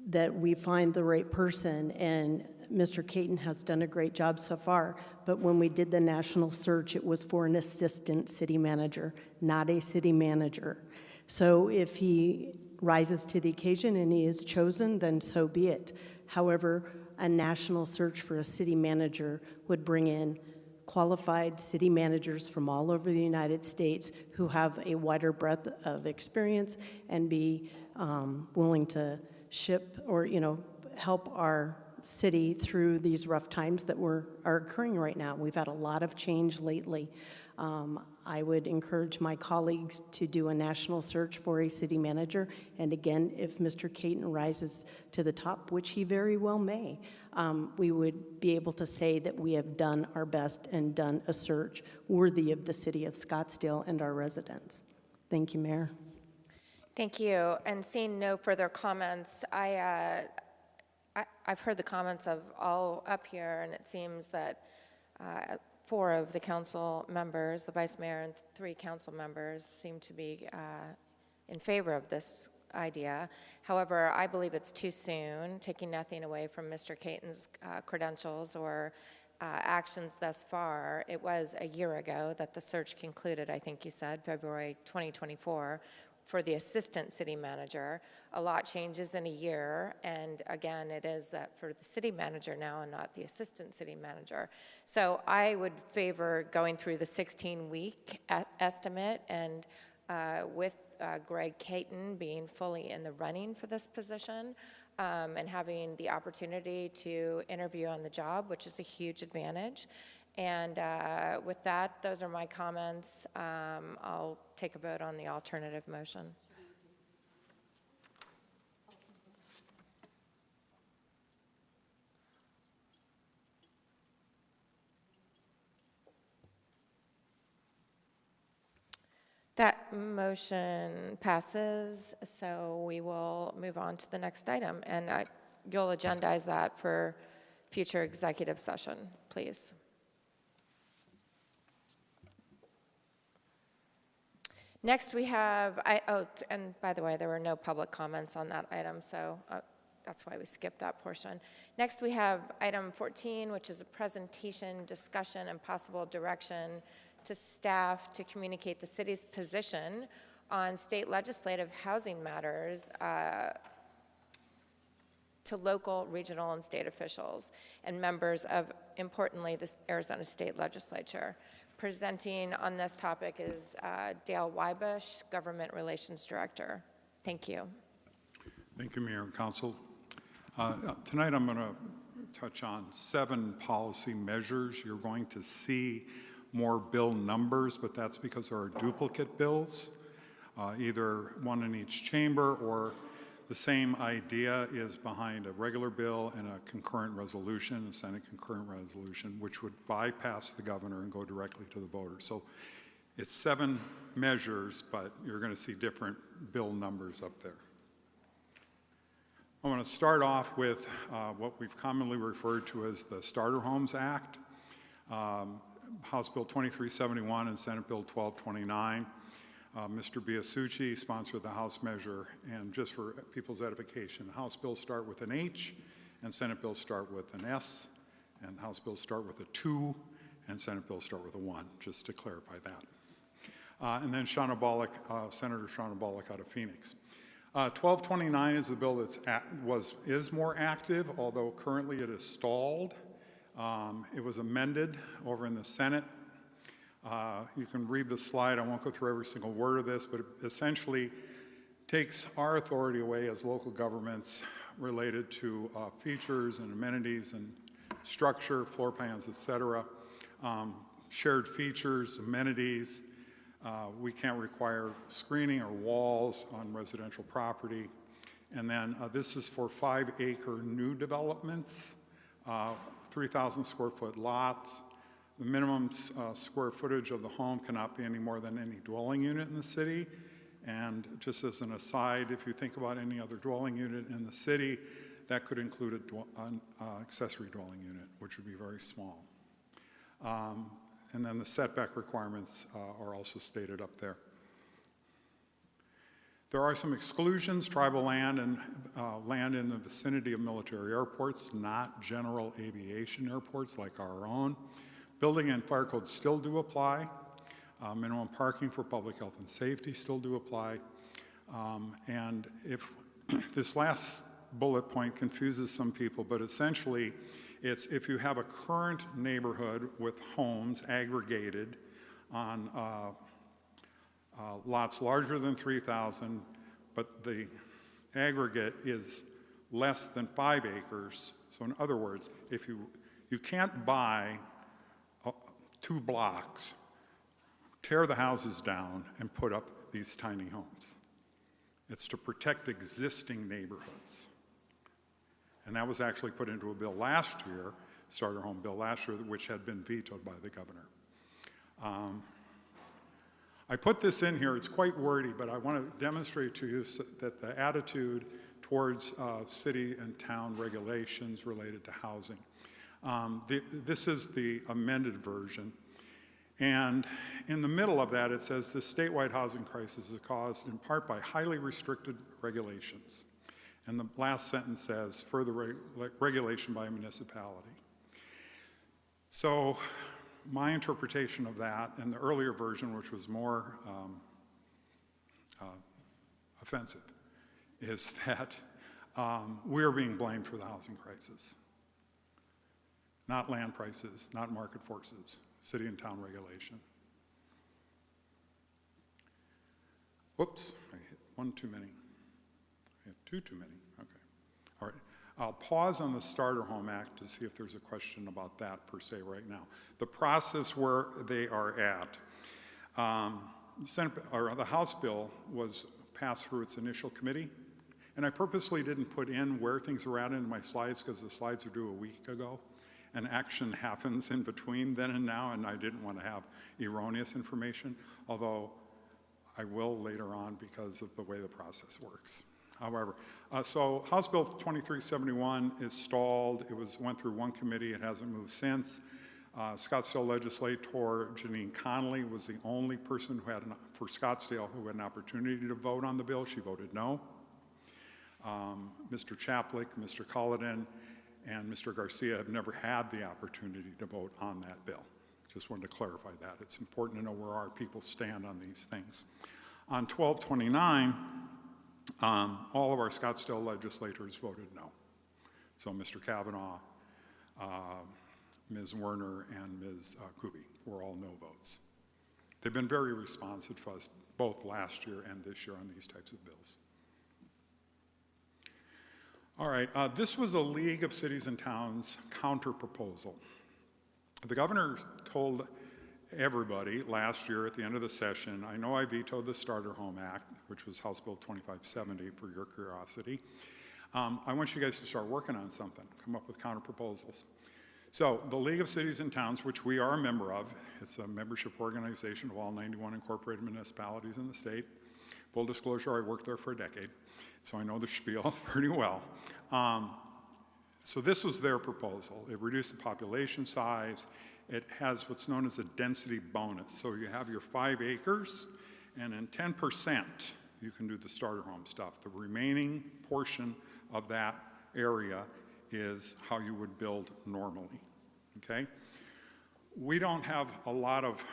that we find the right person, and Mr. Caton has done a great job so far, but when we did the national search, it was for an assistant city manager, not a city manager. So if he rises to the occasion and he is chosen, then so be it. However, a national search for a city manager would bring in qualified city managers from all over the United States who have a wider breadth of experience and be willing to ship or, help our city through these rough times that are occurring right now. We've had a lot of change lately. I would encourage my colleagues to do a national search for a city manager. And again, if Mr. Caton rises to the top, which he very well may, we would be able to say that we have done our best and done a search worthy of the city of Scottsdale and our residents. Thank you, Mayor. Thank you. And seeing no further comments, I've heard the comments of all up here, and it seems that 4 of the council members, the vice mayor and 3 council members, seem to be in favor of this idea. However, I believe it's too soon, taking nothing away from Mr. Caton's credentials or actions thus far. It was a year ago that the search concluded, I think you said, February 2024, for the assistant city manager. A lot changes in a year, and again, it is that for the city manager now and not the assistant city manager. So I would favor going through the 16-week estimate, and with Greg Caton being fully in the running for this position, and having the opportunity to interview on the job, which is a huge advantage. And with that, those are my comments. I'll take a vote on the alternative motion. That motion passes, so we will move on to the next item. And you'll agendize that for future executive session, please. Next we have, and by the way, there were no public comments on that item, so that's why we skipped that portion. Next we have item 14, which is a presentation, discussion, and possible direction to staff to communicate the city's position on state legislative housing matters to local, regional, and state officials and members of, importantly, the Arizona State Legislature. Presenting on this topic is Dale Wybush, Government Relations Director. Thank you. Thank you, Mayor and Council. Tonight I'm going to touch on 7 policy measures. You're going to see more bill numbers, but that's because there are duplicate bills, either one in each chamber, or the same idea is behind a regular bill and a concurrent resolution, a Senate concurrent resolution, which would bypass the governor and go directly to the voters. So it's 7 measures, but you're going to see different bill numbers up there. I want to start off with what we've commonly referred to as the Starter Homes Act, House Bill 2371 and Senate Bill 1229. Mr. Biasucci sponsored the House measure, and just for people's edification, the House bills start with an H, and Senate bills start with an S, and House bills start with a 2, and Senate bills start with a 1, just to clarify that. And then Senator Shauna Bullock out of Phoenix. 1229 is the bill that's is more active, although currently it is stalled. It was amended over in the Senate. You can read the slide. I won't go through every single word of this, but it essentially takes our authority away as local governments related to features and amenities and structure, floor plans, et cetera. Shared features, amenities. We can't require screening or walls on residential property. And then this is for 5-acre new developments, 3,000 square foot lots. The minimum square footage of the home cannot be any more than any dwelling unit in the city. And just as an aside, if you think about any other dwelling unit in the city, that could include an accessory dwelling unit, which would be very small. And then the setback requirements are also stated up there. There are some exclusions, tribal land and land in the vicinity of military airports, not general aviation airports like our own. Building and fire codes still do apply. Minimum parking for public health and safety still do apply. And if this last bullet point confuses some people, but essentially it's if you have a current neighborhood with homes aggregated on lots larger than 3,000, but the aggregate is less than 5 acres. So in other words, if you can't buy 2 blocks, tear the houses down, and put up these tiny homes. It's to protect existing neighborhoods. And that was actually put into a bill last year, starter home bill last year, which had been vetoed by the governor. I put this in here, it's quite wordy, but I want to demonstrate to you that the attitude towards city and town regulations related to housing. This is the amended version. And in the middle of that, it says the statewide housing crisis is caused in part by highly restricted regulations. And the last sentence says further regulation by a municipality. So my interpretation of that and the earlier version, which was more offensive, is that we're being blamed for the housing crisis. Not land prices, not market forces, city and town regulation. Whoops, I hit one too many. I hit 2 too many, okay. All right, I'll pause on the Starter Home Act to see if there's a question about that per se right now. The process where they are at, the House bill was passed through its initial committee, and I purposely didn't put in where things are at in my slides because the slides are due a week ago. And action happens in between then and now, and I didn't want to have erroneous information, although I will later on because of the way the process works. However, so House Bill 2371 is stalled. It went through one committee. It hasn't moved since. Scottsdale legislator Janine Connolly was the only person who for Scottsdale who had an opportunity to vote on the bill. She voted no. Mr. Chaplick, Mr. Culloden, and Mr. Garcia have never had the opportunity to vote on that bill. Just wanted to clarify that. It's important to know where our people stand on these things. On 1229, all of our Scottsdale legislators voted no. So Mr. Kavanaugh, Ms. Werner, and Ms. Kuby were all no votes. They've been very responsive to us both last year and this year on these types of bills. All right, this was a League of Cities and Towns counter-proposal. The governor told everybody last year at the end of the session, I know I vetoed the Starter Home Act, which was House Bill 2570 for your curiosity. I want you guys to start working on something, come up with counter-proposals. So the League of Cities and Towns, which we are a member of, it's a membership organization of all 91 incorporated municipalities in the state. Full disclosure, I worked there for a decade, so I know the spiel pretty well. So this was their proposal. It reduced the population size. It has what's known as a density bonus. So you have your 5 acres, and in 10%, you can do the starter home stuff. The remaining portion of that area is how you would build normally, okay? We don't have a lot of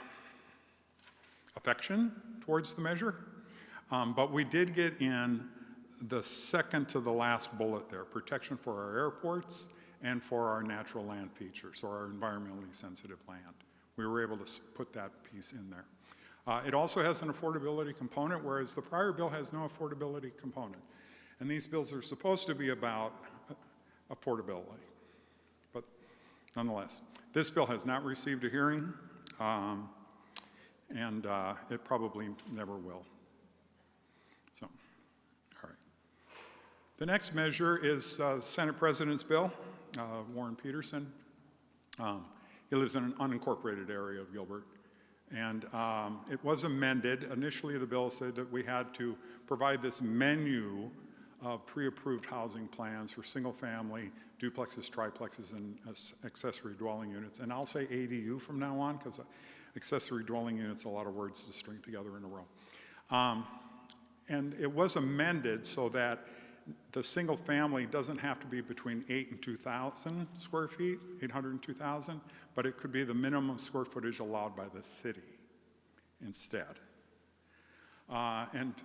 affection towards the measure, but we did get in the second to the last bullet there, protection for our airports and for our natural land features, or our environmentally sensitive land. We were able to put that piece in there. It also has an affordability component, whereas the prior bill has no affordability component. And these bills are supposed to be about affordability. But nonetheless, this bill has not received a hearing, and it probably never will. So, all right. The next measure is Senate President's bill, Warren Peterson. He lives in an unincorporated area of Gilbert. And it was amended. Initially, the bill said that we had to provide this menu of pre-approved housing plans for single-family duplexes, triplexes, and accessory dwelling units. And I'll say ADU from now on, because accessory dwelling units, a lot of words to string together in a row. And it was amended so that the single family doesn't have to be between 8 and 2,000 square feet, 800 and 2,000, but it could be the minimum square footage allowed by the city instead. And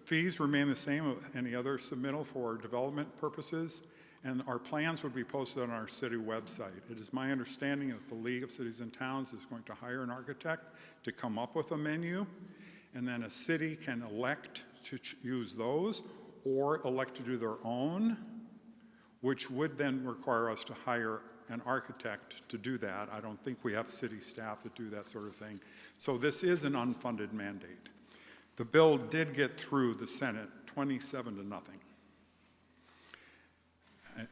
fees remain the same with any other submittal for development purposes, and our plans would be posted on our city website. It is my understanding that the League of Cities and Towns is going to hire an architect to come up with a menu, and then a city can elect to use those or elect to do their own, which would then require us to hire an architect to do that. I don't think we have city staff that do that sort of thing. So this is an unfunded mandate. The bill did get through the Senate 27 to nothing.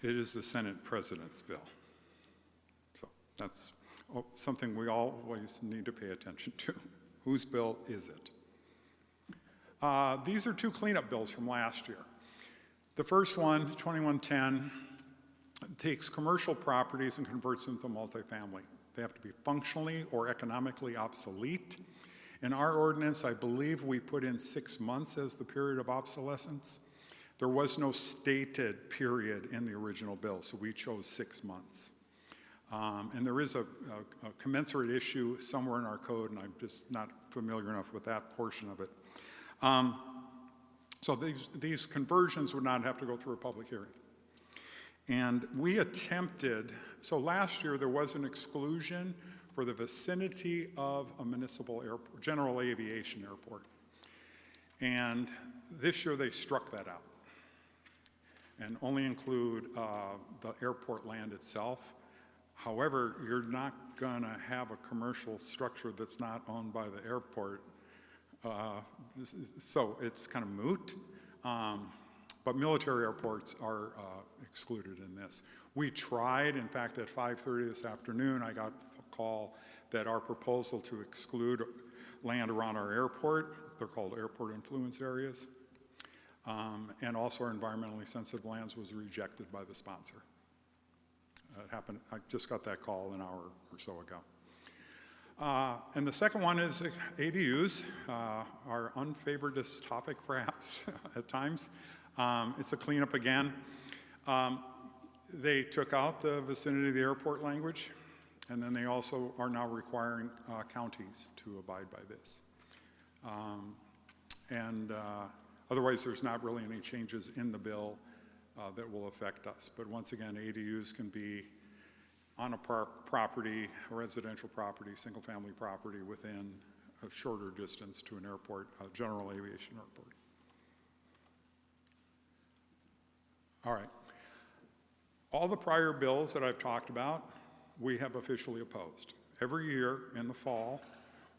It is the Senate President's bill. So that's something we always need to pay attention to. Whose bill is it? These are 2 cleanup bills from last year. The first one, 2110, takes commercial properties and converts them to multifamily. They have to be functionally or economically obsolete. In our ordinance, I believe we put in 6 months as the period of obsolescence. There was no stated period in the original bill, so we chose 6 months. And there is a commensurate issue somewhere in our code, and I'm just not familiar enough with that portion of it. So these conversions would not have to go through a public hearing. And we attempted, so last year there was an exclusion for the vicinity of a municipal airport, general aviation airport. And this year they struck that out and only include the airport land itself. However, you're not gonna have a commercial structure that's not owned by the airport. So it's kind of moot, but military airports are excluded in this. We tried, in fact, at 5:30 this afternoon, I got a call that our proposal to exclude land around our airport, they're called airport influence areas, and also our environmentally sensitive lands was rejected by the sponsor. It happened, I just got that call an hour or so ago. And the second one is ADUs, our unfavoritist topic perhaps at times. It's a cleanup again. They took out the vicinity of the airport language, and then they also are now requiring counties to abide by this. Otherwise, there's not really any changes in the bill that will affect us. But once again, ADUs can be on a property, a residential property, single-family property within a shorter distance to an airport, a general aviation airport. All right. All the prior bills that I've talked about, we have officially opposed. Every year in the fall,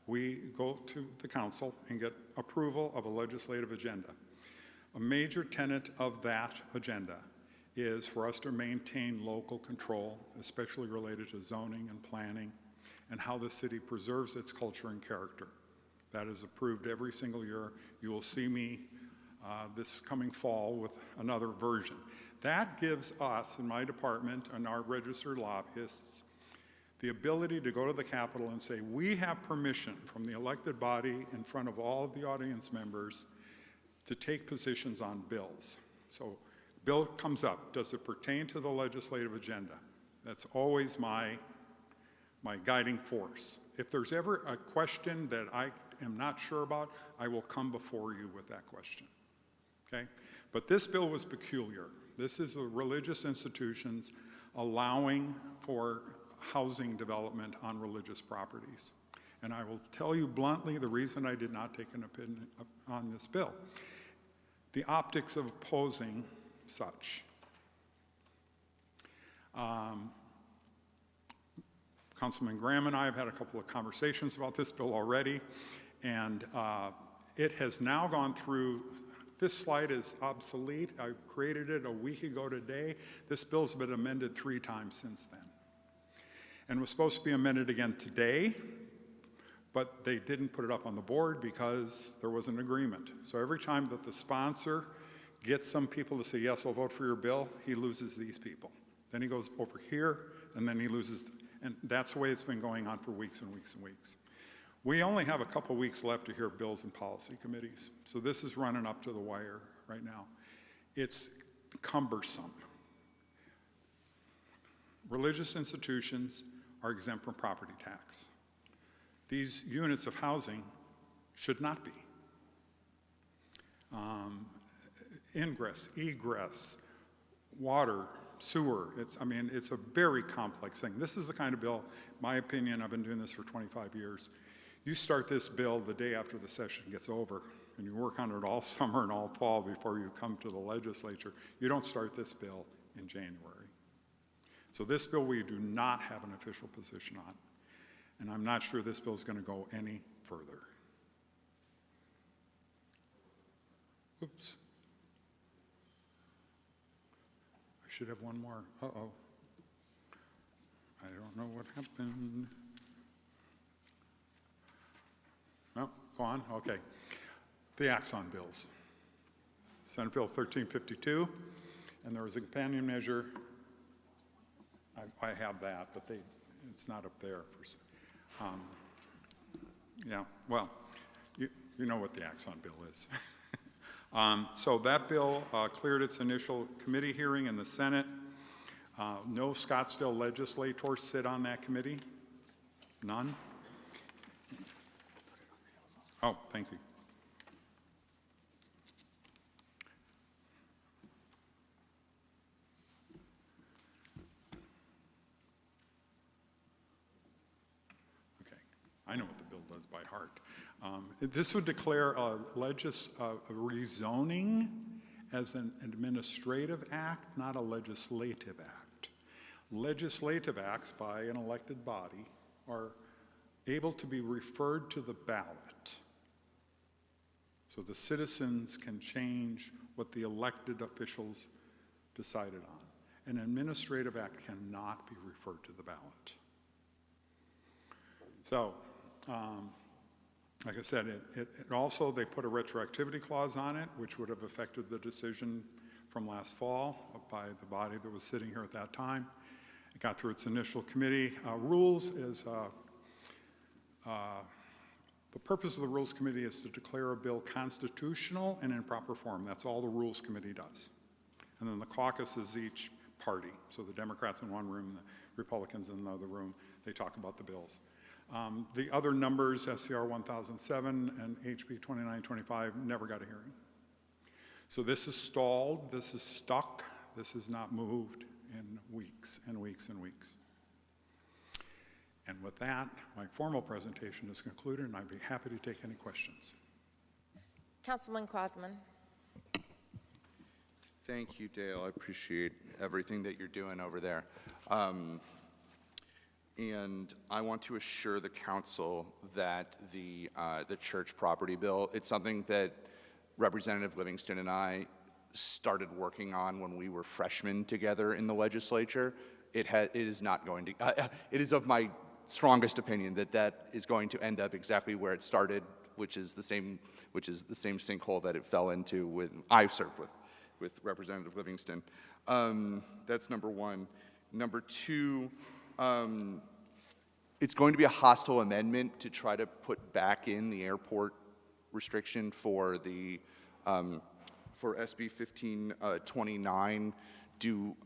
we go to the council and get approval of a legislative agenda. A major tenet of that agenda is for us to maintain local control, especially related to zoning and planning, and how the city preserves its culture and character. That is approved every single year. You will see me this coming fall with another version. That gives us in my department and our registered lobbyists the ability to go to the Capitol and say, we have permission from the elected body in front of all of the audience members to take positions on bills. So bill comes up, does it pertain to the legislative agenda? That's always my guiding force. If there's ever a question that I am not sure about, I will come before you with that question, okay? But this bill was peculiar. This is the religious institutions allowing for housing development on religious properties. And I will tell you bluntly the reason I did not take an opinion on this bill. The optics of opposing such. Councilman Graham and I have had a couple of conversations about this bill already, and it has now gone through. This slide is obsolete. I created it a week ago today. This bill's been amended 3 times since then, and was supposed to be amended again today, but they didn't put it up on the board because there was an agreement. So every time that the sponsor gets some people to say, yes, I'll vote for your bill, he loses these people. Then he goes over here, and then he loses, and that's the way it's been going on for weeks and weeks and weeks. We only have a couple weeks left to hear bills and policy committees, so this is running up to the wire right now. It's cumbersome. Religious institutions are exempt from property tax. These units of housing should not be. Ingress, egress, water, sewer, it's a very complex thing. This is the kind of bill, my opinion, I've been doing this for 25 years. You start this bill the day after the session gets over, and you work on it all summer and all fall before you come to the legislature. You don't start this bill in January. So this bill we do not have an official position on, and I'm not sure this bill is going to go any further. Oops. I should have one more. Uh-oh. I don't know what happened. Oh, go on, okay. The Axon bills. Senate Bill 1352, and there was a companion measure. I have that, but it's not up there. Yeah, well, you know what the Axon bill is. So that bill cleared its initial committee hearing in the Senate. No Scottsdale legislators sit on that committee. None. Oh, thank you. Okay, I know what the bill does by heart. This would declare a rezoning as an administrative act, not a legislative act. Legislative acts by an elected body are able to be referred to the ballot. So the citizens can change what the elected officials decided on. An administrative act cannot be referred to the ballot. So, like I said, it also, they put a retroactivity clause on it, which would have affected the decision from last fall by the body that was sitting here at that time. It got through its initial committee. Rules is, the purpose of the Rules Committee is to declare a bill constitutional and in proper form. That's all the Rules Committee does. And then the caucus is each party. So the Democrats in one room, the Republicans in the other room, they talk about the bills. The other numbers, SCR 1007 and HB 2925, never got a hearing. So this is stalled, this is stuck, this is not moved in weeks and weeks and weeks. And with that, my formal presentation is concluded, and I'd be happy to take any questions. Councilman Quasman. Thank you, Dale. I appreciate everything that you're doing over there. And I want to assure the council that the church property bill, it's something that Representative Livingston and I started working on when we were freshmen together in the legislature. It is not going to, it is of my strongest opinion that that is going to end up exactly where it started which is the same sinkhole that it fell into when I served with Representative Livingston. That's number one. Number two, it's going to be a hostile amendment to try to put back in the airport restriction for the for SB 1529.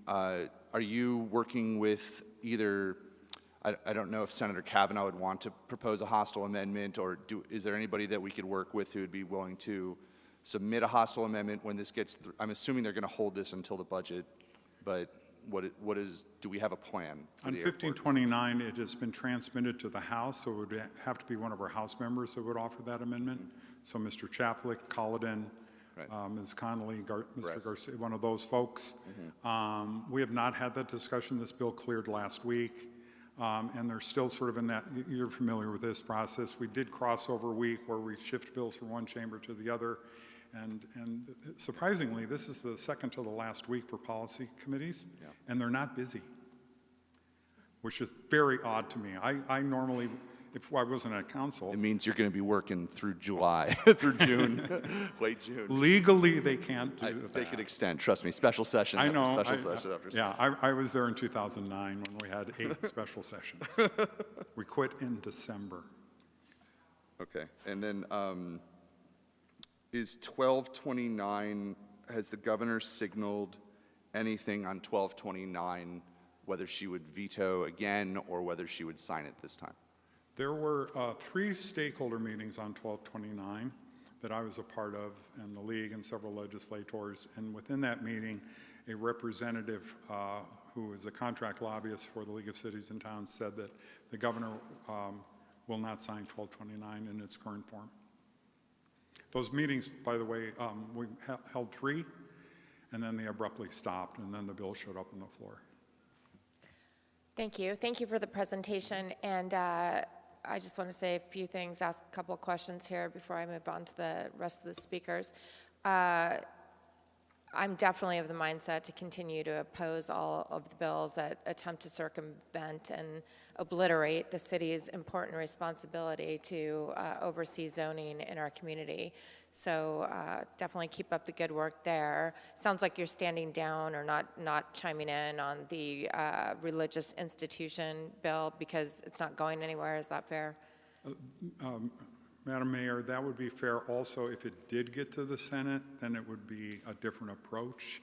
Are you working with either? I don't know if Senator Kavanaugh would want to propose a hostile amendment, or is there anybody that we could work with who would be willing to submit a hostile amendment when this gets through? I'm assuming they're going to hold this until the budget, but do we have a plan for on the airport? 1529, it has been transmitted to the House, so it would have to be one of our House members that would offer that amendment. So Mr. Chaplik, Colladin, Ms. Connolly, Mr. Garcia, one of those folks. We have not had that discussion. This bill cleared last week. And they're still sort of in that, you're familiar with this process. We did crossover week where we shift bills from one chamber to the other. And surprisingly, this is the second to the last week for policy committees, and they're not busy, which is very odd to me. I normally, if I wasn't at council. It means you're going to be working through July, through June, late June. Legally, they can't do that. They could extend, trust me, special session I after know, special session after special. Yeah, I was there in 2009 when we had 8 special sessions. We quit in December. Okay, and then is 1229, has the governor signaled anything on 1229, whether she would veto again or whether she would sign it this time? There were 3 stakeholder meetings on 1229 that I was a part of, and the league and several legislators. And within that meeting, a representative who is a contract lobbyist for the League of Cities and Towns said that the governor will not sign 1229 in its current form. Those meetings, by the way, we held 3, and then they abruptly stopped, and then the bill showed up on the floor. Thank you. Thank you for the presentation. And I just want to say a few things, ask a couple of questions here before I move on to the rest of the speakers. I'm definitely of the mindset to continue to oppose all of the bills that attempt to circumvent and obliterate the city's important responsibility to oversee zoning in our community. So definitely keep up the good work there. Sounds like you're standing down or not chiming in on the religious institution bill because it's not going anywhere. Is that fair? Madam Mayor, that would be fair also. If it did get to the Senate, then it would be a different approach.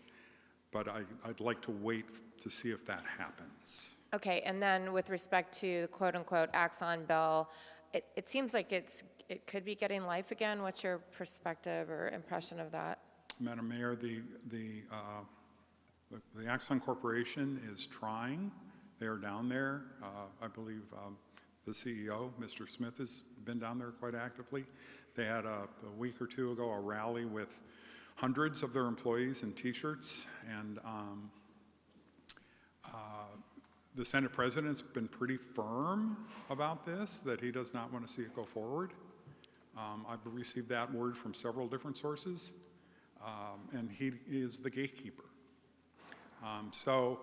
But I'd like to wait to see if that happens. Okay, and then with respect to the quote-unquote Axon bill, it seems like it could be getting life again. What's your perspective or impression of that? Madam Mayor, the Axon Corporation is trying. They are down there. I believe the CEO, Mr. Smith, has been down there quite actively. They had a week or two ago a rally with hundreds of their employees in T-shirts, and the Senate President's been pretty firm about this, that he does not want to see it go forward. I've received that word from several different sources, and he is the gatekeeper. So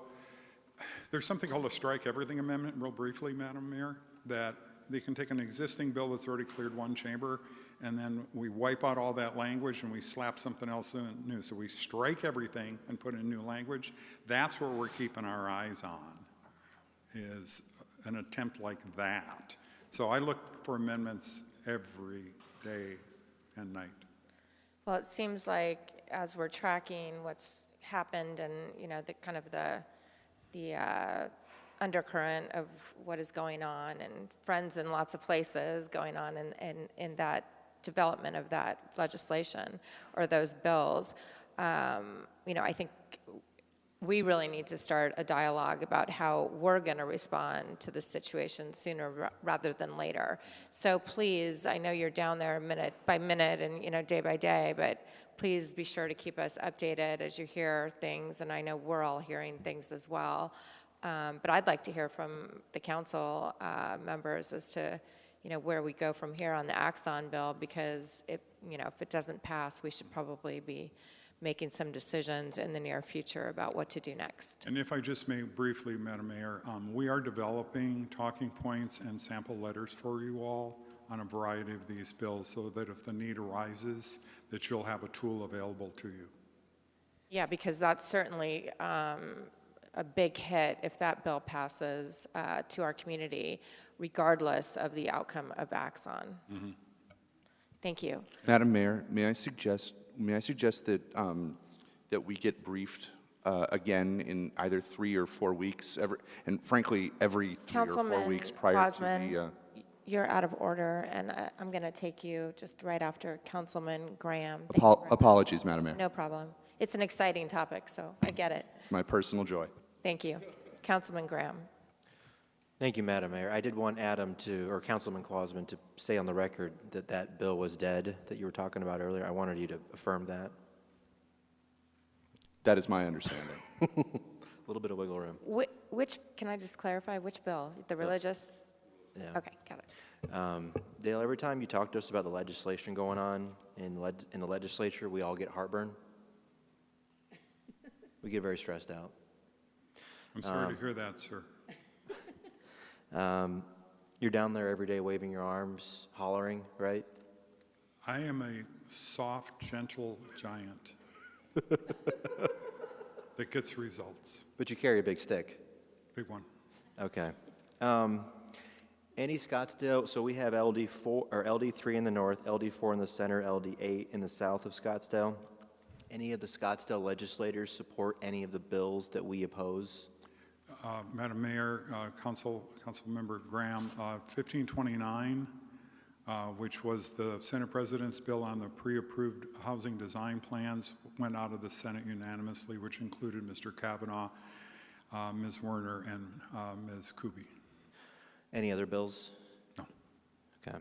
there's something called a strike everything amendment, real briefly, Madam Mayor, that they can take an existing bill that's already cleared one chamber, and then we wipe out all that language and we slap something else in new. So we strike everything and put in new language. That's what we're keeping our eyes on, is an attempt like that. So I look for amendments every day and night. Well, it seems like as we're tracking what's happened and, you know, the kind of the undercurrent of what is going on and friends in lots of places going on in that development of that legislation or those bills, you know, I think we really need to start a dialogue about how we're going to respond to the situation sooner rather than later. So please, I know you're down there minute by minute and, you know, day by day, but please be sure to keep us updated as you hear things, and I know we're all hearing things as well. But I'd like to hear from the council members as to, you know, where we go from here on the Axon bill, because if it doesn't pass, we should probably be making some decisions in the near future about what to do next. And if I just may briefly, Madam Mayor, we are developing talking points and sample letters for you all on a variety of these bills so that if the need arises, that you'll have a tool available to you. Yeah, because that's certainly a big hit if that bill passes to our community, regardless of the outcome of Axon. Mm-hmm. Thank you. Madam Mayor, may I suggest that that we get briefed again in either 3 or 4 weeks, and frankly, every 3 or 4 weeks prior Wasman, to the. You're out of order, and I'm going to take you just right after Councilman Graham. Thank you very much. Apologies, Madam Mayor. No problem. It's an exciting topic, so I get it. It's my personal joy. Thank you. Councilman Graham. Thank you, Madam Mayor. I did want Councilman Quasman to say on the record that that bill was dead that you were talking about earlier. I wanted you to affirm that. That is my understanding. A little bit of wiggle room. Can I just clarify, which bill? The religious? Yeah. Okay, got it. Dale, every time you talk to us about the legislation going on in the legislature, we all get heartburn. We get very stressed out. I'm sorry to hear that, sir. You're down there every day waving your arms, hollering, right? I am a soft, gentle giant that gets results. But you carry a big stick. Big one. Okay. Any Scottsdale, so we have LD4 or LD3 in the north, LD4 in the center, LD8 in the south of Scottsdale. Any of the Scottsdale legislators support any of the bills that we oppose? Madam Mayor, Councilmember Graham, 1529, which was the Senate President's bill on the pre-approved housing design plans, went out of the Senate unanimously, which included Mr. Kavanaugh, Ms. Werner, and Ms. Kuby. Any other bills? No. Okay.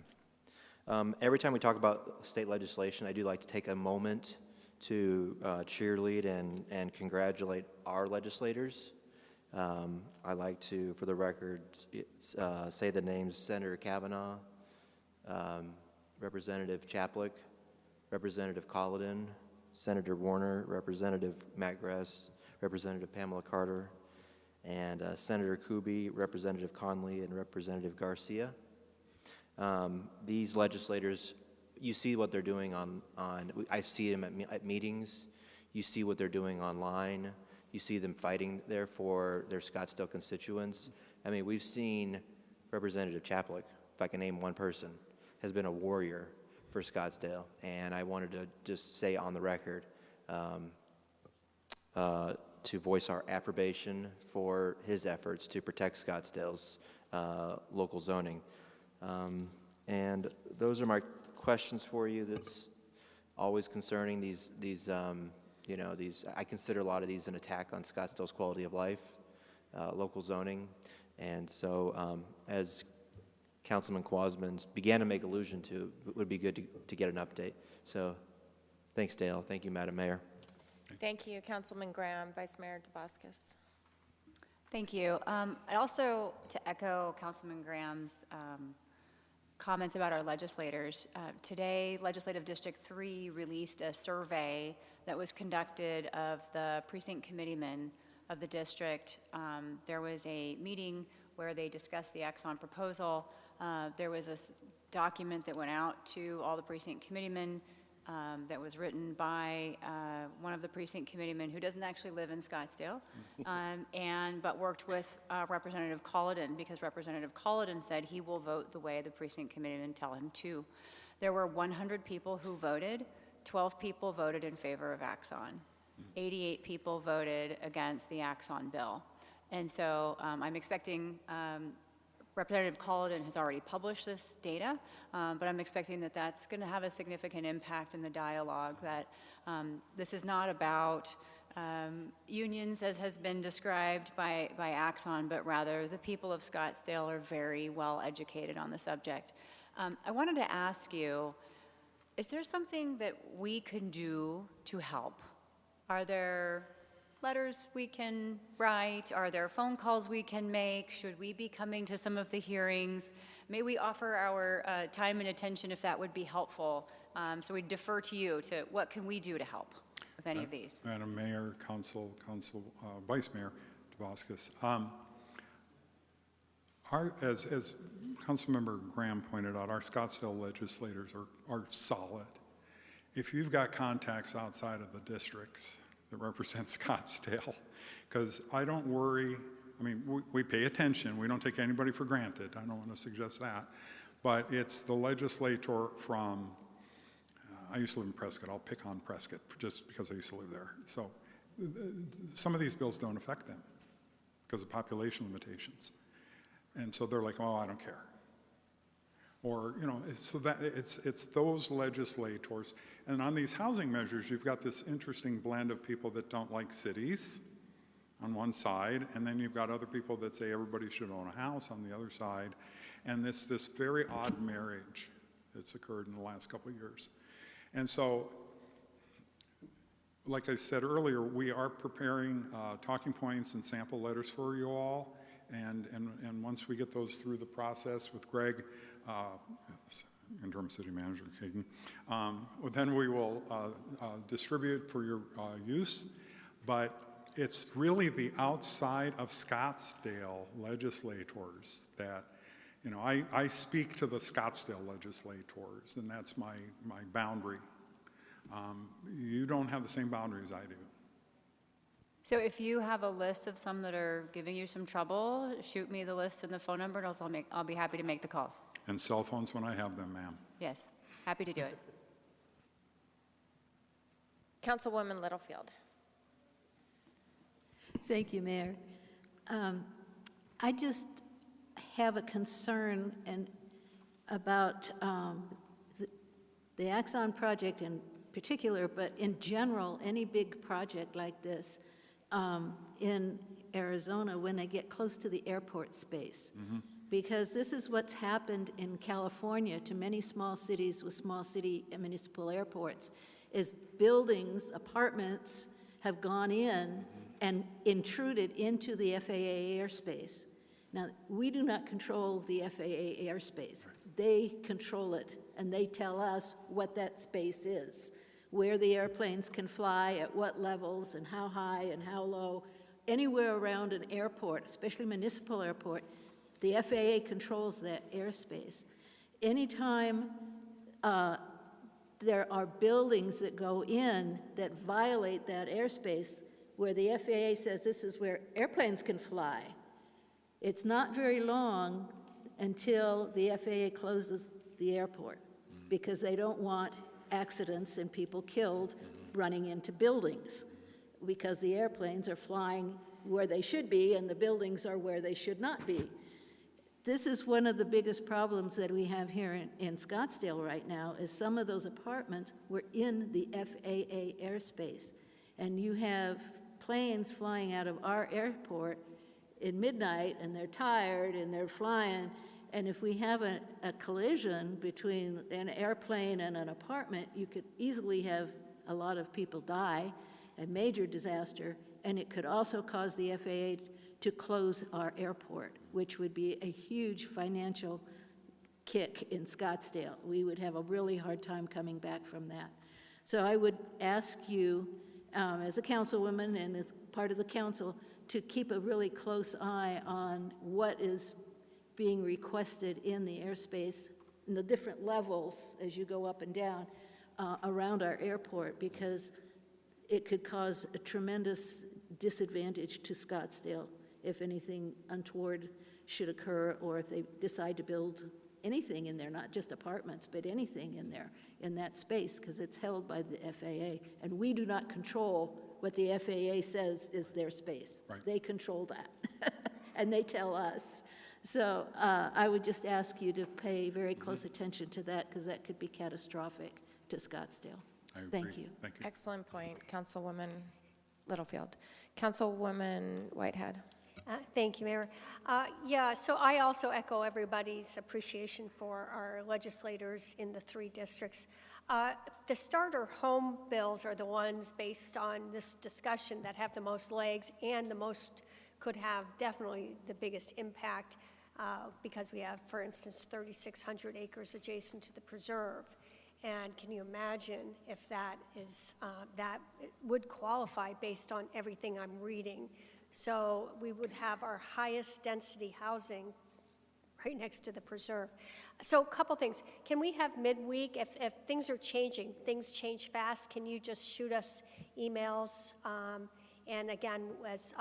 Every time we talk about state legislation, I do like to take a moment to cheerlead and congratulate our legislators. I like to, for the record, say the names Senator Kavanaugh, Representative Chaplik, Representative Colladin, Senator Warner, Representative Matt Gress, Representative Pamela Carter, and Senator Kuby, Representative Conley, and Representative Garcia. These legislators, you see what they're doing I see them at meetings. You see what they're doing online. You see them fighting there for their Scottsdale constituents. I mean, we've seen Representative Chaplik, if I can name one person, has been a warrior for Scottsdale. And I wanted to just say on the record to voice our approbation for his efforts to protect Scottsdale's local zoning. And those are my questions for you. That's always concerning. I consider a lot of these an attack on Scottsdale's quality of life, local zoning. And so as Councilman Quasman began to make allusion to, it would be good to get an update. So thanks, Dale. Thank you, Madam Mayor. Thank you, Councilman Graham. Vice Mayor DeBuscus. Thank you. I also, to echo Councilman Graham's comments about our legislators, today Legislative District 3 released a survey that was conducted of the precinct committeemen of the district. There was a meeting where they discussed the Axon proposal. There was a document that went out to all the precinct committeemen that was written by one of the precinct committeemen who doesn't actually live in Scottsdale, but worked with Representative Colladin, because Representative Colladin said he will vote the way the precinct committeemen tell him to. There were 100 people who voted. 12 people voted in favor of Axon. 88 people voted against the Axon bill. And so I'm expecting Representative Colladin has already published this data, but I'm expecting that that's going to have a significant impact in the dialogue, that this is not about unions, as has been described by Axon, but rather the people of Scottsdale are very well educated on the subject. I wanted to ask you, is there something that we can do to help? Are there letters we can write? Are there phone calls we can make? Should we be coming to some of the hearings? May we offer our time and attention if that would be helpful? So we defer to you to what can we do to help with any of these? Madam Mayor, Vice Mayor DeBuscus, as Councilmember Graham pointed out, our Scottsdale legislators are solid. If you've got contacts outside of the districts that represent Scottsdale, because I don't worry, I mean, we pay attention, we don't take anybody for granted, I don't want to suggest that, but it's the legislator from, I used to live in Prescott, I'll pick on Prescott just because I used to live there. So some of these bills don't affect them because of population limitations. And so they're like, oh, I don't care. Or, you know, so that it's those legislators. And on these housing measures, you've got this interesting blend of people that don't like cities on one side, and then you've got other people that say everybody should own a house on the other side. And this very odd marriage that's occurred in the last couple of years. And so, like I said earlier, we are preparing talking points and sample letters for you all. And once we get those through the process with Greg, interim city manager Kagan, then we will distribute for your use. But it's really the outside of Scottsdale legislators that, you know, I speak to the Scottsdale legislators, and that's my boundary. You don't have the same boundaries I do. So if you have a list of some that are giving you some trouble, shoot me the list and the phone number, and I'll be happy to make the calls. And cell phones when I have them, ma'am. Yes, happy to do it. Councilwoman Littlefield. Thank you, Mayor. I just have a concern about the Exxon project in particular, but in general, any big project like this in Arizona when they get close to the airport space. Mm-hmm. Because this is what's happened in California to many small cities with small city and municipal airports, is buildings, apartments have gone in and intruded into the FAA airspace. Now, we do not control the FAA airspace. They control it, and they tell us what that space is, where the airplanes can fly, at what levels, and how high and how low. Anywhere around an airport, especially municipal airport, the FAA controls that airspace. Anytime there are buildings that go in that violate that airspace, where the FAA says this is where airplanes can fly, it's not very long until the FAA closes the airport, because they don't want accidents and people killed running into buildings, because the airplanes are flying where they should be and the buildings are where they should not be. This is one of the biggest problems that we have here in Scottsdale right now, is some of those apartments were in the FAA airspace. And you have planes flying out of our airport at midnight, and they're tired and they're flying. And if we have a collision between an airplane and an apartment, you could easily have a lot of people die, a major disaster, and it could also cause the FAA to close our airport, which would be a huge financial kick in Scottsdale. We would have a really hard time coming back from that. So I would ask you, as a councilwoman and as part of the council, to keep a really close eye on what is being requested in the airspace, in the different levels as you go up and down around our airport, because it could cause a tremendous disadvantage to Scottsdale if anything untoward should occur, or if they decide to build anything in there, not just apartments, but anything in there, in that space, because it's held by the FAA. And we do not control what the FAA says is their space. Right. They control that, and they tell us. So I would just ask you to pay very close attention to that, because that could be catastrophic to Scottsdale. I agree. Thank you. Thank you. Excellent point, Councilwoman Littlefield. Councilwoman Whitehead. Thank you, Mayor. Yeah, so I also echo everybody's appreciation for our legislators in the 3 districts. The starter home bills are the ones based on this discussion that have the most legs and the most could have definitely the biggest impact because we have, for instance, 3,600 acres adjacent to the preserve. And can you imagine if that is, that would qualify based on everything I'm reading? So we would have our highest density housing right next to the preserve. So a couple things. Can we have midweek, if things are changing, things change fast, can you just shoot us emails? And again, as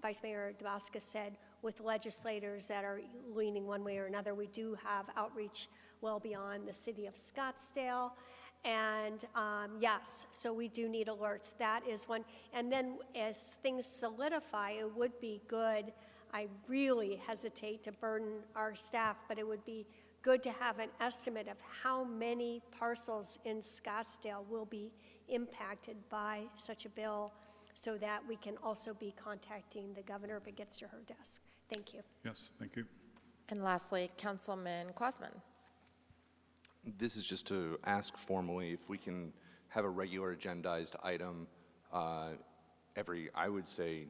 Vice Mayor DeVasquez said, with legislators that are leaning one way or another, we do have outreach well beyond the city of Scottsdale. And yes, so we do need alerts. That is one. And then as things solidify, it would be good. I really hesitate to burden our staff, but it would be good to have an estimate of how many parcels in Scottsdale will be impacted by such a bill, so that we can also be contacting the governor if it gets to her desk. Thank you. Yes, thank you. And lastly, Councilman Klausman. This is just to ask formally if we can have a regular agendized item I would say,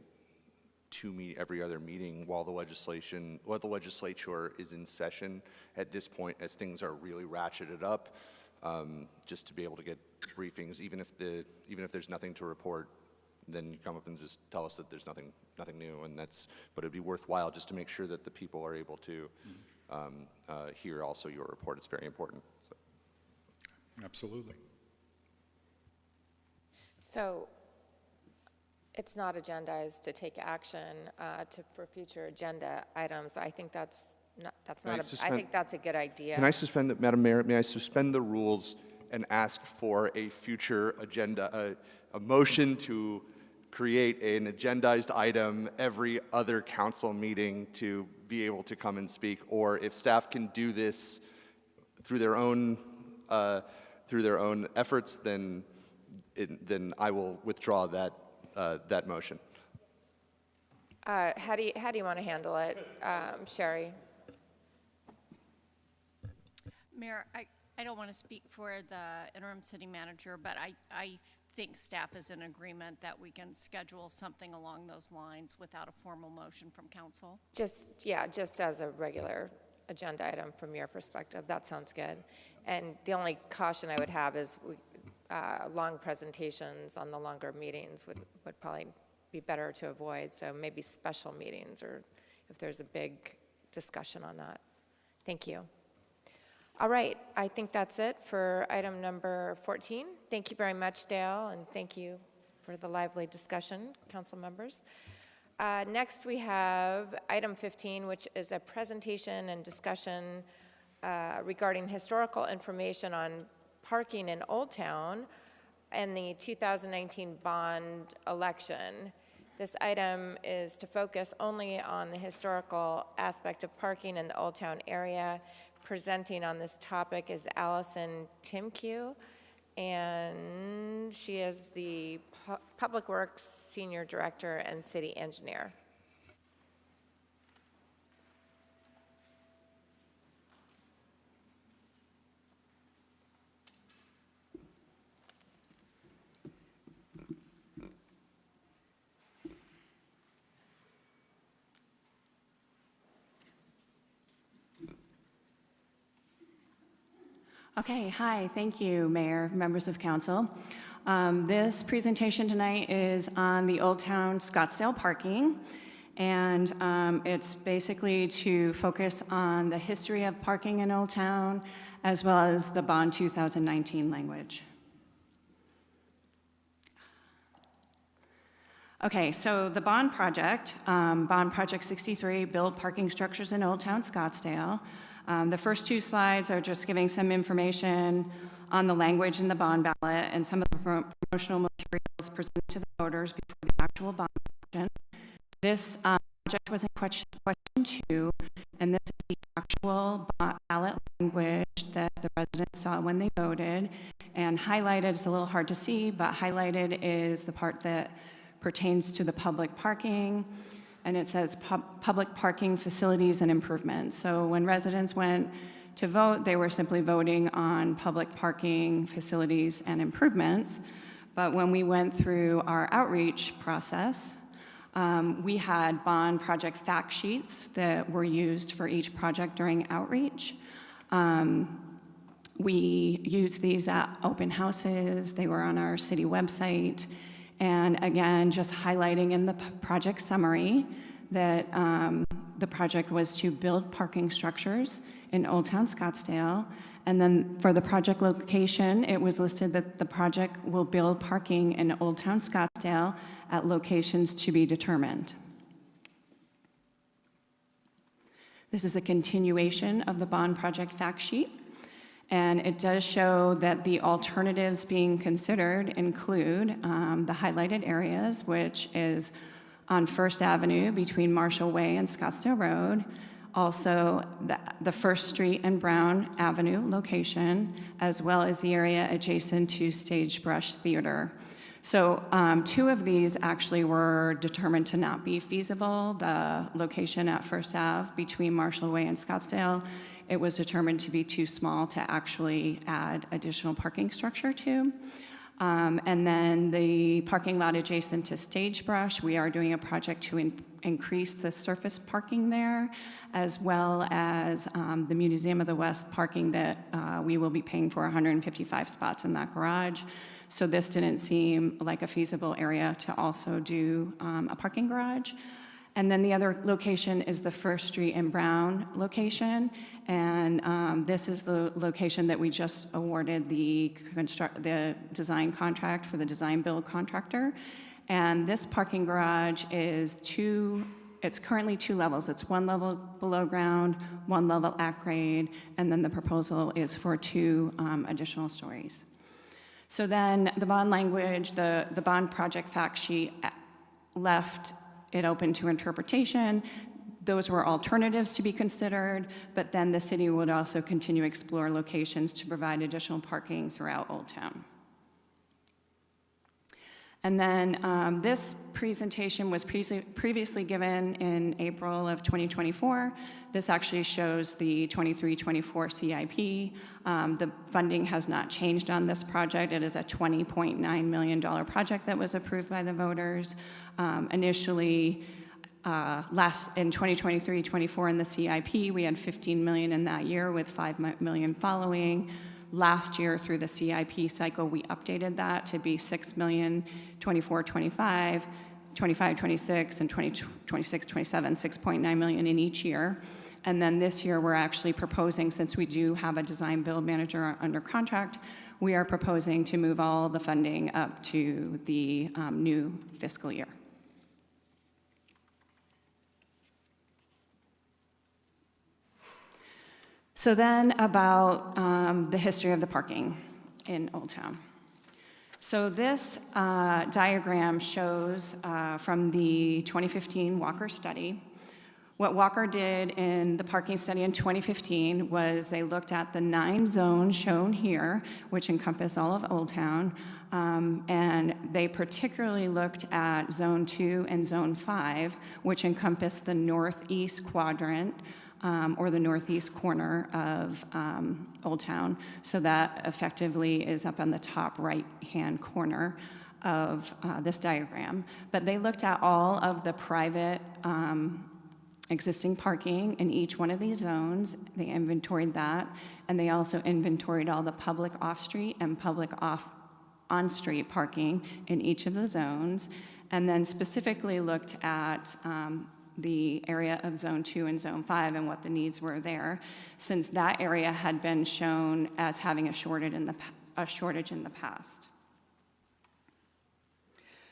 every other meeting while the legislature is in session at this point, as things are really ratcheted up, just to be able to get briefings, even if there's nothing to report. Then you come up and just tell us that there's nothing new, but it'd be worthwhile just to make sure that the people are able to hear also your report. It's very important. So. Absolutely. So it's not agendized to take action for future agenda items. I think that's a good idea. Can I suspend, Madam Mayor, may I suspend the rules and ask for a future agenda, a motion to create an agendized item every other council meeting to be able to come and speak, or if staff can do this through their own efforts, then I will withdraw that motion. How do you want to handle it, Sherry? Mayor, I don't want to speak for the interim city manager, but I think staff is in agreement that we can schedule something along those lines without a formal motion from council. Just as a regular agenda item from your perspective. That sounds good. And the only caution I would have is long presentations on the longer meetings would probably be better to avoid. So maybe special meetings, or if there's a big discussion on that. Thank you. All right, I think that's it for item number 14. Thank you very much, Dale, and thank you for the lively discussion, council members. Next, we have item 15, which is a presentation and discussion regarding historical information on parking in Old Town and the 2019 bond election. This item is to focus only on the historical aspect of parking in the Old Town area. Presenting on this topic is Allison Timkew, and she is the Public Works Senior Director and City Engineer. Okay, hi, thank you, Mayor, members of council. This presentation tonight is on the Old Town Scottsdale parking, and it's basically to focus on the history of parking in Old Town, as well as the bond 2019 language. Okay, so the bond project 63, build parking structures in Old Town Scottsdale. The first two slides are just giving some information on the language in the bond ballot and some of the promotional materials presented to the voters before the actual bond election. This project was in question 2, and this is the actual ballot language that the residents saw when they voted. And highlighted, it's a little hard to see, but highlighted is the part that pertains to the public parking. And it says public parking facilities and improvements. So when residents went to vote, they were simply voting on public parking facilities and improvements. But when we went through our outreach process, we had bond project fact sheets that were used for each project during outreach. We used these at open houses. They were on our city website. And again, just highlighting in the project summary that the project was to build parking structures in Old Town Scottsdale. And then for the project location, it was listed that the project will build parking in Old Town Scottsdale at locations to be determined. This is a continuation of the bond project fact sheet. And it does show that the alternatives being considered include the highlighted areas, which is on First Avenue between Marshall Way and Scottsdale Road, also the First Street and Brown Avenue location, as well as the area adjacent to Sagebrush Theater. So 2 of these actually were determined to not be feasible. The location at First Ave between Marshall Way and Scottsdale, it was determined to be too small to actually add additional parking structure to. And then the parking lot adjacent to Sagebrush, we are doing a project to increase the surface parking there, as well as the Museum of the West parking that we will be paying for 155 spots in that garage. So this didn't seem like a feasible area to also do a parking garage. And then the other location is the First Street and Brown location. And this is the location that we just awarded the design contract for the design build contractor. And this parking garage is it's currently 2 levels. It's 1 level below ground, 1 level at grade, and then the proposal is for 2 additional stories. So then the bond language, the bond project fact sheet left it open to interpretation. Those were alternatives to be considered, but then the city would also continue to explore locations to provide additional parking throughout Old Town. And then this presentation was previously given in April of 2024. This actually shows the 23-24 CIP. The funding has not changed on this project. It is a $20.9 million project that was approved by the voters. Initially, in 2023-24 in the CIP, we had $15 million in that year with $5 million following. Last year, through the CIP cycle, we updated that to be $6 million, 24-25, 25-26, and 2026-27, $6.9 million in each year. And then this year, we're actually proposing, since we do have a design build manager under contract, we are proposing to move all the funding up to the new fiscal year. So then about the history of the parking in Old Town. So this diagram shows from the 2015 Walker study. What Walker did in the parking study in 2015 was they looked at the 9 zones shown here, which encompass all of Old Town, and they particularly looked at Zone 2 and Zone 5, which encompass the northeast quadrant, or the northeast corner of Old Town. So that effectively is up on the top right-hand corner of this diagram. But they looked at all of the private existing parking in each one of these zones. They inventoried that, and they also inventoried all the public off-street and public on-street parking in each of the zones, and then specifically looked at the area of Zone 2 and Zone 5 and what the needs were there, since that area had been shown as having a shortage in the past.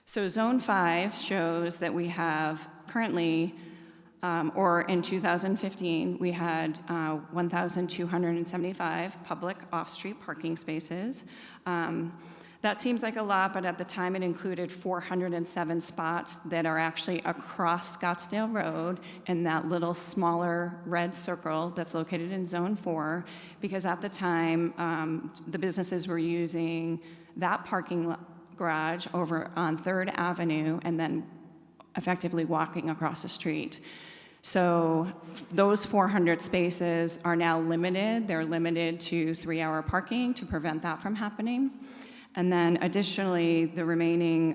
So Zone 5 shows that we have currently, or in 2015, we had 1,275 public off-street parking spaces. That seems like a lot, but at the time it included 407 spots that are actually across Scottsdale Road in that little smaller red circle that's located in Zone 4, because at the time the businesses were using that parking garage over on 3rd Avenue and then effectively walking across the street. So those 400 spaces are now limited. They're limited to 3-hour parking to prevent that from happening. And then additionally, the remaining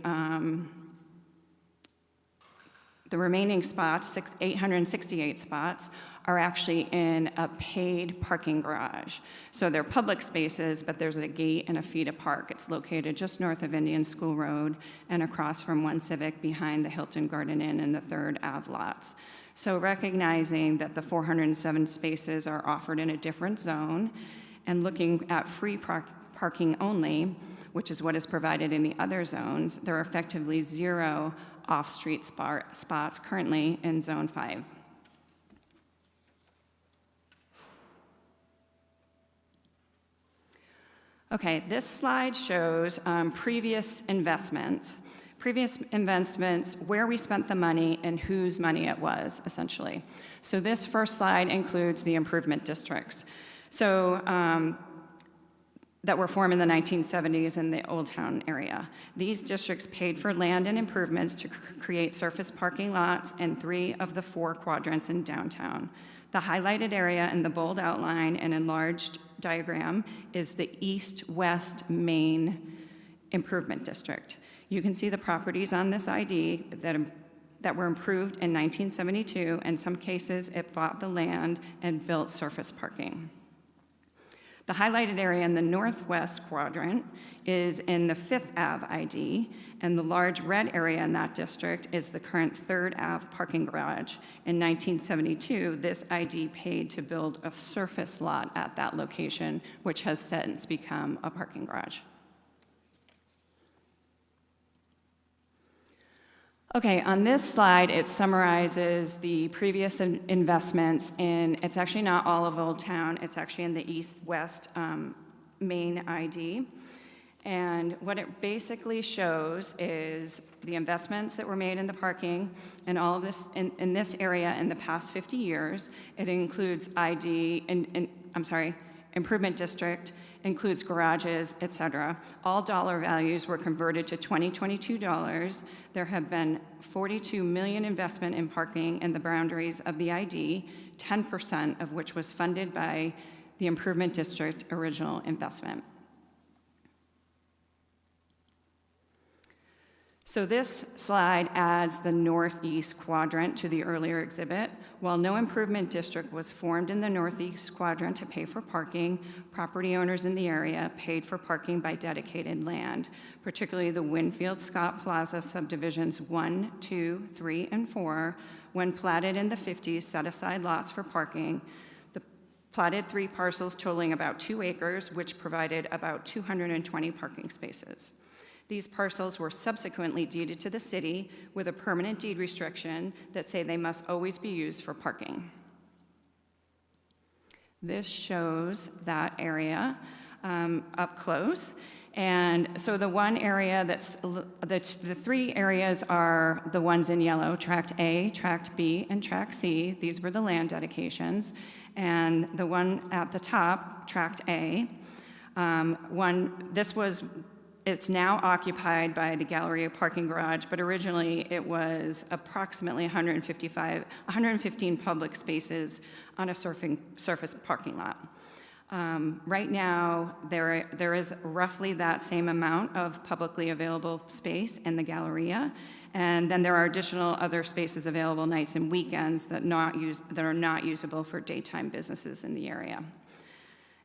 spots, 868 spots, are actually in a paid parking garage. So they're public spaces, but there's a gate and a fee to park. It's located just north of Indian School Road and across from One Civic behind the Hilton Garden Inn and the 3rd Ave lots. So recognizing that the 407 spaces are offered in a different zone and looking at free parking only, which is what is provided in the other zones, there are effectively 0 off-street spots currently in Zone 5. Okay, this slide shows previous investments, where we spent the money and whose money it was, essentially. So this first slide includes the improvement districts. So that were formed in the 1970s in the Old Town area. These districts paid for land and improvements to create surface parking lots in 3 of the 4 quadrants in downtown. The highlighted area in the bold outline and enlarged diagram is the East-West Main Improvement District. You can see the properties on this ID that were improved in 1972. In some cases, it bought the land and built surface parking. The highlighted area in the northwest quadrant is in the 5th Ave ID, and the large red area in that district is the current 3rd Ave parking garage. In 1972, this ID paid to build a surface lot at that location, which has since become a parking garage. Okay, on this slide, it summarizes the previous investments in, it's actually not all of Old Town, it's actually in the east-west main ID. And what it basically shows is the investments that were made in the parking and all of this in this area in the past 50 years. It includes improvement district, includes garages, et cetera. All dollar values were converted to 2022 dollars. There have been 42 million investment in parking in the boundaries of the ID, 10% of which was funded by the improvement district original investment. So this slide adds the northeast quadrant to the earlier exhibit. While no improvement district was formed in the northeast quadrant to pay for parking, property owners in the area paid for parking by dedicated land, particularly the Winfield Scott Plaza subdivisions 1, 2, 3, and 4, when platted in the 50s, set aside lots for parking. The platted 3 parcels totaling about 2 acres, which provided about 220 parking spaces. These parcels were subsequently deeded to the city with a permanent deed restriction that say they must always be used for parking. This shows that area up close. And so the one area the 3 areas are the ones in yellow, Tract A, Tract B, and Tract C. These were the land dedications. And the one at the top, Tract A, it's now occupied by the Galleria parking garage, but originally it was approximately 115 public spaces on a surface parking lot. Right now, there is roughly that same amount of publicly available space in the Galleria, and then there are additional other spaces available nights and weekends that are not usable for daytime businesses in the area.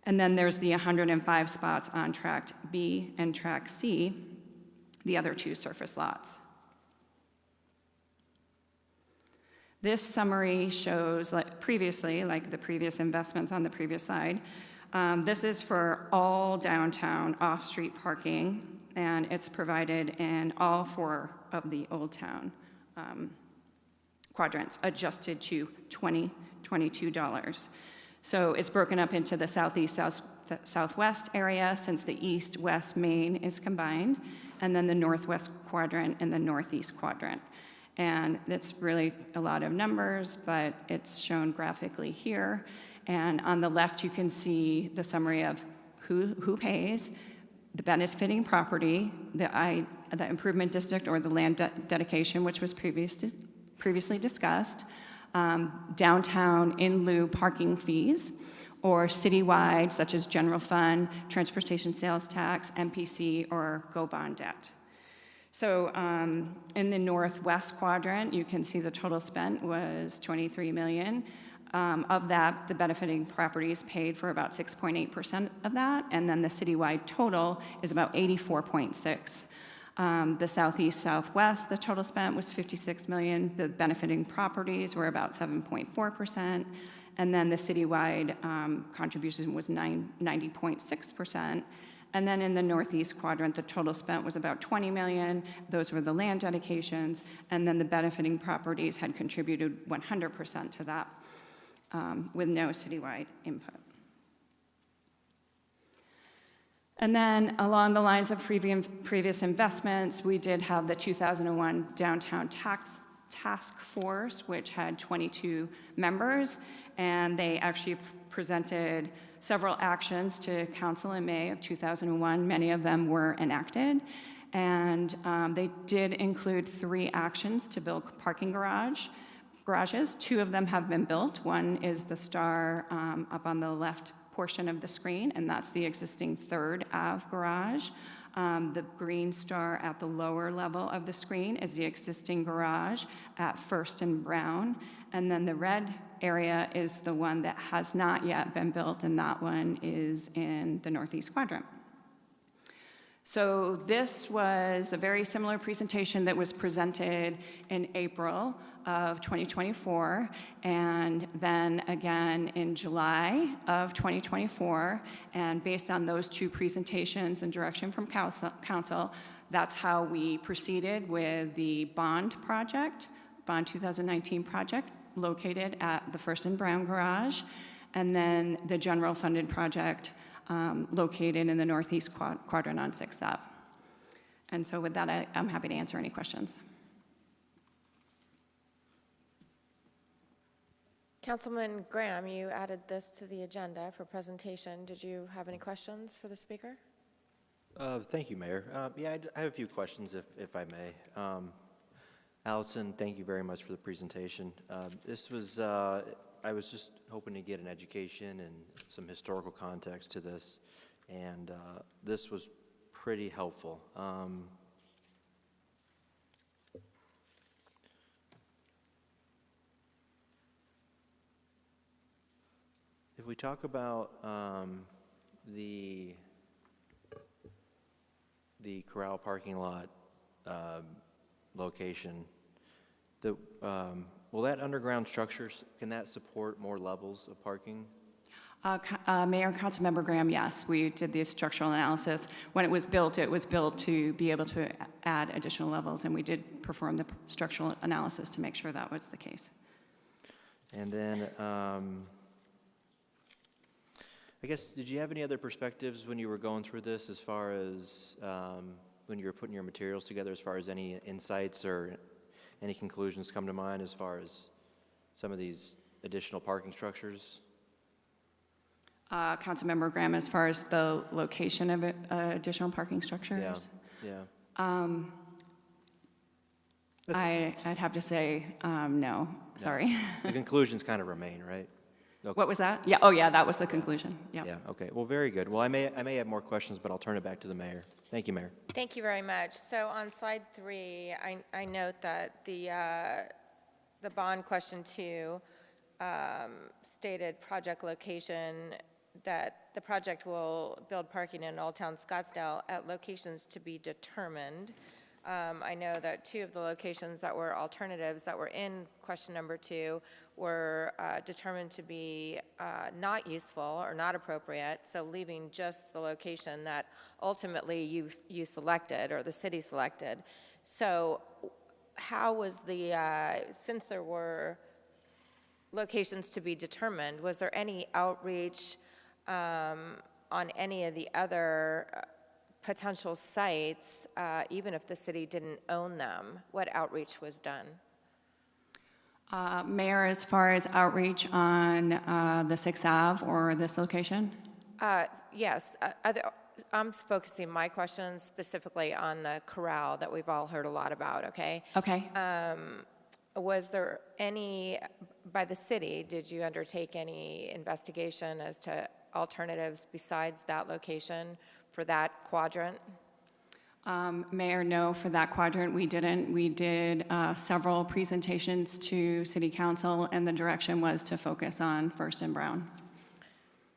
And then there's the 105 spots on Tract B and Tract C, the other 2 surface lots. This summary shows, like the previous investments on the previous slide, this is for all downtown off-street parking, and it's provided in all 4 of the Old Town quadrants, adjusted to $22. So it's broken up into the southeast, southwest area, since the east-west main is combined, and then the northwest quadrant and the northeast quadrant. And it's really a lot of numbers, but it's shown graphically here. And on the left, you can see the summary of who pays, the benefiting property, the improvement district or the land dedication, which was previously discussed, downtown in lieu parking fees, or citywide, such as general fund, transportation sales tax, MPC, or go bond debt. So in the northwest quadrant, you can see the total spent was $23 million. Of that, the benefiting properties paid for about 6.8% of that, and then the citywide total is about 84.6. The southeast southwest, the total spent was $56 million. The benefiting properties were about 7.4%. And then the citywide contribution was 90.6%. And then in the northeast quadrant, the total spent was about $20 million. Those were the land dedications. And then the benefiting properties had contributed 100% to that with no citywide input. And then along the lines of previous investments, we did have the 2001 Downtown Task Force, which had 22 members, and they actually presented several actions to council in May of 2001. Many of them were enacted, and they did include 3 actions to build parking garages. 2 of them have been built. One is the star up on the left portion of the screen, and that's the existing 3rd Ave garage. The green star at the lower level of the screen is the existing garage at First and Brown, and then the red area is the one that has not yet been built, and that one is in the northeast quadrant. So this was a very similar presentation that was presented in April of 2024, and then again in July of 2024. And based on those 2 presentations and direction from council, that's how we proceeded with the bond project, Bond 2019 project, located at the First and Brown garage, and then the general funded project located in the northeast quadrant on 6th Ave. And so with that, I'm happy to answer any questions. Councilman Graham, you added this to the agenda for presentation. Did you have any questions for the speaker? Thank you, Mayor. Yeah, I have a few questions, if I may. Allison, thank you very much for the presentation. This was, I was just hoping to get an education and some historical context to this, and this was pretty helpful. If we talk about the corral parking lot location, will that underground structure, can that support more levels of parking? Mayor and Councilmember Graham, yes, we did the structural analysis. When it was built to be able to add additional levels, and we did perform the structural analysis to make sure that was the case. And then, I guess, did you have any other perspectives when you were going through this, as far as when you were putting your materials together, as far as any insights or any conclusions come to mind as far as some of these additional parking structures? Councilmember Graham, as far as the location of additional parking structures? Yeah. I'd have to say no, sorry. No. The conclusions kind of remain, right? Okay. What was that? Yeah. Oh, yeah. That was the conclusion. Yeah. Yeah. Okay. Well, very good. Well, I may have more questions, but I'll turn it back to the mayor. Thank you, Mayor. Thank you very much. So on slide 3, I note that the bond question 2 stated project location, that the project will build parking in Old Town Scottsdale at locations to be determined. I know that 2 of the locations that were alternatives that were in question number 2 were determined to be not useful or not appropriate, so leaving just the location that ultimately you selected or the city selected. So how was since there were locations to be determined, was there any outreach on any of the other potential sites, even if the city didn't own them? What outreach was done? Mayor, as far as outreach on the 6th Ave or this location? Yes. I'm focusing my questions specifically on the corral that we've all heard a lot about, okay? Okay. Was there any, by the city, did you undertake any investigation as to alternatives besides that location for that quadrant? Mayor, no, for that quadrant we didn't. We did several presentations to City Council, and the direction was to focus on First and Brown.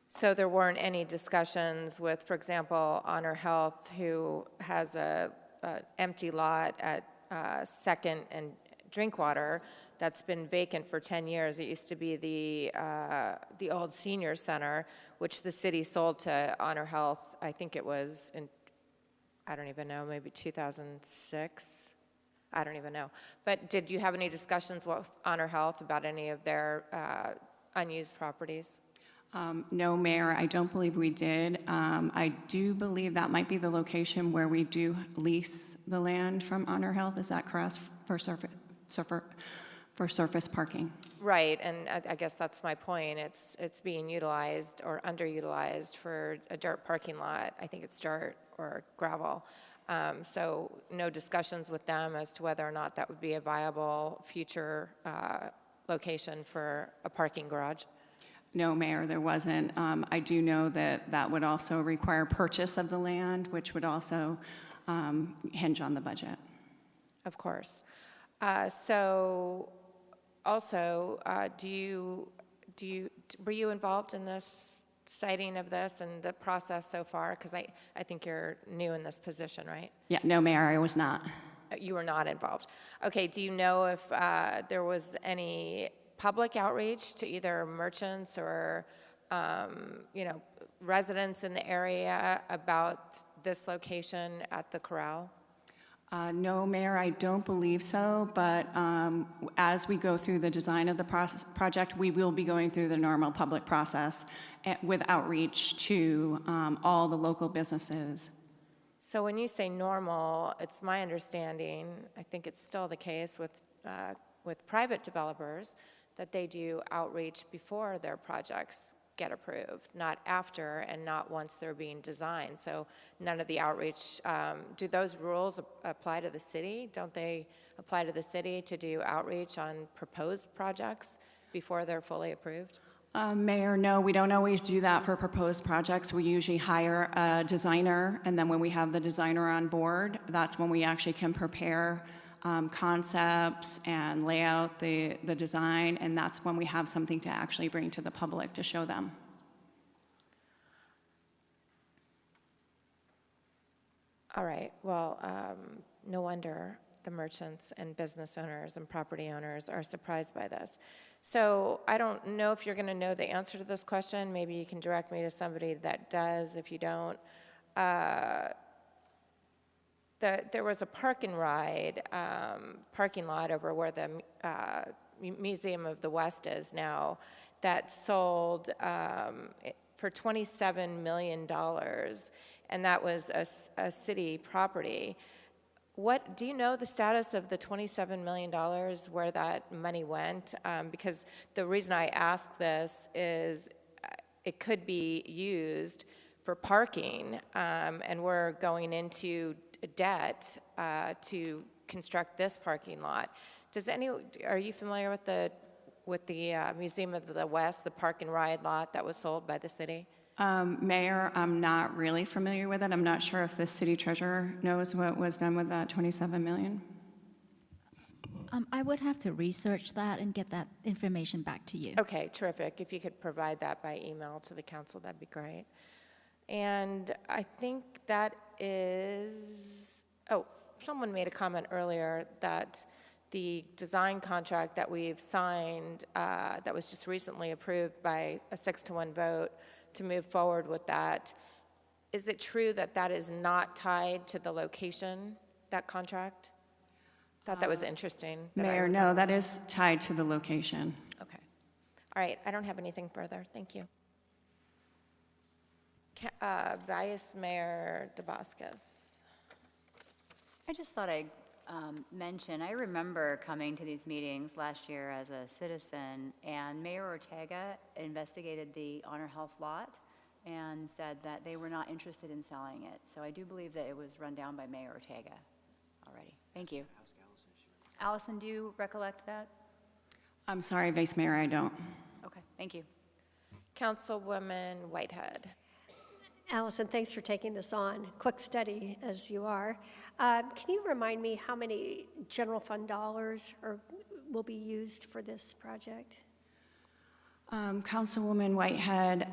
So there weren't any discussions with, for example, Honor Health, who has a empty lot at Second and Drinkwater that's been vacant for 10 years. It used to be the old senior center, which the city sold to Honor Health. I think it was in, I don't even know, maybe 2006. I don't even know. But did you have any discussions with Honor Health about any of their unused properties? No, Mayor, I don't believe we did. I do believe that might be the location where we do lease the land from Honor Health. Is that correct, for surface parking? Right, and I guess that's my point. It's being utilized or underutilized for a dirt parking lot. I think it's dirt or gravel. So no discussions with them as to whether or not that would be a viable future location for a parking garage? No, Mayor, there wasn't. I do know that that would also require purchase of the land, which would also hinge on the budget. Of course. So also, were you involved in this citing of this and the process so far? Because I think you're new in this position, right? Yeah, no, Mayor, I was not. You were not involved. Okay, do you know if there was any public outreach to either merchants or, residents in the area about this location at the corral? No, Mayor, I don't believe so, but as we go through the design of the project, we will be going through the normal public process with outreach to all the local businesses. So when you say normal, it's my understanding, I think it's still the case with private developers, that they do outreach before their projects get approved, not after and not once they're being designed. So none of the outreach, do those rules apply to the city? Don't they apply to the city to do outreach on proposed projects before they're fully approved? Mayor, no, we don't always do that for proposed projects. We usually hire a designer, and then when we have the designer on board, that's when we actually can prepare concepts and lay out the design, and that's when we have something to actually bring to the public to show them. All right, well, no wonder the merchants and business owners and property owners are surprised by this. So I don't know if you're going to know the answer to this question. Maybe you can direct me to somebody that does. If you don't, there was a park and ride parking lot over where the Museum of the West is now that sold for $27 million, and that was a city property. What do you know the status of the $27 million, where that money went? Because the reason I ask this is it could be used for parking, and we're going into debt to construct this parking lot. Are you familiar with the Museum of the West, the park and ride lot that was sold by the city? Mayor, I'm not really familiar with it. I'm not sure if the city treasurer knows what was done with that $27 million. I would have to research that and get that information back to you. Okay, terrific. If you could provide that by email to the council, that'd be great. And I think that is, someone made a comment earlier that the design contract that we've signed, that was just recently approved by a 6-to-1 vote to move forward with that, is it true that that is not tied to the location, that contract? Thought that was interesting. Mayor, no, that is tied to the location. Okay. All right, I don't have anything further. Thank you. Vice Mayor DeBoscus. I just thought I'd mention, I remember coming to these meetings last year as a citizen, and Mayor Ortega investigated the Honor Health lot and said that they were not interested in selling it. So I do believe that it was run down by Mayor Ortega already. Thank you. Allison, do you recollect that? I'm sorry, Vice Mayor, I don't. Okay, thank you. Councilwoman Whitehead. Allison, thanks for taking this on. Quick study as you are. Can you remind me how many general fund dollars will be used for this project? Councilwoman Whitehead,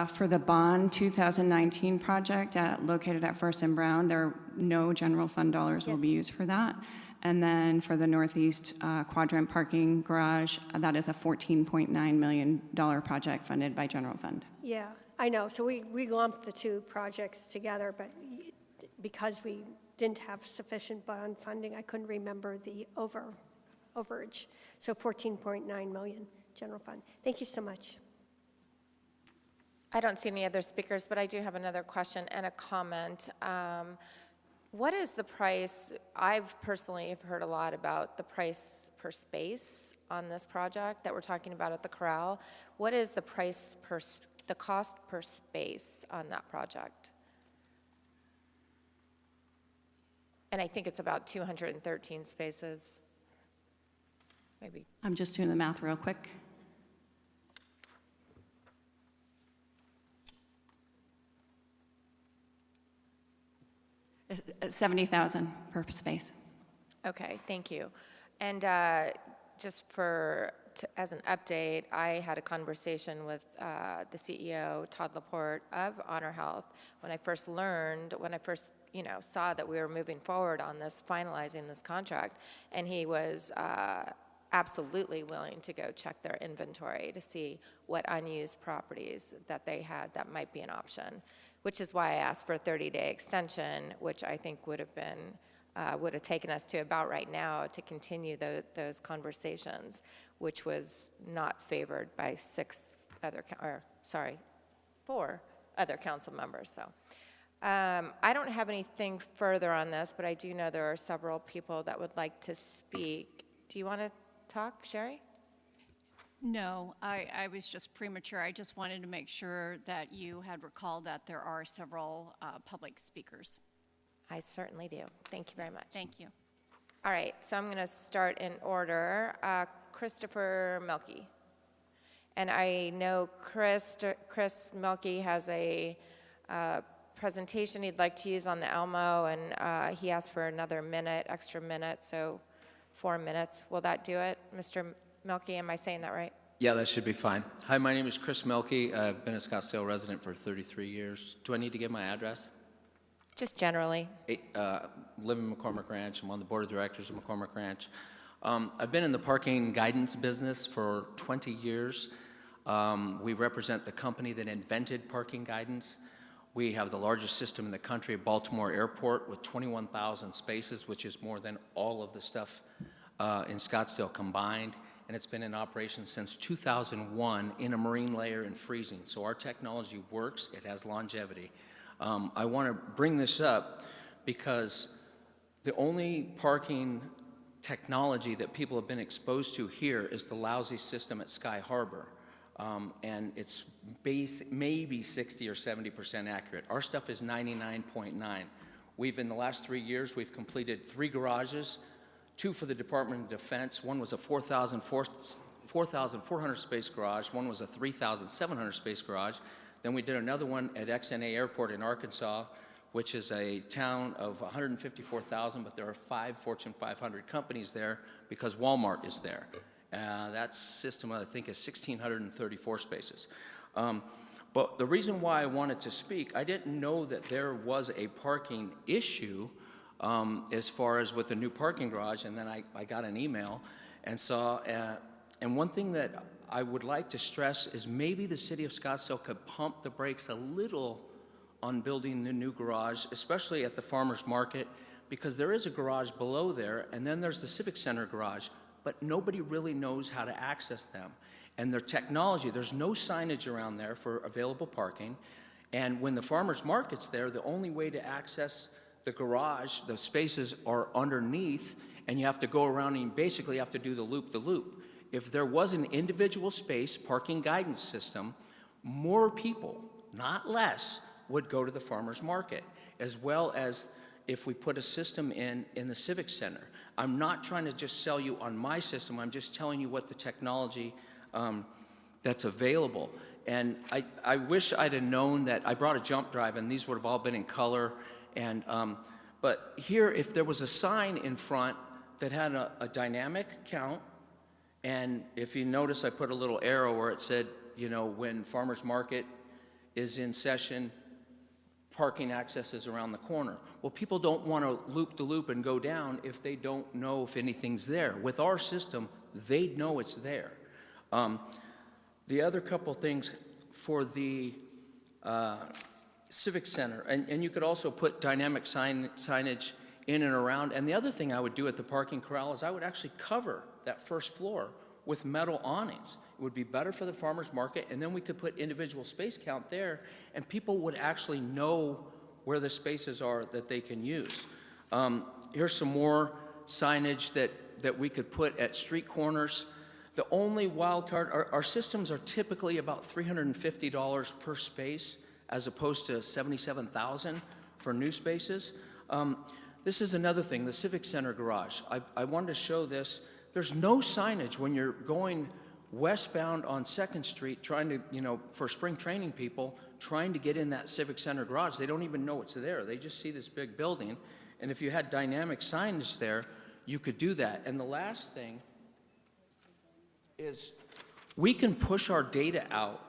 for the bond 2019 project located at First and Brown, no general fund dollars will be used for that. And then for the Northeast Quadrant Parking Garage, that is a $14.9 million project funded by general fund. Yeah, I know. So we lumped the two projects together, but because we didn't have sufficient bond funding, I couldn't remember the overage. So 14.9 million general fund. Thank you so much. I don't see any other speakers, but I do have another question and a comment. What is the price? I've personally heard a lot about the price per space on this project that we're talking about at the Corral. What is the price the cost per space on that project? And I think it's about 213 spaces. Maybe. I'm just doing the math real quick. $70,000 per space. Okay, thank you. And just as an update, I had a conversation with the CEO, Todd Laporte of Honor Health, when I first saw that we were moving forward on this, finalizing this contract, and he was absolutely willing to go check their inventory to see what unused properties that they had that might be an option, which is why I asked for a 30-day extension, which I think would have taken us to about right now to continue those conversations, which was not favored by 4 other council members. So I don't have anything further on this, but I do know there are several people that would like to speak. Do you want to talk, Sherry? No, I was just premature. I just wanted to make sure that you had recalled that there are several public speakers. I certainly do. Thank you very much. Thank you. All right, so I'm going to start in order. Christopher Melky. And I know Chris Melky has a presentation he'd like to use on the Elmo, and he asked for another extra minute, so 4 minutes. Will that do it, Mr. Melky? Am I saying that right? Yeah, that should be fine. Hi, my name is Chris Melky. I've been a Scottsdale resident for 33 years. Do I need to give my address? Just generally. Live in McCormick Ranch. I'm on the board of directors of McCormick Ranch. I've been in the parking guidance business for 20 years. We represent the company that invented parking guidance. We have the largest system in the country at Baltimore Airport with 21,000 spaces, which is more than all of the stuff in Scottsdale combined. And it's been in operation since 2001 in a marine layer and freezing. So our technology works. It has longevity. I want to bring this up because the only parking technology that people have been exposed to here is the lousy system at Sky Harbor. And it's maybe 60 or 70% accurate. Our stuff is 99.9. In the last 3 years, we've completed 3 garages, 2 for the Department of Defense. One was a 4,400 space garage. One was a 3,700 space garage. Then we did another one at XNA Airport in Arkansas, which is a town of 154,000, but there are 5 Fortune 500 companies there because Walmart is there. That system, I think, is 1,634 spaces. But the reason why I wanted to speak, I didn't know that there was a parking issue as far as with the new parking garage, and then I got an email and saw, and one thing that I would like to stress is maybe the city of Scottsdale could pump the brakes a little on building the new garage, especially at the farmer's market, because there is a garage below there, and then there's the Civic Center garage, but nobody really knows how to access them. And their technology, there's no signage around there for available parking, and when the farmer's market's there, the only way to access the garage, the spaces are underneath, and you have to go around and basically have to do the loop. If there was an individual space parking guidance system, more people, not less, would go to the farmer's market, as well as if we put a system in the Civic Center. I'm not trying to just sell you on my system, I'm just telling you what the technology that's available. And I wish I'd have known that. I brought a jump drive, and these would have all been in color. And but here, if there was a sign in front that had a dynamic count, and if you notice, I put a little arrow where it said, you know, when farmer's market is in session, parking access is around the corner. Well, people don't want to loop the loop and go down if they don't know if anything's there. With our system, they know it's there. The other couple things for the Civic Center, and you could also put dynamic signage in and around. And the other thing I would do at the parking corral is I would actually cover that first floor with metal awnings. It would be better for the farmer's market, and then we could put individual space count there, and people would actually know where the spaces are that they can use. Here's some more signage that we could put at street corners. The only wild card, our systems are typically about $350 per space, as opposed to $77,000 for new spaces. This is another thing, the Civic Center garage. I wanted to show this. There's no signage when you're going westbound on 2nd Street trying to, you know, for spring training people, trying to get in that Civic Center garage. They don't even know it's there. They just see this big building. And if you had dynamic signage there, you could do that. And the last thing is we can push our data out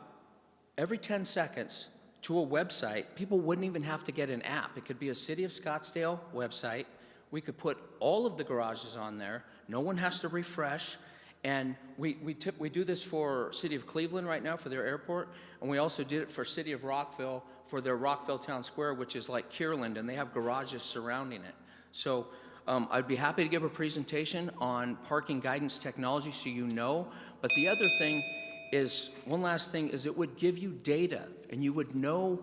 every 10 seconds to a website. People wouldn't even have to get an app. It could be a City of Scottsdale website. We could put all of the garages on there. No one has to refresh. And we do this for City of Cleveland right now for their airport, and we also did it for City of Rockville for their Rockville Town Square, which is like Kierland, and they have garages surrounding it. So I'd be happy to give a presentation on parking guidance technology so you know. But the other thing is, one last thing, is it would give you data, and you would know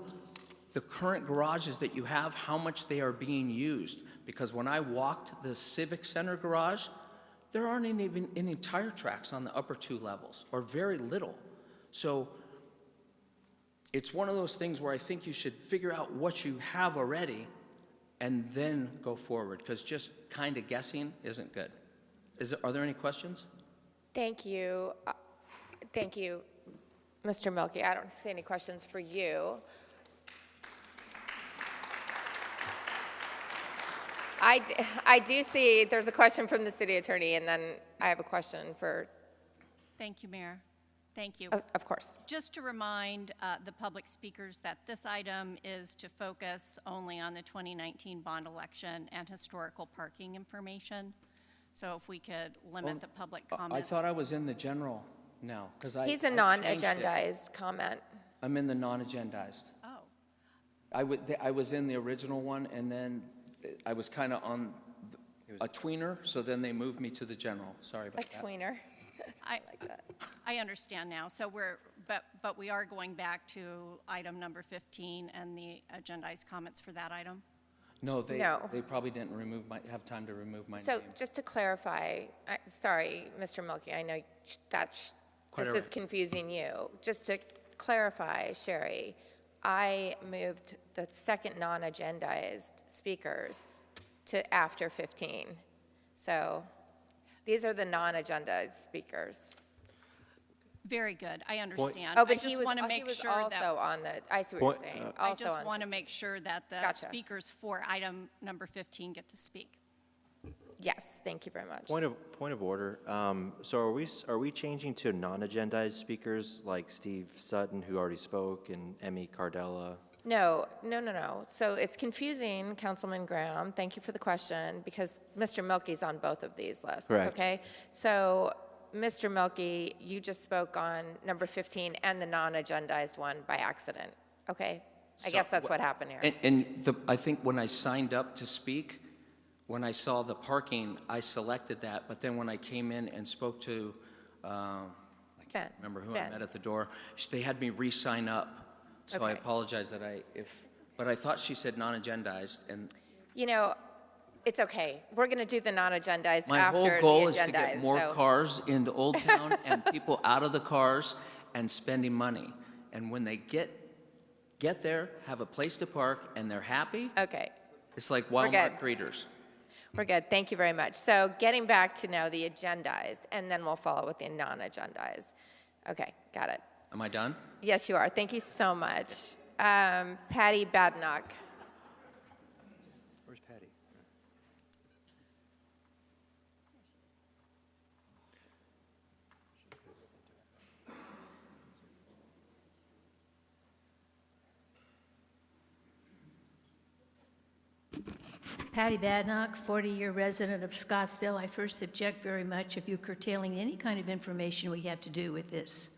the current garages that you have, how much they are being used. Because when I walked the Civic Center garage, there aren't even any tire tracks on the upper 2 levels, or very little. So it's one of those things where I think you should figure out what you have already and then go forward, because just kind of guessing isn't good. Are there any questions? Thank you. Thank you, Mr. Milkey. I don't see any questions for you. I do see there's a question from the city attorney, and then I have a question for... Thank you, Mayor. Thank you. Of course. Just to remind the public speakers that this item is to focus only on the 2019 bond election and historical parking information. So if we could limit the public comment. I thought I was in the general now, because He's a non-agendized comment. I'm in the non-agendized. Oh. I was in the original one, and then I was kind of on a tweener, so then they moved me to the general. Sorry about that. A tweener. I like that. I understand now. So but we are going back to item number 15 and the agendized comments for that item? No, they probably didn't have time to remove my name. So just to clarify, sorry, Mr. Milkey, I know this is confusing you. Just to clarify, Sherry, I moved the second non-agendized speakers to after 15. So these are the non-agendized speakers. Very good. I understand. Oh, but I just want to make sure also on the, I see what you're saying. I just want to make sure that the speakers for item number 15 get to speak. Yes, thank you very much. Point of order. So are we changing to non-agendized speakers like Steve Sutton, who already spoke, and Emmy Cardella? No. So it's confusing, Councilman Graham. Thank you for the question, because Mr. Milkey's on both of these lists. Correct. Okay. So Mr. Milkey, you just spoke on number 15 and the non-agendized one by accident. Okay. I guess that's what happened here. I think when I signed up to speak, when I saw the parking, I selected that. But then when I came in and spoke to, I can't remember who I met at the door, they had me re-sign up. So I apologize but I thought she said non-agendized, and you know, it's okay. We're going to do the non-agendized my after whole goal the is to get more cars into Old Town and people out of the cars and spending money. And when they get there, have a place to park, and they're happy. Okay. It's like Walmart greeters. We're good. Thank you very much. So getting back to now the agendized, and then we'll follow with the non-agendized. Okay, got it. Am I done? Yes, you are. Thank you so much. Patty Badnock. Where's Patty? Patty Badnock, 40-year resident of Scottsdale. I first object very much of you curtailing any kind of information we have to do with this.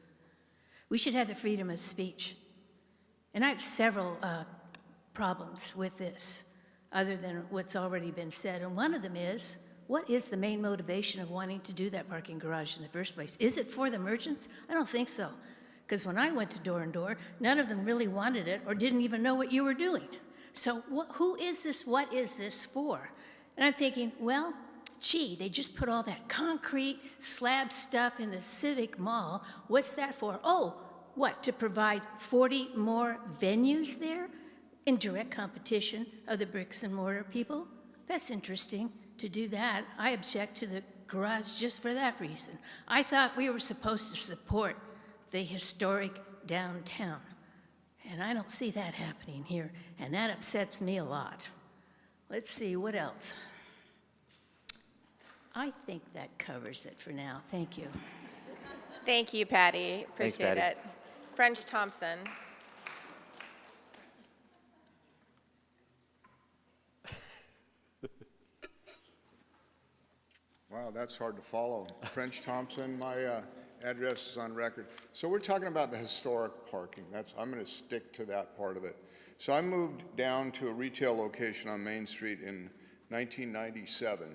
We should have the freedom of speech. And I have several problems with this, other than what's already been said. And one of them is, what is the main motivation of wanting to do that parking garage in the first place? Is it for the merchants? I don't think so. Because when I went to door and door, none of them really wanted it or didn't even know what you were doing. So who is this? What is this for? And I'm thinking, well, gee, they just put all that concrete slab stuff in the Civic Mall. What's that for? Oh, what, to provide 40 more venues there in direct competition of the bricks and mortar people? That's interesting to do that. I object to the garage just for that reason. I thought we were supposed to support the historic downtown. And I don't see that happening here, and that upsets me a lot. Let's see, what else? I think that covers it for now. Thank you. Thank you, Patty. Appreciate Patty. it. French Thompson. Wow, that's hard to follow. French Thompson, my address is on record. So we're talking about the historic parking. I'm going to stick to that part of it. So I moved down to a retail location on Main Street in 1997.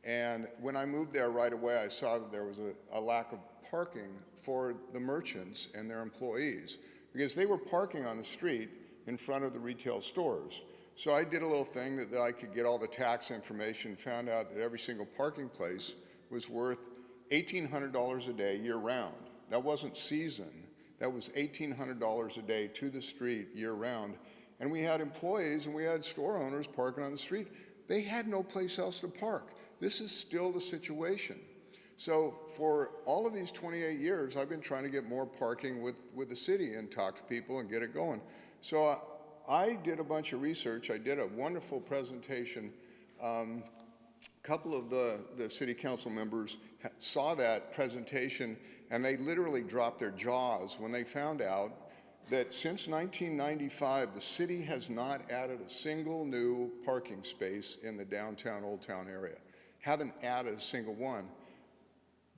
And when I moved there right away, I saw that there was a lack of parking for the merchants and their employees because they were parking on the street in front of the retail stores. So I did a little thing that I could get all the tax information, found out that every single parking place was worth $1,800 a day year-round. That wasn't season. That was $1,800 a day to the street year-round. And we had employees and we had store owners parking on the street. They had no place else to park. This is still the situation. So for all of these 28 years, I've been trying to get more parking with the city and talk to people and get it going. So I did a bunch of research. I did a wonderful presentation. A couple of the city council members saw that presentation and they literally dropped their jaws when they found out that since 1995, the city has not added a single new parking space in the downtown Old Town area. Haven't added a single one.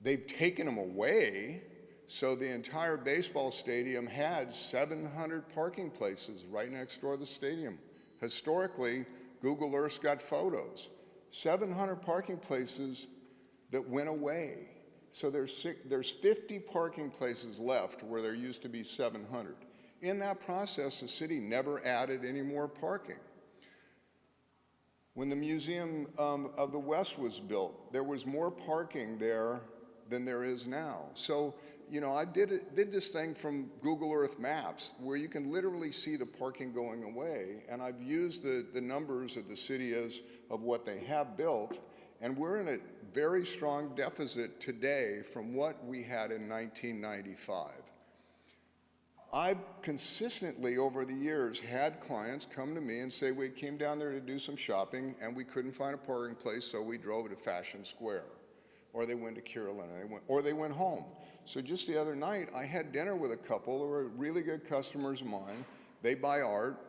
They've taken them away, so the entire baseball stadium had 700 parking places right next door to the stadium. Historically, Google Earth's got photos. 700 parking places that went away. So there's 50 parking places left where there used to be 700. In that process, the city never added any more parking. When the Museum of the West was built, there was more parking there than there is now. So, you know, I did this thing from Google Earth Maps where you can literally see the parking going away, and I've used the numbers that the city is of what they have built, and we're in a very strong deficit today from what we had in 1995. I've consistently over the years had clients come to me and say, we came down there to do some shopping and we couldn't find a parking place, so we drove to Fashion Square. Or they went to Carolina, or they went home. So just the other night, I had dinner with a couple who were really good customers of mine. They buy art.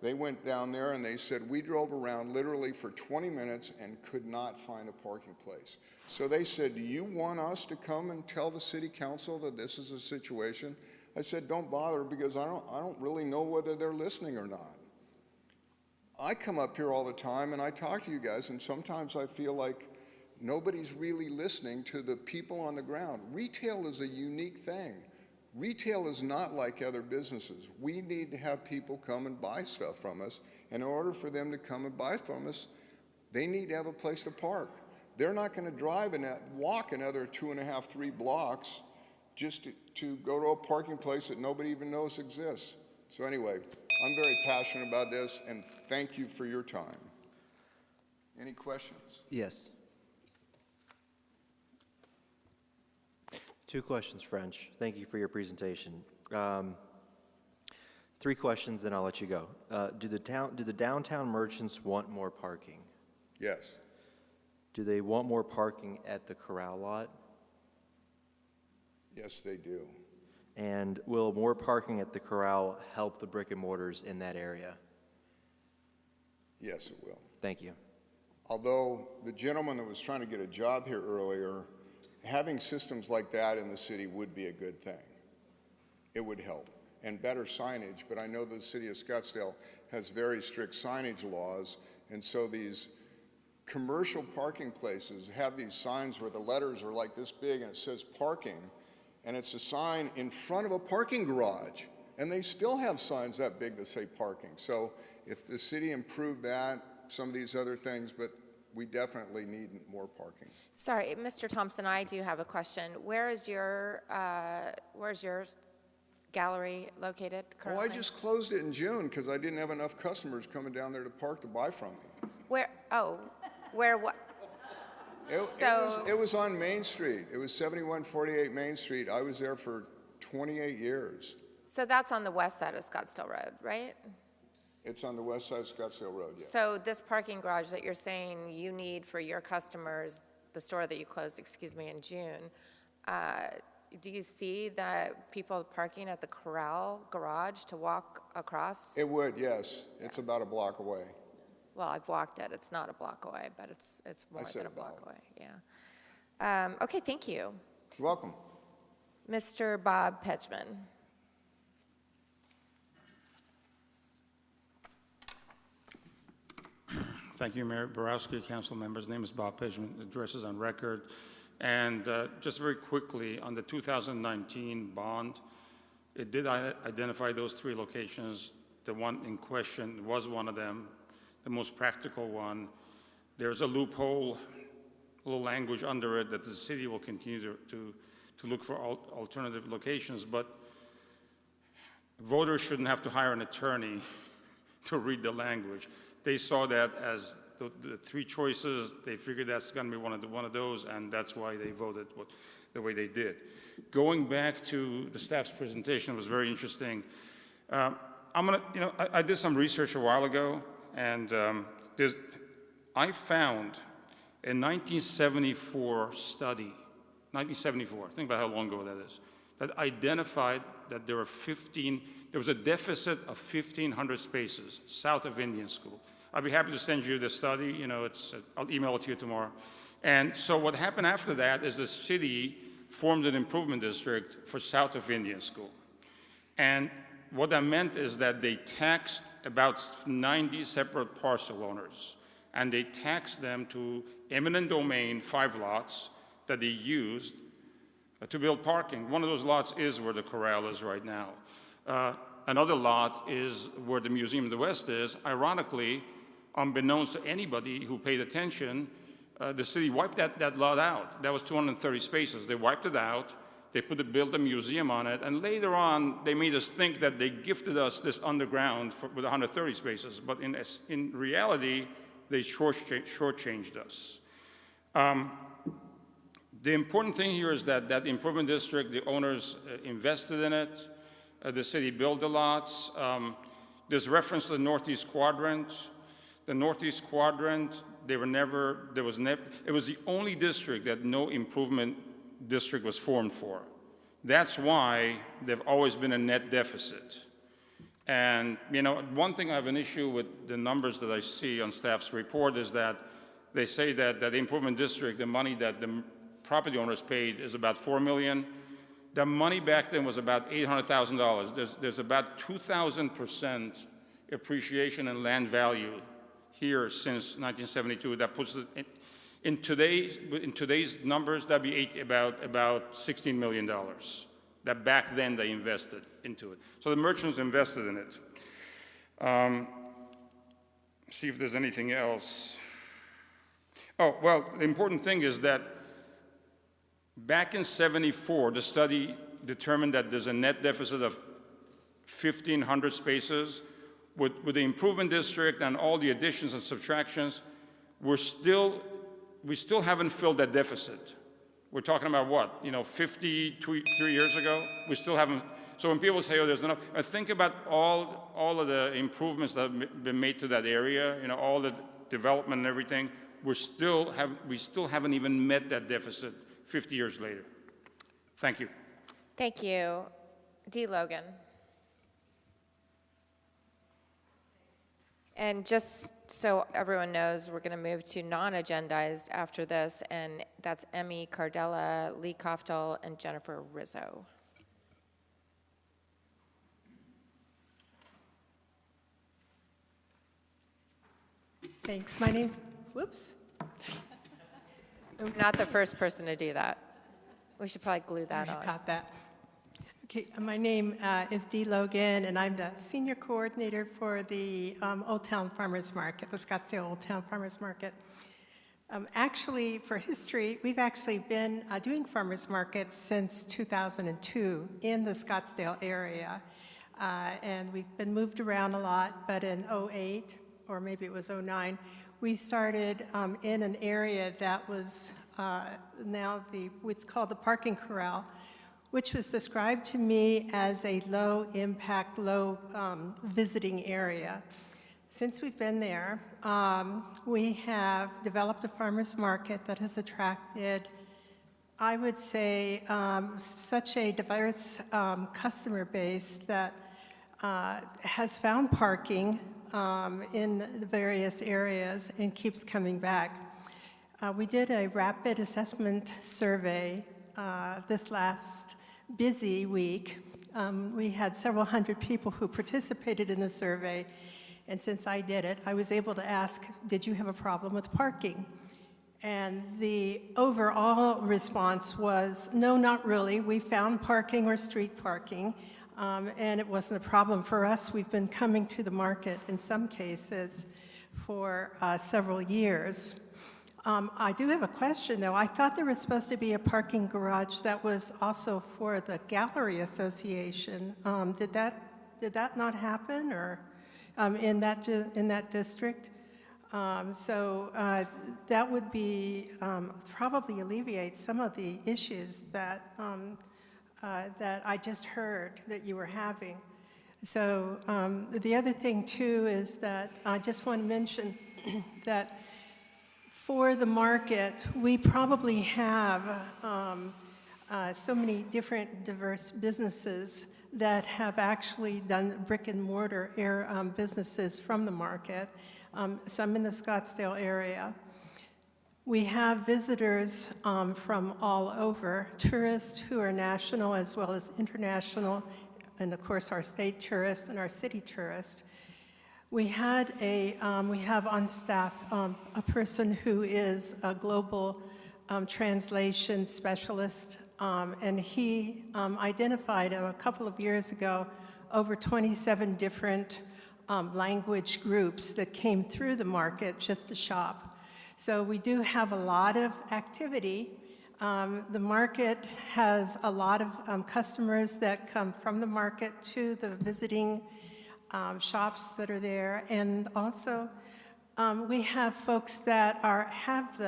They went down there and they said, we drove around literally for 20 minutes and could not find a parking place. So they said, do you want us to come and tell the city council that this is a situation? I said, don't bother, because I don't really know whether they're listening or not. I come up here all the time and I talk to you guys, and sometimes I feel like nobody's really listening to the people on the ground. Retail is a unique thing. Retail is not like other businesses. We need to have people come and buy stuff from us. And in order for them to come and buy from us, they need to have a place to park. They're not going to drive and walk another 2.5, 3 blocks just to go to a parking place that nobody even knows exists. So anyway, I'm very passionate about this, and thank you for your time. Any questions? Yes. 2 questions, French. Thank you for your presentation. 3 questions, then I'll let you go. Do the downtown merchants want more parking? Yes. Do they want more parking at the corral lot? Yes, they do. And will more parking at the corral help the brick and mortars in that area? Yes, it will. Thank you. Although the gentleman that was trying to get a job here earlier, having systems like that in the city would be a good thing. It would help. And better signage, but I know the city of Scottsdale has very strict signage laws, and so these commercial parking places have these signs where the letters are like this big and it says parking, and it's a sign in front of a parking garage, and they still have signs that big that say parking. So if the city improved that, some of these other things, but we definitely need more parking. Sorry, Mr. Thompson, I do have a question. Where's your gallery located currently? Oh, I just closed it in June because I didn't have enough customers coming down there to park to buy from me. Where what? It was on Main Street. It was 7148 Main Street. I was there for 28 years. So that's on the west side of Scottsdale Road, right? It's on the west side of Scottsdale Road, yeah. So this parking garage that you're saying you need for your customers, the store that you closed, in June, do you see that people parking at the Corral garage to walk across? It would, yes. It's about a block away. Well, I've walked it. It's not a block away, but it's more than a block away. Yeah. Okay, thank you. You're welcome. Mr. Bob Petchman. Thank you, Mayor Borowski, council members. Name is Bob Petchman. The address is on record. And just very quickly, on the 2019 bond, it did identify those 3 locations. The one in question was one of them, the most practical one. There's a loophole, a little language under it that the city will continue to look for alternative locations, but voters shouldn't have to hire an attorney to read the language. They saw that as the 3 choices. They figured that's going to be one of those, and that's why they voted the way they did. Going back to the staff's presentation, it was very interesting. I did some research a while ago, and I found a 1974 study, 1974, think about how long ago that is, that identified that there was a deficit of 1,500 spaces south of Indian School. I'd be happy to send you the study, I'll email it to you tomorrow. And so what happened after that is the city formed an improvement district for south of Indian School. And what that meant is that they taxed about 90 separate parcel owners, and they taxed them to eminent domain 5 lots that they used to build parking. One of those lots is where the Corral is right now. Another lot is where the Museum of the West is. Ironically, unbeknownst to anybody who paid attention, the city wiped that lot out. That was 230 spaces. They wiped it out. They built a museum on it, and later on, they made us think that they gifted us this underground with 130 spaces, but in reality, they shortchanged us. The important thing here is that that improvement district, the owners invested in it. The city built the lots. There's reference to the Northeast Quadrant. The Northeast Quadrant, it was the only district that no improvement district was formed for. That's why they've always been a net deficit. And, one thing I have an issue with the numbers that I see on staff's report is that they say that the improvement district, the money that the property owners paid is about $4 million. The money back then was about $800,000. There's about 2,000% appreciation in land value here since 1972. That puts it in today's numbers, that'd be about $16 million. That back then they invested into it. So the merchants invested in it. See if there's anything else. Oh, well, the important thing is that back in '74, the study determined that there's a net deficit of 1,500 spaces. With the improvement district and all the additions and subtractions, we still haven't filled that deficit. We're talking about what, 53 years ago? We still haven't. So when people say, oh, there's enough, think about all of the improvements that have been made to that area, all the development and everything. We still haven't even met that deficit 50 years later. Thank you. Thank you. D. Logan. And just so everyone knows, we're going to move to non-agendized after this, and that's Emmy Cardella, Lee Koftel, and Jennifer Rizzo. Thanks. My name's, whoops. Not the first person to do that. We should probably glue that Sorry on. about that. Okay, my name is Dee Logan, and I'm the senior coordinator for the Old Town Farmers Market, the Scottsdale Old Town Farmers Market. Actually, for history, we've actually been doing farmers markets since 2002 in the Scottsdale area. And we've been moved around a lot, but in '08, or maybe it was '09, we started in an area that was now what's called the parking corral, which was described to me as a low impact, low visiting area. Since we've been there, we have developed a farmers market that has attracted, I would say, such a diverse customer base that has found parking in the various areas and keeps coming back. We did a rapid assessment survey this last busy week. We had several hundred people who participated in the survey, and since I did it, I was able to ask, did you have a problem with parking? And the overall response was, no, not really. We found parking or street parking, and it wasn't a problem for us. We've been coming to the market in some cases for several years. I do have a question, though. I thought there was supposed to be a parking garage that was also for the Gallery Association. Did that not happen, or in that district? So that would be probably alleviate some of the issues that that I just heard that you were having. So the other thing too is that I just want to mention that for the market, we probably have so many different diverse businesses that have actually done brick and mortar businesses from the market. Some in the Scottsdale area. We have visitors from all over, tourists who are national as well as international, and of course our state tourists and our city tourists. We have on staff a person who is a global translation specialist, and he identified a couple of years ago over 27 different language groups that came through the market just to shop. So we do have a lot of activity. The market has a lot of customers that come from the market to the visiting shops that are there, and also we have folks that have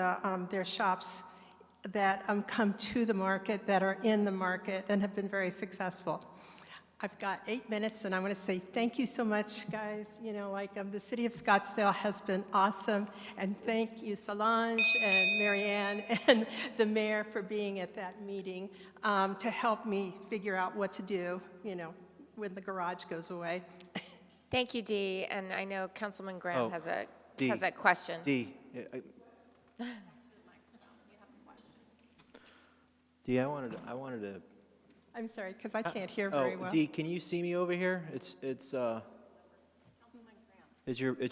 their shops that come to the market, that are in the market and have been very successful. I've got 8 minutes, and I want to say thank you so much, guys. You know, the city of Scottsdale has been awesome, and thank you, Solange and Marianne and the mayor for being at that meeting to help me figure out what to do, you know, when the garage goes away. Thank you, Dee, and I know Councilman Graham has a Dee, question. Dee, Dee, I wanted to. I'm sorry, because I can't hear very well. Dee, can you see me over here? It's